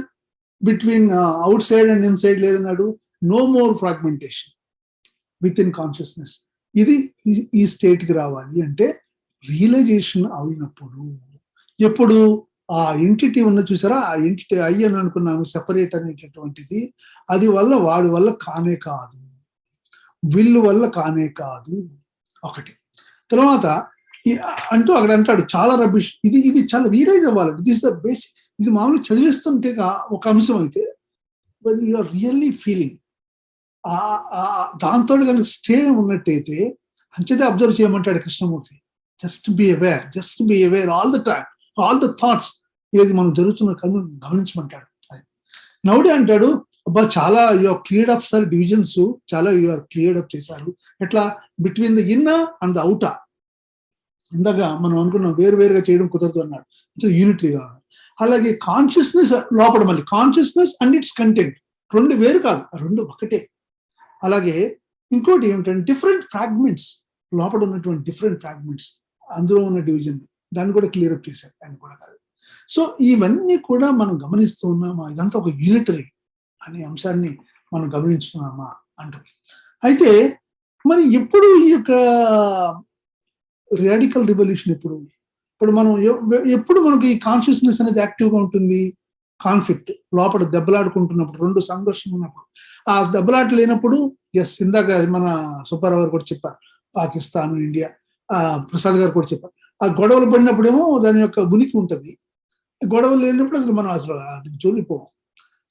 between outside and inside లేదన్నాడు. No more fragmentation within consciousness. ఇది ఈ స్టేట్కి రావాలి అంటే రియలైజేషన్ అయినప్పుడు, ఎప్పుడు ఆ ఎంటిటీ ఉన్న చూసారా, ఆ ఎంటిటీ అయ్యి అని అనుకున్నాము సెపరేట్ అనేటటువంటిది, అది వల్ల వాడి వల్ల కానే కాదు, విల్లు వల్ల కానే కాదు ఒకటి. తర్వాత అంటూ అక్కడ అంటాడు చాలా రబిష్, ఇది చాలా రియలైజ్ అవ్వాలి. This is the basic. ఇది మామూలు చదివిస్తుంటే ఒక అంశం అయితే, but you are really feeling దాంతో కనుక స్టే ఉన్నట్టయితే, అంచేతే అబ్జర్వ్ చేయమంటాడు Krishnamurti. Just be aware all the time, all the thoughts ఏది మనం జరుగుతున్న గమనించమంటాడు. నౌడే అంటాడు, అబ్బా చాలా you are cleared up sir, divisions చాలా యు ఆర్ క్లియర్డ్ అప్ చేశారు. ఎట్లా? Between the inner and the outer. ఇందాక మనం అనుకున్నాం వేరువేరుగా చేయడం కుదరదు అన్నాడు, యూనిటరీ కావాలి. అలాగే కాన్షియస్నెస్ లోపల, మళ్ళీ కాన్షియస్నెస్ అండ్ ఇట్స్ కంటెంట్ రెండు వేరు కాదు, రెండు ఒకటే. అలాగే ఇంకోటి ఏమిటంటే డిఫరెంట్ ఫ్రాగ్మెంట్స్, లోపల ఉన్నటువంటి డిఫరెంట్ ఫ్రాగ్మెంట్స్, అందులో ఉన్న డివిజన్, దాన్ని కూడా క్లియర్ అప్ చేశారు ఆయన కూడా కాదు. సో ఇవన్నీ కూడా మనం గమనిస్తూ ఉన్నామా, ఇదంతా ఒక యూనిటరీ అనే అంశాన్ని మనం గమనిస్తున్నామా అంటూ. అయితే మరి ఎప్పుడు ఈ యొక్క రాడికల్ రివల్యూషన్ ఇప్పుడు మనం ఎప్పుడు మనకి ఈ కాన్షియస్నెస్ అనేది యాక్టివ్గా ఉంటుంది? కాన్ఫ్లిక్ట్, లోపల దెబ్బలాడుకుంటున్నప్పుడు, రెండు సంఘర్షణ ఉన్నప్పుడు. ఆ దెబ్బలాట లేనప్పుడు, ఎస్ ఇందాక మన సుబ్బారావు గారు కూడా చెప్పారు, పాకిస్తాన్ ఇండియా, ప్రసాద్ గారు కూడా చెప్పారు, ఆ గొడవలు పడినప్పుడేమో దాని యొక్క ఉనికి ఉంటుంది, గొడవలు లేనప్పుడు అసలు మనం అసలు జోలిపోం.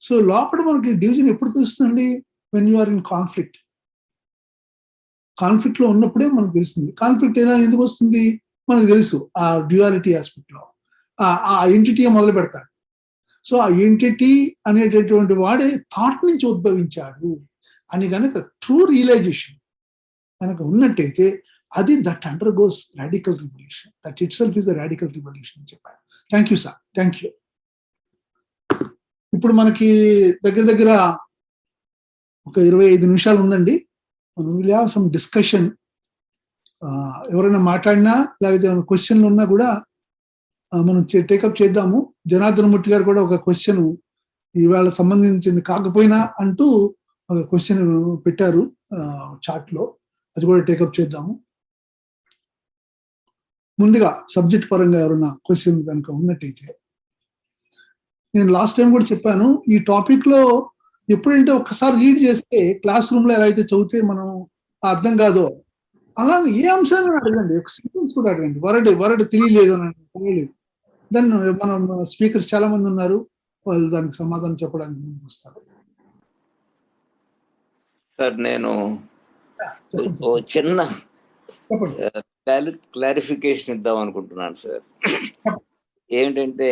సో లోపల మనకి డివిజన్ ఎప్పుడు తెలుస్తుందండి? When you are in conflict. Conflict లో ఉన్నప్పుడే మనకు తెలుస్తుంది. కాన్ఫ్లిక్ట్ ఎలా ఎందుకు వస్తుంది మనకు తెలుసు, ఆ డ్యూయాలిటీ ఆస్పెక్ట్ లో ఆ ఎంటిటీ మొదలు పెడతాడు. సో ఆ ఎంటిటీ అనేటటువంటి వాడే థాట్ నుంచి ఉద్భవించాడు అని కనుక ట్రూ రియలైజేషన్ కనుక ఉన్నట్టయితే, అది that under goes radical revolution. That itself is the radical revolution అని చెప్పారు. Thank you sir, thank you. ఇప్పుడు మనకి దగ్గర ఒక 25 నిమిషాలు ఉందండి. Will have some discussion. ఎవరైనా మాట్లాడినా లేకపోతే ఏమైనా క్వశ్చన్లు ఉన్నా కూడా మనం టేకప్ చేద్దాము. జనార్దన్ మూర్తి గారు కూడా ఒక క్వశ్చన్ ఇవాళ సంబంధించింది కాకపోయినా అంటూ ఒక క్వశ్చన్ పెట్టారు చాట్ లో, అది కూడా టేకప్ చేద్దాము. ముందుగా సబ్జెక్ట్ పరంగా ఎవరైనా క్వశ్చన్ కనుక ఉన్నట్టయితే, నేను లాస్ట్ టైం కూడా చెప్పాను, ఈ టాపిక్ లో ఎప్పుడంటే ఒక్కసారి రీడ్ చేస్తే క్లాస్ రూమ్ లో ఎలా అయితే చదివితే మనం అర్థం కాదో, అలాగే ఏ అంశాన్ని అడగండి, ఒక సెంటెన్స్ కూడా అడగండి. వరడ్ తెలియలేదు అని తెలియలేదు, దాన్ని మనం స్పీకర్స్ చాలా మంది ఉన్నారు, వాళ్ళు దానికి సమాధానం చెప్పడానికి ముందుకు వస్తారు. సార్ నేను చిన్న క్లారిఫికేషన్ ఇద్దాం అనుకుంటున్నాను సార్. ఏంటంటే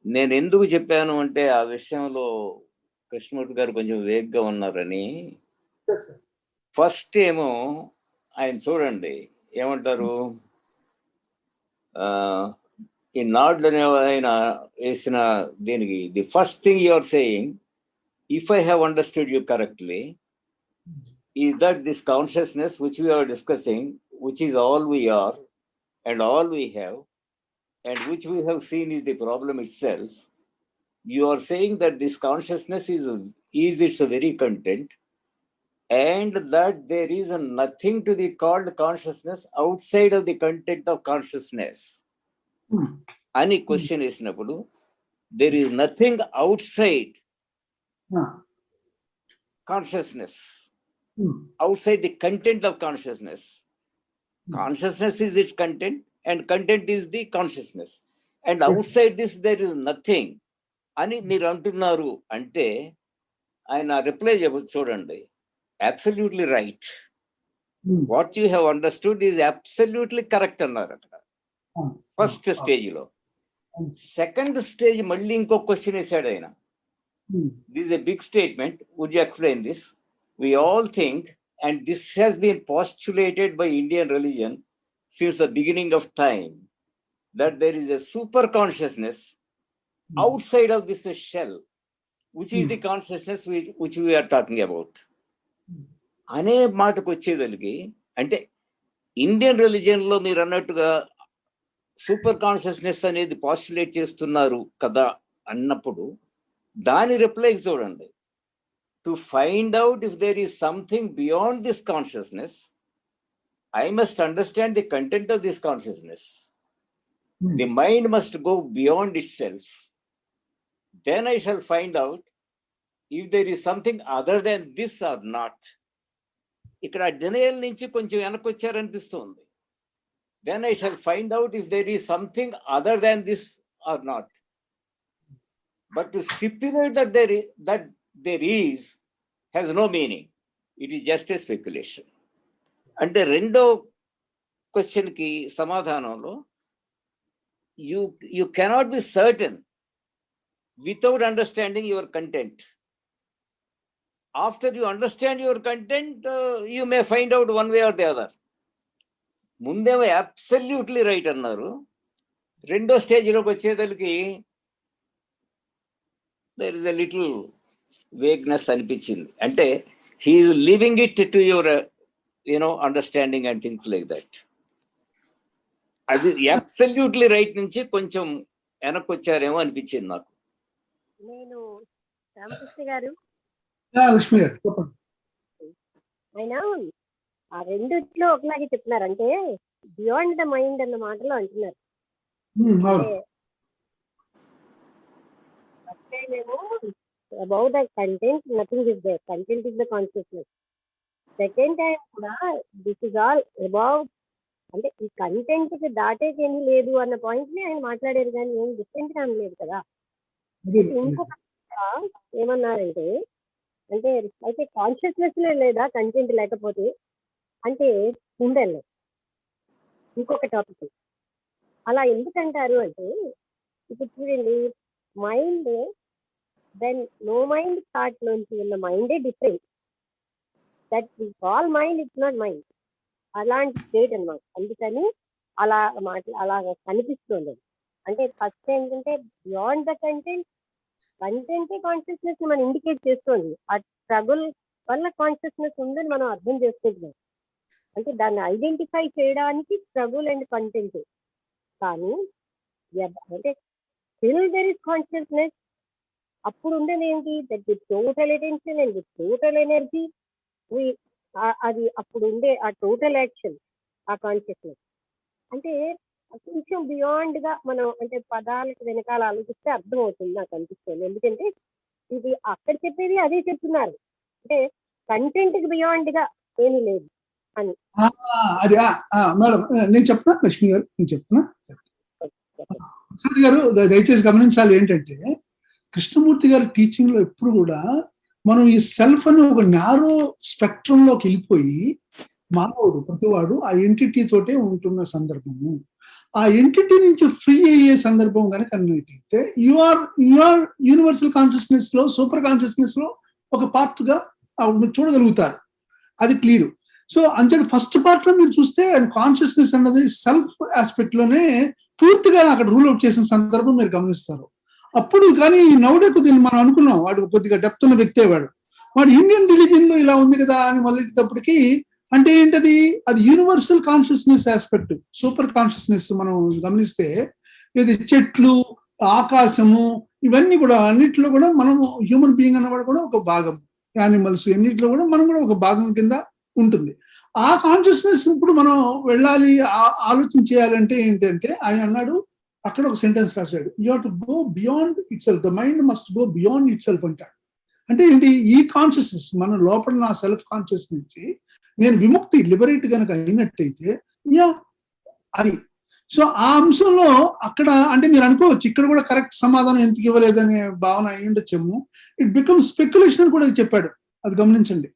నేను ఎందుకు చెప్పాను అంటే, ఆ విషయంలో కృష్ణమూర్తి గారు కొంచెం వేగ్గా ఉన్నారని. ఫస్ట్ ఏమో ఆయన చూడండి ఏమంటారు, ఈ నాడ్ అనే ఆయన వేసిన దీనికి, the first thing you are saying, if I have understood you correctly, is that this consciousness which we are discussing, which is all we are and all we have, and which we have seen is the problem itself. You are saying that this consciousness is its very content, and that there is nothing to be called consciousness outside of the content of consciousness. Any question is napudu, there is nothing outside consciousness, outside the content of consciousness. Consciousness is its content, and content is the consciousness, and outside this there is nothing అని మీరు అంటున్నారు అంటే, ఆయన రిప్లై చూడండి, absolutely right, what you have understood is absolutely correct అన్నారు అక్కడ ఫస్ట్ స్టేజ్ లో. సెకండ్ స్టేజ్ మళ్ళీ ఇంకో క్వశ్చన్ వేసాడు ఆయన. This is a big statement, would you explain this? We all think, and this has been postulated by Indian religion since the beginning of time, that there is a super consciousness outside of this shell, which is the consciousness which we are talking about. అనే మాటకు వచ్చేదలిగి అంటే, ఇండియన్ రిలీజియన్ లో మీరు అన్నట్టుగా సూపర్ కాన్షియస్నెస్ అనేది పాస్టులేట్ చేస్తున్నారు కదా అన్నప్పుడు దాని రిప్లై చూడండి. To find out if there is something beyond this consciousness, I must understand the content of this consciousness. The mind must go beyond itself. Then I shall find out if there is something other than this or not. ఇక్కడ డినయల్ నుంచి కొంచెం వెనక్కి వచ్చారనిపిస్తుంది. Then I shall find out if there is something other than this or not. But to stipulate that there is has no meaning. It is just a speculation. అంటే రెండో క్వశ్చన్కి సమాధానంలో you cannot be certain without understanding your content. After you understand your content you may find out one way or the other. ముందేమో అబ్సల్యూట్లీ రైట్ అన్నారు, రెండో స్టేజ్లోకి వచ్చేదలికి there is a little vagueness అనిపించింది. అంటే he is living it to your understanding and things like that. అది అబ్సల్యూట్లీ రైట్ నుంచి కొంచెం వెనక్కి వచ్చారేమో అనిపించింది నాకు. నేను రామకృష్ణ గారు లక్ష్మి గారు చెప్పండి. ఆయన ఆ రెండిట్లో ఒకలాగే చెప్తున్నారు. అంటే బియాండ్ ద మైండ్ అన్న మాటలో అంటున్నారు. About the content nothing is there, content is the consciousness. Second time కూడా దిస్ ఇస్ ఆల్ అబౌట్, అంటే ఈ కంటెంట్ కి దాటేకేమీ లేదు అన్న పాయింట్ ని ఆయన మాట్లాడారు, కానీ ఏం డిఫరెంట్ గా అనలేదు కదా. ఇంకొక ఏమన్నారంటే, అంటే అయితే కాన్షియస్నెస్ లేదా కంటెంట్ లేకపోతే అంటే ఉండాలి. ఇంకొక టాపిక్ అలా ఎందుకంటారు అంటే, ఇప్పుడు చూడండి, mind then no mind thought నుంచి ఉన్న మైండే different. That we call mind, it's not mind. అలాంటి స్టేట్ అన్నమాట. అందుకని అలా అలా కనిపిస్తుంది. అంటే ఫస్ట్ ఏంటంటే బియాండ్ ద కంటెంట్, కంటెంటే కాన్షియస్నెస్ మనం ఇండికేట్ చేస్తుంది. ఆ స్ట్రగుల్ వల్ల కాన్షియస్నెస్ ఉందని మనం అర్థం చేసుకుంటున్నాం. అంటే దాన్ని ఐడెంటిఫై చేయడానికి స్ట్రగుల్ అండ్ కంటెంట్. కానీ అంటే స్టిల్ దెర్ ఇస్ కాన్షియస్నెస్. అప్పుడు ఉండేది ఏంటి, that the total attention and the total energy, అది అప్పుడు ఉండే ఆ టోటల్ యాక్షన్, ఆ కాన్షియస్నెస్. అంటే కొంచెం బియాండ్ గా మనం అంటే పదాలకు వెనకాల ఆలోచిస్తే అర్థం అవుతుంది నాకు అనిపిస్తుంది. ఎందుకంటే ఇది అక్కడ చెప్పేది అదే చెప్తున్నారు, అంటే కంటెంట్ కి బియాండ్ గా ఏమీ లేదు అని. అది మేడం నేను చెప్తున్నా, లక్ష్మి గారు నేను చెప్తున్నా. ప్రసాద్ గారు దయచేసి గమనించాలి ఏంటంటే, కృష్ణమూర్తి గారి టీచింగ్ లో ఎప్పుడు కూడా మనం ఈ సెల్ఫ్ అని ఒక నారో స్పెక్ట్రమ్ లోకి వెళ్ళిపోయి, మానవుడు ప్రతివాడు ఆ ఎంటిటీ తోటే ఉంటున్న సందర్భము, ఆ ఎంటిటీ నుంచి ఫ్రీ అయ్యే సందర్భం కనుక అన్నట్టయితే యు ఆర్ యూనివర్సల్ కాన్షియస్నెస్ లో, సూపర్ కాన్షియస్నెస్ లో ఒక పార్ట్ గా మీరు చూడగలుగుతారు. అది క్లియర్. సో అంచేది ఫస్ట్ పార్ట్ లో మీరు చూస్తే కాన్షియస్నెస్ అన్నది సెల్ఫ్ ఆస్పెక్ట్ లోనే పూర్తిగా అక్కడ రూల్ అవుట్ చేసిన సందర్భం మీరు గమనిస్తారు. అప్పుడు కానీ నౌడేకు దీన్ని మనం అనుకున్నాం, వాడు కొద్దిగా డెప్త్ ఉన్న వ్యక్తే, వాడు ఇండియన్ రిలీజియన్ లో ఇలా ఉంది కదా అని మొదలెట్టేటప్పటికి అంటే ఏంటది, అది universal consciousness aspect. Super consciousness మనం గమనిస్తే ఇది చెట్లు, ఆకాశము, ఇవన్నీ కూడా అన్నిట్లో కూడా మనం హ్యూమన్ బీయింగ్ అన్నవాడు కూడా ఒక భాగం, యానిమల్స్ ఎన్నిట్లో కూడా మనం కూడా ఒక భాగం కింద ఉంటుంది. ఆ కాన్షియస్నెస్ ఇప్పుడు మనం వెళ్ళాలి, ఆలోచన చేయాలంటే ఏంటంటే ఆయన అన్నాడు, అక్కడ ఒక సెంటెన్స్ రాశాడు, you have to go beyond it self, the mind must go beyond it self అంటాడు. అంటే ఏంటి, ఈ కాన్షియస్నెస్ మన లోపల నా సెల్ఫ్ కాన్షియస్ నుంచి నేను విముక్తి లిబరేట్ కనుక అయినట్టయితే అది. సో ఆ అంశంలో అక్కడ అంటే మీరు అనుకోవచ్చు ఇక్కడ కూడా కరెక్ట్ సమాధానం ఎందుకు ఇవ్వలేదనే భావన అయి ఉండొచ్చేమో. ఇట్ బికమ్ స్పెక్యులేషన్ అని కూడా చెప్పాడు, అది గమనించండి.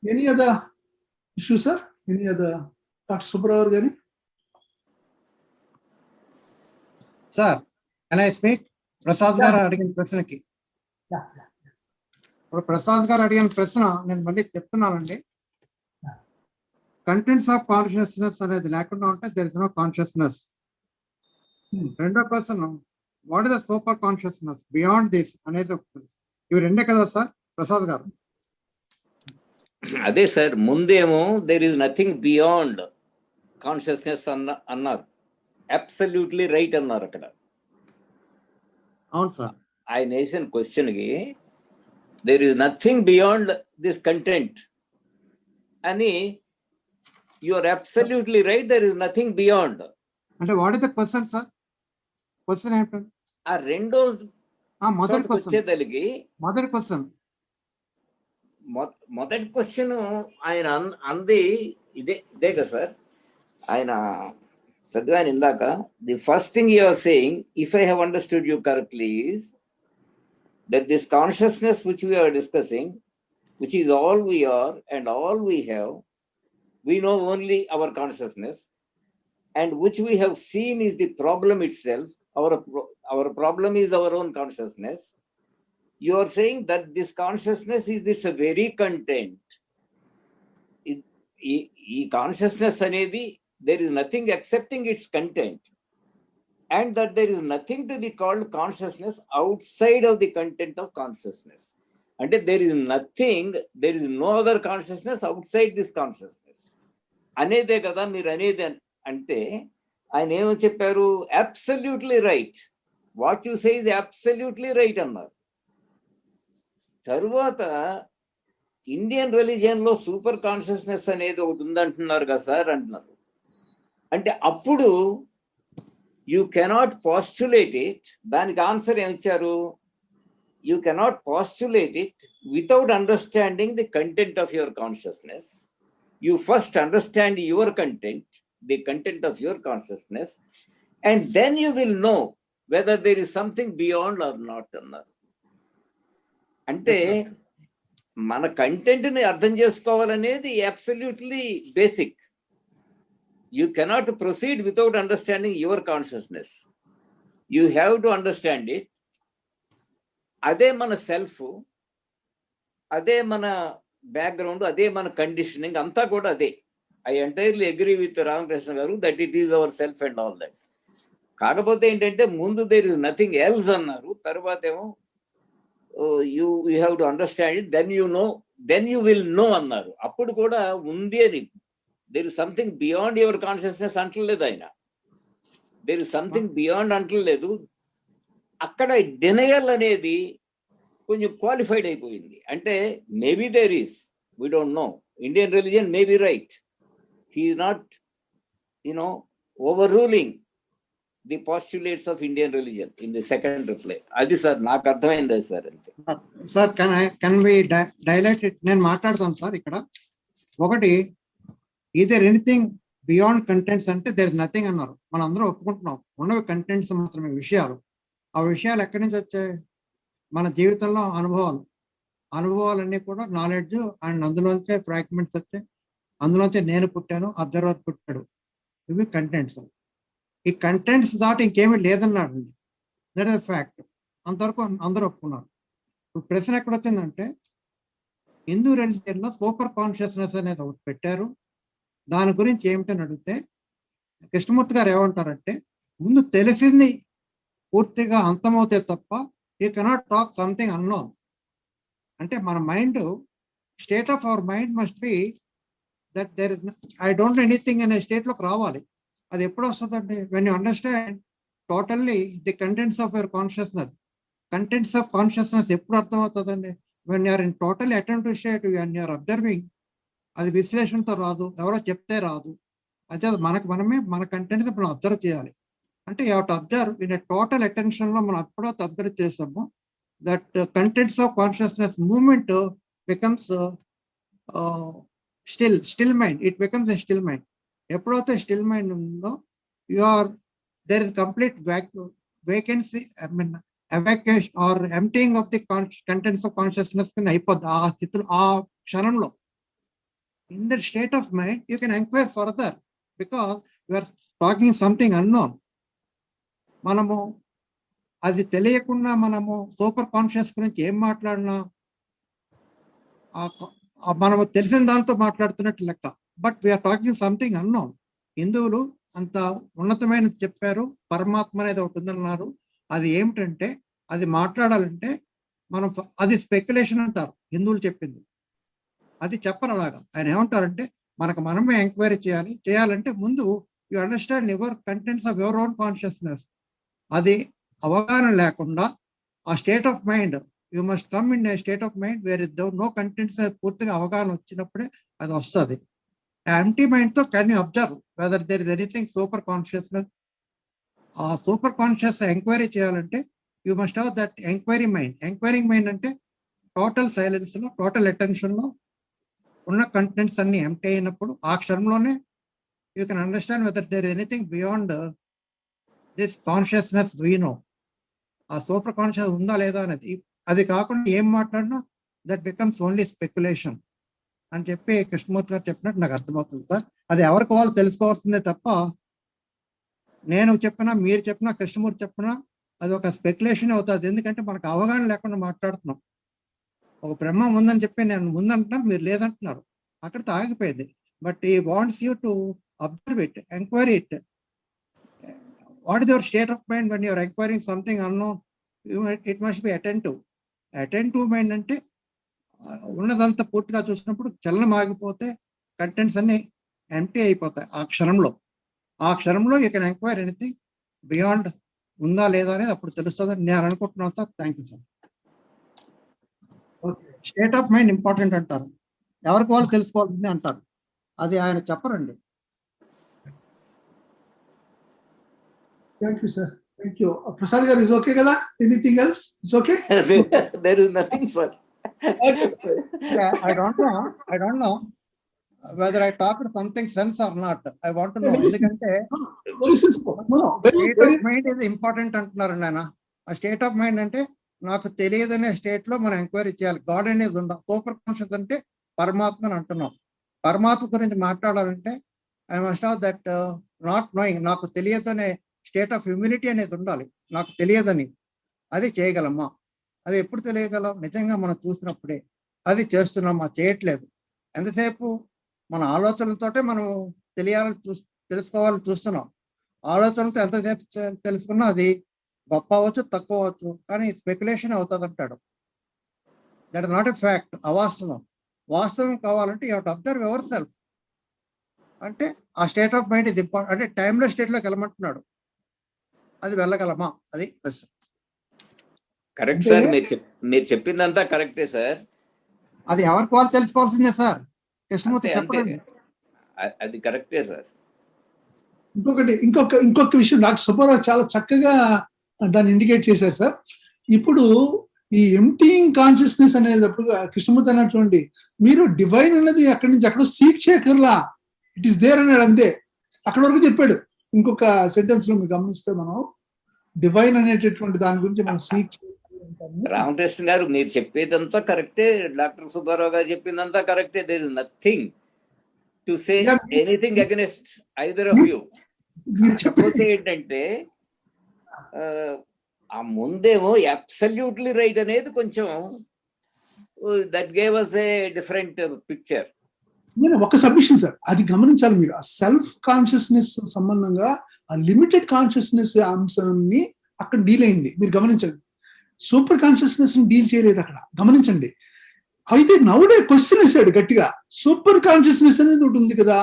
Any other issue sir, any other? Doctor Subbarao గారి sir, can I speak? Prasad garu అడిగిన ప్రశ్నకి, ఇప్పుడు ప్రసాద్ గారు అడిగిన ప్రశ్న నేను మళ్ళీ చెప్తున్నానండి. కంటెంట్స్ ఆఫ్ కాన్షియస్నెస్ అనేది లేకుండా ఉంటే దెర్ ఇస్ నో కాన్షియస్నెస్. రెండో question, what is the super consciousness beyond this అనేది ఇవి రెండే కదా సార్ ప్రసాద్ గారు? అదే సార్, ముందేమో there is nothing beyond consciousness అన్నారు, అబ్సల్యూట్లీ రైట్ అన్నారు. అక్కడ అవును సార్. ఆయన వేసిన క్వశ్చన్కి there is nothing beyond this content అని, you are absolutely right, there is nothing beyond. అంటే what is the question sir? Question ఏంటంటే ఆ రెండో మొదటి క్వశ్చన్, వచ్చేదలికి మొదటి క్వశ్చన్ మొదటి క్వశ్చన్ ఆయన అంది ఇదే కదా సార్. ఆయన చదివాను ఇందాక. The first thing you are saying, if I have understood you correctly, is that this consciousness which we are discussing, which is all we are and all we have, we know only our consciousness, and which we have seen is the problem itself. Our problem is our own consciousness. You are saying that this consciousness is this very content. ఈ consciousness అనేది, there is nothing excepting its content, and that there is nothing to be called consciousness outside of the content of consciousness. అంటే there is nothing, there is no other consciousness outside this consciousness అనేదే కదా మీరు అనేది. అంటే ఆయన ఏమో చెప్పారు, absolutely right, what you say is absolutely right అన్నారు. తరువాత ఇండియన్ రిలీజియన్ లో సూపర్ కాన్షియస్నెస్ అనేది ఒకటి ఉందంటున్నారు కదా సార్ అంటున్నారు. అంటే అప్పుడు యూ కెనాట్ పాస్టులేట్ ఇట్. దానికి ఆన్సర్ ఏమిచ్చారు, you cannot postulate it without understanding the content of your consciousness. You first understand your content, the content of your consciousness, and then you will know whether there is something beyond or not అన్నారు. అంటే మన కంటెంట్ ని అర్థం చేసుకోవాలనేది absolutely basic. You cannot proceed without understanding your consciousness. You have to understand it. అదే మన సెల్ఫ్, అదే మన బ్యాక్గ్రౌండ్, అదే మన కండిషనింగ్, అంతా కూడా అదే. I entirely agree with Ramakrishna garu that it is our self and all that. కాకపోతే ఏంటంటే ముందు there is nothing else అన్నారు, తర్వాత ఏమో you have to understand it, then you know, then you will know అన్నారు. అప్పుడు కూడా ఉంది అని, there is something beyond your consciousness అంటలేదు ఆయన. there is something beyond అంటలేదు. అక్కడ డినయల్ అనేది కొంచెం క్వాలిఫైడ్ అయిపోయింది. అంటే maybe there is, we don't know, Indian religion may be right. He is not, overruling the postulates of Indian religion in the second reply. అది సార్ నాకు అర్థమైంది సార్. అంతే sir. Can we dilate it? నేను మాట్లాడతాను సార్. ఇక్కడ ఒకటి, ఈదర్ ఎనీథింగ్ బియాండ్ కంటెంట్స్ అంటే దేర్ ఇస్ నథింగ్ అన్నారు. మనం అందరం ఒప్పుకుంటున్నాం, ఉన్నవి కంటెంట్స్ మాత్రమే, విషయాలు. ఆ విషయాలు ఎక్కడి నుంచి వచ్చాయి? మన జీవితంలో అనుభవాలన్నీ కూడా నాలెడ్జ్, అండ్ అందులోంచే ఫ్రాగ్మెంట్స్ వచ్చాయి. అందులోంచి నేను పుట్టాను, అబ్జర్వర్ పుట్టాడు, ఇవి కంటెంట్స్. ఈ కంటెంట్స్ దాటి ఇంకేమీ లేదన్నాడు. That is fact. అంతవరకు అందరూ ఒప్పుకున్నారు. ఇప్పుడు ప్రశ్న ఎక్కడ వచ్చిందంటే, హిందూ రిలీజియన్ లో సూపర్ కాన్షియస్నెస్ అనేది ఒకటి పెట్టారు. దాని గురించి ఏమిటని అడిగితే కృష్ణమూర్తి గారు ఏమంటారంటే, ముందు తెలిసింది పూర్తిగా అంతమవుతే తప్ప you cannot talk something unknown. అంటే మన mind, state of our mind must be that there is I don't know anything అనే స్టేట్ లోకి రావాలి. అది ఎప్పుడు వస్తుందండి? when you understand totally the contents of your consciousness. contents of consciousness ఎప్పుడు అర్థం అవుతుందండి? when you are in totally attentive state, when you are observing. అది విశ్లేషణతో రాదు, ఎవరో చెప్తే రాదు. అయితే మనమే మన కంటెంట్స్ మనం అబ్జర్వ్ చేయాలి. అంటే you have to observe in a total attention లో. మనం అప్పుడైతే అబ్జర్వ్ చేస్తాము that contents of consciousness moment becomes still mind. It becomes a still mind. ఎప్పుడైతే స్టిల్ మైండ్ ఉందో, there is complete vacancy, evacuation or emptying of the contents of consciousness కింద అయిపోద్ది ఆ స్థితిలో, ఆ క్షణంలో. in that state of mind you can inquire further because you are talking something unknown. మనము అది తెలియకుండా మనము సూపర్ కాన్షియస్ గురించి ఏం మాట్లాడినా మనము తెలిసిన దాంతో మాట్లాడుతున్నట్టు లెక్క. But we're talking something unknown. హిందువులు అంత ఉన్నతమైన చెప్పారు, పరమాత్మ అనేది ఒకటి ఉందన్నారు. అది ఏమిటంటే, అది మాట్లాడాలంటే మనం, అది స్పెక్యులేషన్ అంటారు హిందువులు చెప్పింది. అది చెప్పరు అలాగా. ఆయన ఏమంటారంటే, మనమే ఎంక్వైరీ చేయాలంటే ముందు you understand your contents of your own consciousness. అది అవగాహన లేకుండా ఆ state of mind, you must come in a state of mind where no contents పూర్తిగా అవగాహన వచ్చినప్పుడే అది వస్తుంది. ఎంటీ మైండ్ తో can you observe whether there is anything super consciousness. ఆ సూపర్ కాన్షియస్ ఎంక్వైరీ చేయాలంటే you must have that enquiry mind. Enquiring mind అంటే టోటల్ సైలెన్స్ లో, టోటల్ అటెన్షన్ లో ఉన్న కంటెంట్స్ అన్ని ఎంటీ అయినప్పుడు ఆ క్షణంలోనే you can understand weather there anything beyond this consciousness we know. ఆ సూపర్ కాన్షియస్ ఉందా లేదా అనేది. అది కాకుండా ఏం మాట్లాడినా దట్ బికమ్స్ ఓన్లీ స్పెక్యులేషన్ అని చెప్పి కృష్ణమూర్తి గారు చెప్పినట్టు నాకు అర్థమవుతుంది సార్. అది ఎవరికి వాళ్ళు తెలుసుకోవాల్సిందే తప్ప నేను చెప్పినా, మీరు చెప్పినా, కృష్ణమూర్తి చెప్పినా అది ఒక స్పెక్యులేషన్ అవుతుంది. ఎందుకంటే మనకు అవగాహన లేకుండా మాట్లాడుతున్నాం. ఒక బ్రహ్మం ఉందని చెప్పి నేను ముందంటున్నాను, మీరు లేదంటున్నారు, అక్కడితో ఆగిపోయింది. But he wants you to observe it, enquiry it. What is your state of mind when you're enquiring something unknown? It must be attentive. Attentive mind అంటే ఉన్నదంతా పూర్తిగా చూసినప్పుడు చలనం ఆగిపోతే కంటెంట్స్ అన్ని ఎంటీ అయిపోతాయి ఆ క్షణంలో. ఆ క్షణంలో you can enquire anything beyond ఉందా లేదా అనేది అప్పుడు తెలుస్తుందని నేను అనుకుంటున్నాను sir. Thank you sir. State of mind important అంటారు, ఎవరికి వాళ్ళు తెలుసుకోవాల్సింది అంటారు, అది ఆయన చెప్పరండి. Thank you sir, thank you. Prasad garu, is okay కదా? Anything else? Is okay? There is nothing, sir. I don't know whether I talked something sense or not. I want to know. ఎందుకంటే Very sensible. No, state of mind ఇది ఇంపార్టెంట్ అంటున్నారు నాయన. ఆ స్టేట్ ఆఫ్ మైండ్ అంటే నాకు తెలియదనే స్టేట్ లో మనం ఎంక్వైరీ చేయాలి. గాడ్ అనేది ఉందా? సూపర్ కాన్షియస్ అంటే పరమాత్మ అని అంటున్నాం. పరమాత్మ గురించి మాట్లాడాలంటే I must have that not knowing, నాకు తెలియదనే స్టేట్ ఆఫ్ హ్యూమిలిటీ అనేది ఉండాలి. నాకు తెలియదని అది చేయగలమ్మా. అది ఎప్పుడు తెలియగలం? నిజంగా మనం చూసినప్పుడే. అది చేస్తున్నామా? చేయట్లేదు. ఎంతసేపు మన ఆలోచనలతోటే మనం తెలుసుకోవాలని చూస్తున్నాం. ఆలోచనలతో ఎంతసేపు తెలుసుకున్నా అది గొప్ప అవ్వచ్చు, తక్కువ అవ్వచ్చు, కానీ స్పెక్యులేషన్ అవుతుంది అంటాడు. That is not a fact, అవాస్తవం. వాస్తవం కావాలంటే you have to observe your self. అంటే ఆ స్టేట్ ఆఫ్ మైండ్ ఇది ఇంపార్టెంట్. అంటే టైమ్లెస్ స్టేట్ లోకి వెళ్ళమంటున్నాడు. అది వెళ్ళగలమా? అది ప్రశ్న. కరెక్ట్ సార్, మీరు చెప్పిందంతా కరెక్టే సార్. అది ఎవరికి వాళ్ళు తెలుసుకోవాల్సిందే సార్. కృష్ణమూర్తి చెప్పండి. అది కరెక్టే సార్. ఇంకొక విషయం డాక్టర్ సుబ్బారావు చాలా చక్కగా దాన్ని ఇండికేట్ చేశారు సార్. ఇప్పుడు ఈ ఎంప్టీయింగ్ కాన్షియస్నెస్ అనేటప్పుడు కృష్ణమూర్తి అన్నటువంటి మీరు డివైన్ అన్నది అక్కడి నుంచి అక్కడ సీక్ చేయకర్లా, ఇట్ ఈస్ దేర్ అన్నాడు అంతే. అక్కడ వరకు చెప్పాడు. ఇంకొక సెంటెన్స్ లో మీరు గమనిస్తే మనం డివైన్ అనేటటువంటి దాని గురించి మనం సీక్. రామకృష్ణ గారు, మీరు చెప్పేదంతా కరెక్టే, డాక్టర్ సుబ్బారావు గారు చెప్పిందంతా కరెక్టే. There is nothing to say anything against either of you. కాకపోతే ఏంటంటే ఆ ముందేమో అబ్సల్యూట్లీ రైట్ అనేది కొంచెం that gave us a different picture. నేను ఒక సబ్మిషన్ సార్, అది గమనించాలి మీరు. ఆ సెల్ఫ్ కాన్షియస్నెస్ సంబంధంగా ఆ లిమిటెడ్ కాన్షియస్నెస్ అంశాన్ని అక్కడ డీల్ అయింది, మీరు గమనించండి. సూపర్ కాన్షియస్నెస్ ని డీల్ చేయలేదు అక్కడ, గమనించండి. అయితే నౌడే క్వశ్చన్ వేసాడు గట్టిగా, సూపర్ కాన్షియస్నెస్ అనేది ఒకటి ఉంది కదా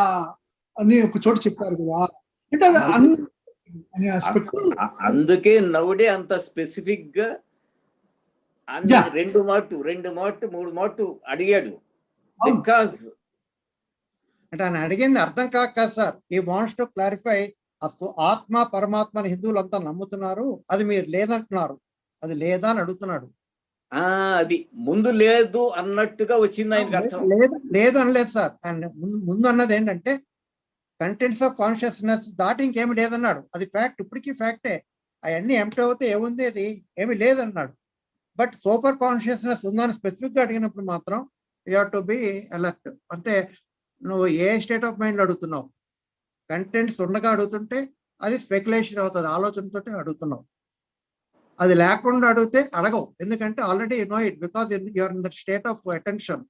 అని ఒక చోట చెప్పారు కదా, అంటే అది అనే ఆస్పెక్ట్. అందుకే నౌడే అంత స్పెసిఫిక్ గా రెండు మాటు మూడు మాటు అడిగాడు. బికాజ్ అంటే ఆయన అడిగింది అర్థం కాక సార్, ఈ వాంట్స్ టు క్లారిఫై. ఆత్మ పరమాత్మని హిందువులు అంతా నమ్ముతున్నారు, అది మీరు లేదంటున్నారు, అది లేదా అని అడుగుతున్నాడు. అది ముందు లేదు అన్నట్టుగా వచ్చింది ఆయనకి అర్థం. లేదు అనలేదు సార్. ఆయన ముందు అన్నది ఏంటంటే కంటెంట్స్ ఆఫ్ కాన్షియస్నెస్ దాటి ఇంకేమి లేదన్నాడు. అది ఫ్యాక్ట్, ఇప్పటికీ ఫ్యాక్టే. అవన్నీ ఎంప్టీ అవుతే ఏముంది, అది ఏమి లేదన్నాడు. బట్ సూపర్ కాన్షియస్నెస్ ఉందని స్పెసిఫిక్ గా అడిగినప్పుడు మాత్రం you have to be alert. అంటే నువ్వు ఏ స్టేట్ ఆఫ్ మైండ్ అడుగుతున్నావు? కంటెంట్స్ ఉండగా అడుగుతుంటే అది స్పెక్యులేషన్ అవుతుంది, ఆలోచనతో అడుగుతున్నావు. అది లేకుండా అడిగితే అడగవు, ఎందుకంటే already you know it, because you're in that state of attention,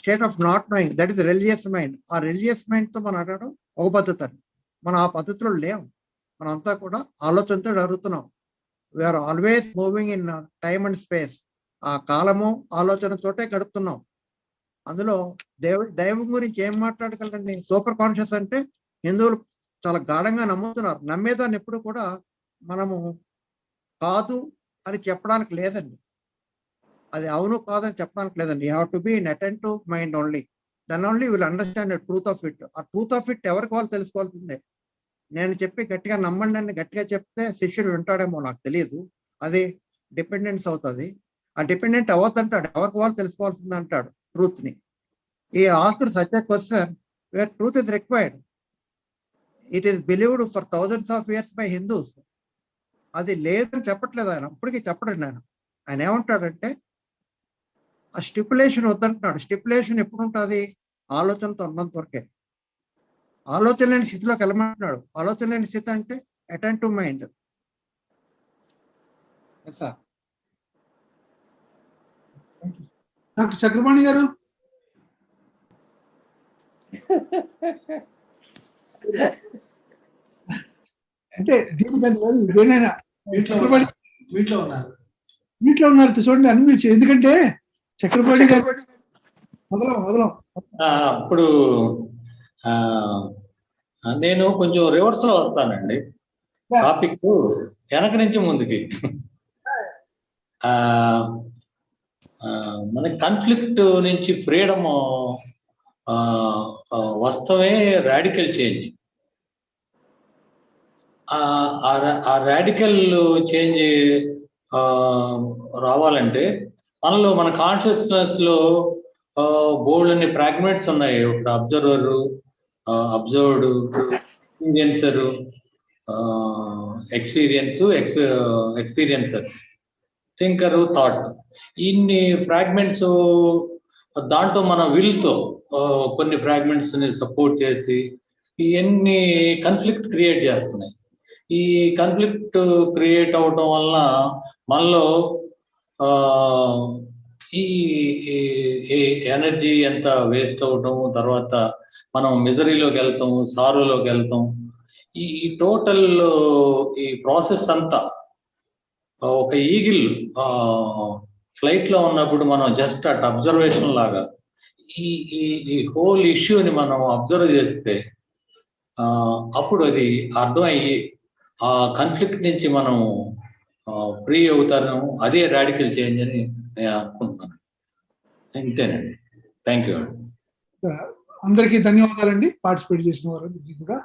state of not knowing. That is religious mind. ఆ రిలీజియస్ మైండ్ తో మనం అడగడం ఒక పద్ధతి అండి. మనం ఆ పద్ధతిలో లేవు, మనంతా కూడా ఆలోచనతో అడుగుతున్నాం. We're always moving in time and space. ఆ కాలము ఆలోచనతోటే గడుపుతున్నాం. అందులో దైవం గురించి ఏం మాట్లాడగలండి? సూపర్ కాన్షియస్ అంటే హిందువులు చాలా గాఢంగా నమ్ముతున్నారు. నమ్మేదాన్ని ఎప్పుడు కూడా మనము కాదు అని చెప్పడానికి లేదండి. అది అవును కాదని చెప్పడానికి లేదండి. You have to be in attentive mind only. Then only will understand the truth of it. ఆ ట్రూత్ ఆఫ్ ఇట్ ఎవరికి వాళ్ళు తెలుసుకోవాల్సిందే. నేను చెప్పి గట్టిగా నమ్మండి అని గట్టిగా చెప్తే శిష్యుడు వింటాడేమో నాకు తెలియదు. అది డిపెండెన్స్ అవుతుంది. ఆ డిపెండెంట్ అవ్వద్దంటాడు, ఎవరికి వాళ్ళు తెలుసుకోవాల్సింది అంటాడు ట్రూత్ ని. ఈ asked such a question where truth is required. It is believed for thousands of years by Hindus. అది లేదని చెప్పట్లేదు ఆయన, అప్పటికీ చెప్పడండి ఆయన. ఆయన ఏమంటాడంటే ఆ స్టిపులేషన్ వద్దంటున్నాడు. స్టిపులేషన్ ఎప్పుడు ఉంటుంది? ఆలోచనతో ఉన్నంత వరకే. ఆలోచన లేని స్థితిలోకి వెళ్ళమంటున్నాడు. ఆలోచన లేని స్థితి అంటే attentive mind. Sir doctor Chakrapani గారు, అంటే దీనికని కాదు, ఇదేనైనా చక్రపాణి మీట్లో ఉన్నారు. మీట్లో ఉన్నారు చూడండి అన్మ్యూట్ చేయండి. ఎందుకంటే చక్రపాణి గారు మొదలం ఇప్పుడు నేను కొంచెం రివర్స్ లో వస్తానండి. టాపిక్ వెనక నుంచి ముందుకి. మన కాన్ఫ్లిక్ట్ నుంచి ఫ్రీడమ్ వస్తమే రాడికల్ చేంజ్. ఆ రాడికల్ చేంజ్ రావాలంటే మనలో మన కాన్షియస్నెస్ లో బోల్డ్ అన్ని ఫ్రాగ్మెంట్స్ ఉన్నాయి. ఒక observer, observed, experiencer, experiencer, thinker, thought. ఇన్ని ఫ్రాగ్మెంట్స్ దాంట్లో మన విల్తో కొన్ని ఫ్రాగ్మెంట్స్ ని సపోర్ట్ చేసి ఇవన్నీ కాన్ఫ్లిక్ట్ క్రియేట్ చేస్తున్నాయి. ఈ కాన్ఫ్లిక్ట్ క్రియేట్ అవటం వలన మనలో ఈ ఎనర్జీ ఎంత వేస్ట్ అవటం, తర్వాత మనం మిజరీలోకి వెళ్తాం, సారోలోకి వెళ్తాం. ఈ టోటల్ ఈ ప్రాసెస్ అంతా ఒక ఈగిల్ ఫ్లైట్ లో ఉన్నప్పుడు మనం జస్ట్ అట్ అబ్జర్వేషన్ లాగా ఈ హోల్ ఇష్యూని మనం అబ్జర్వ్ చేస్తే అప్పుడు అది అర్థమయ్యి ఆ కాన్ఫ్లిక్ట్ నుంచి మనం ఫ్రీ అవుతాను. అదే రాడికల్ చేంజ్ అని నేను అనుకుంటున్నాను. ఇంతేనండి. థ్యాంక్ యూ అండి. అందరికీ ధన్యవాదాలండి పార్టిసిపేట్ చేసిన వారు కూడా.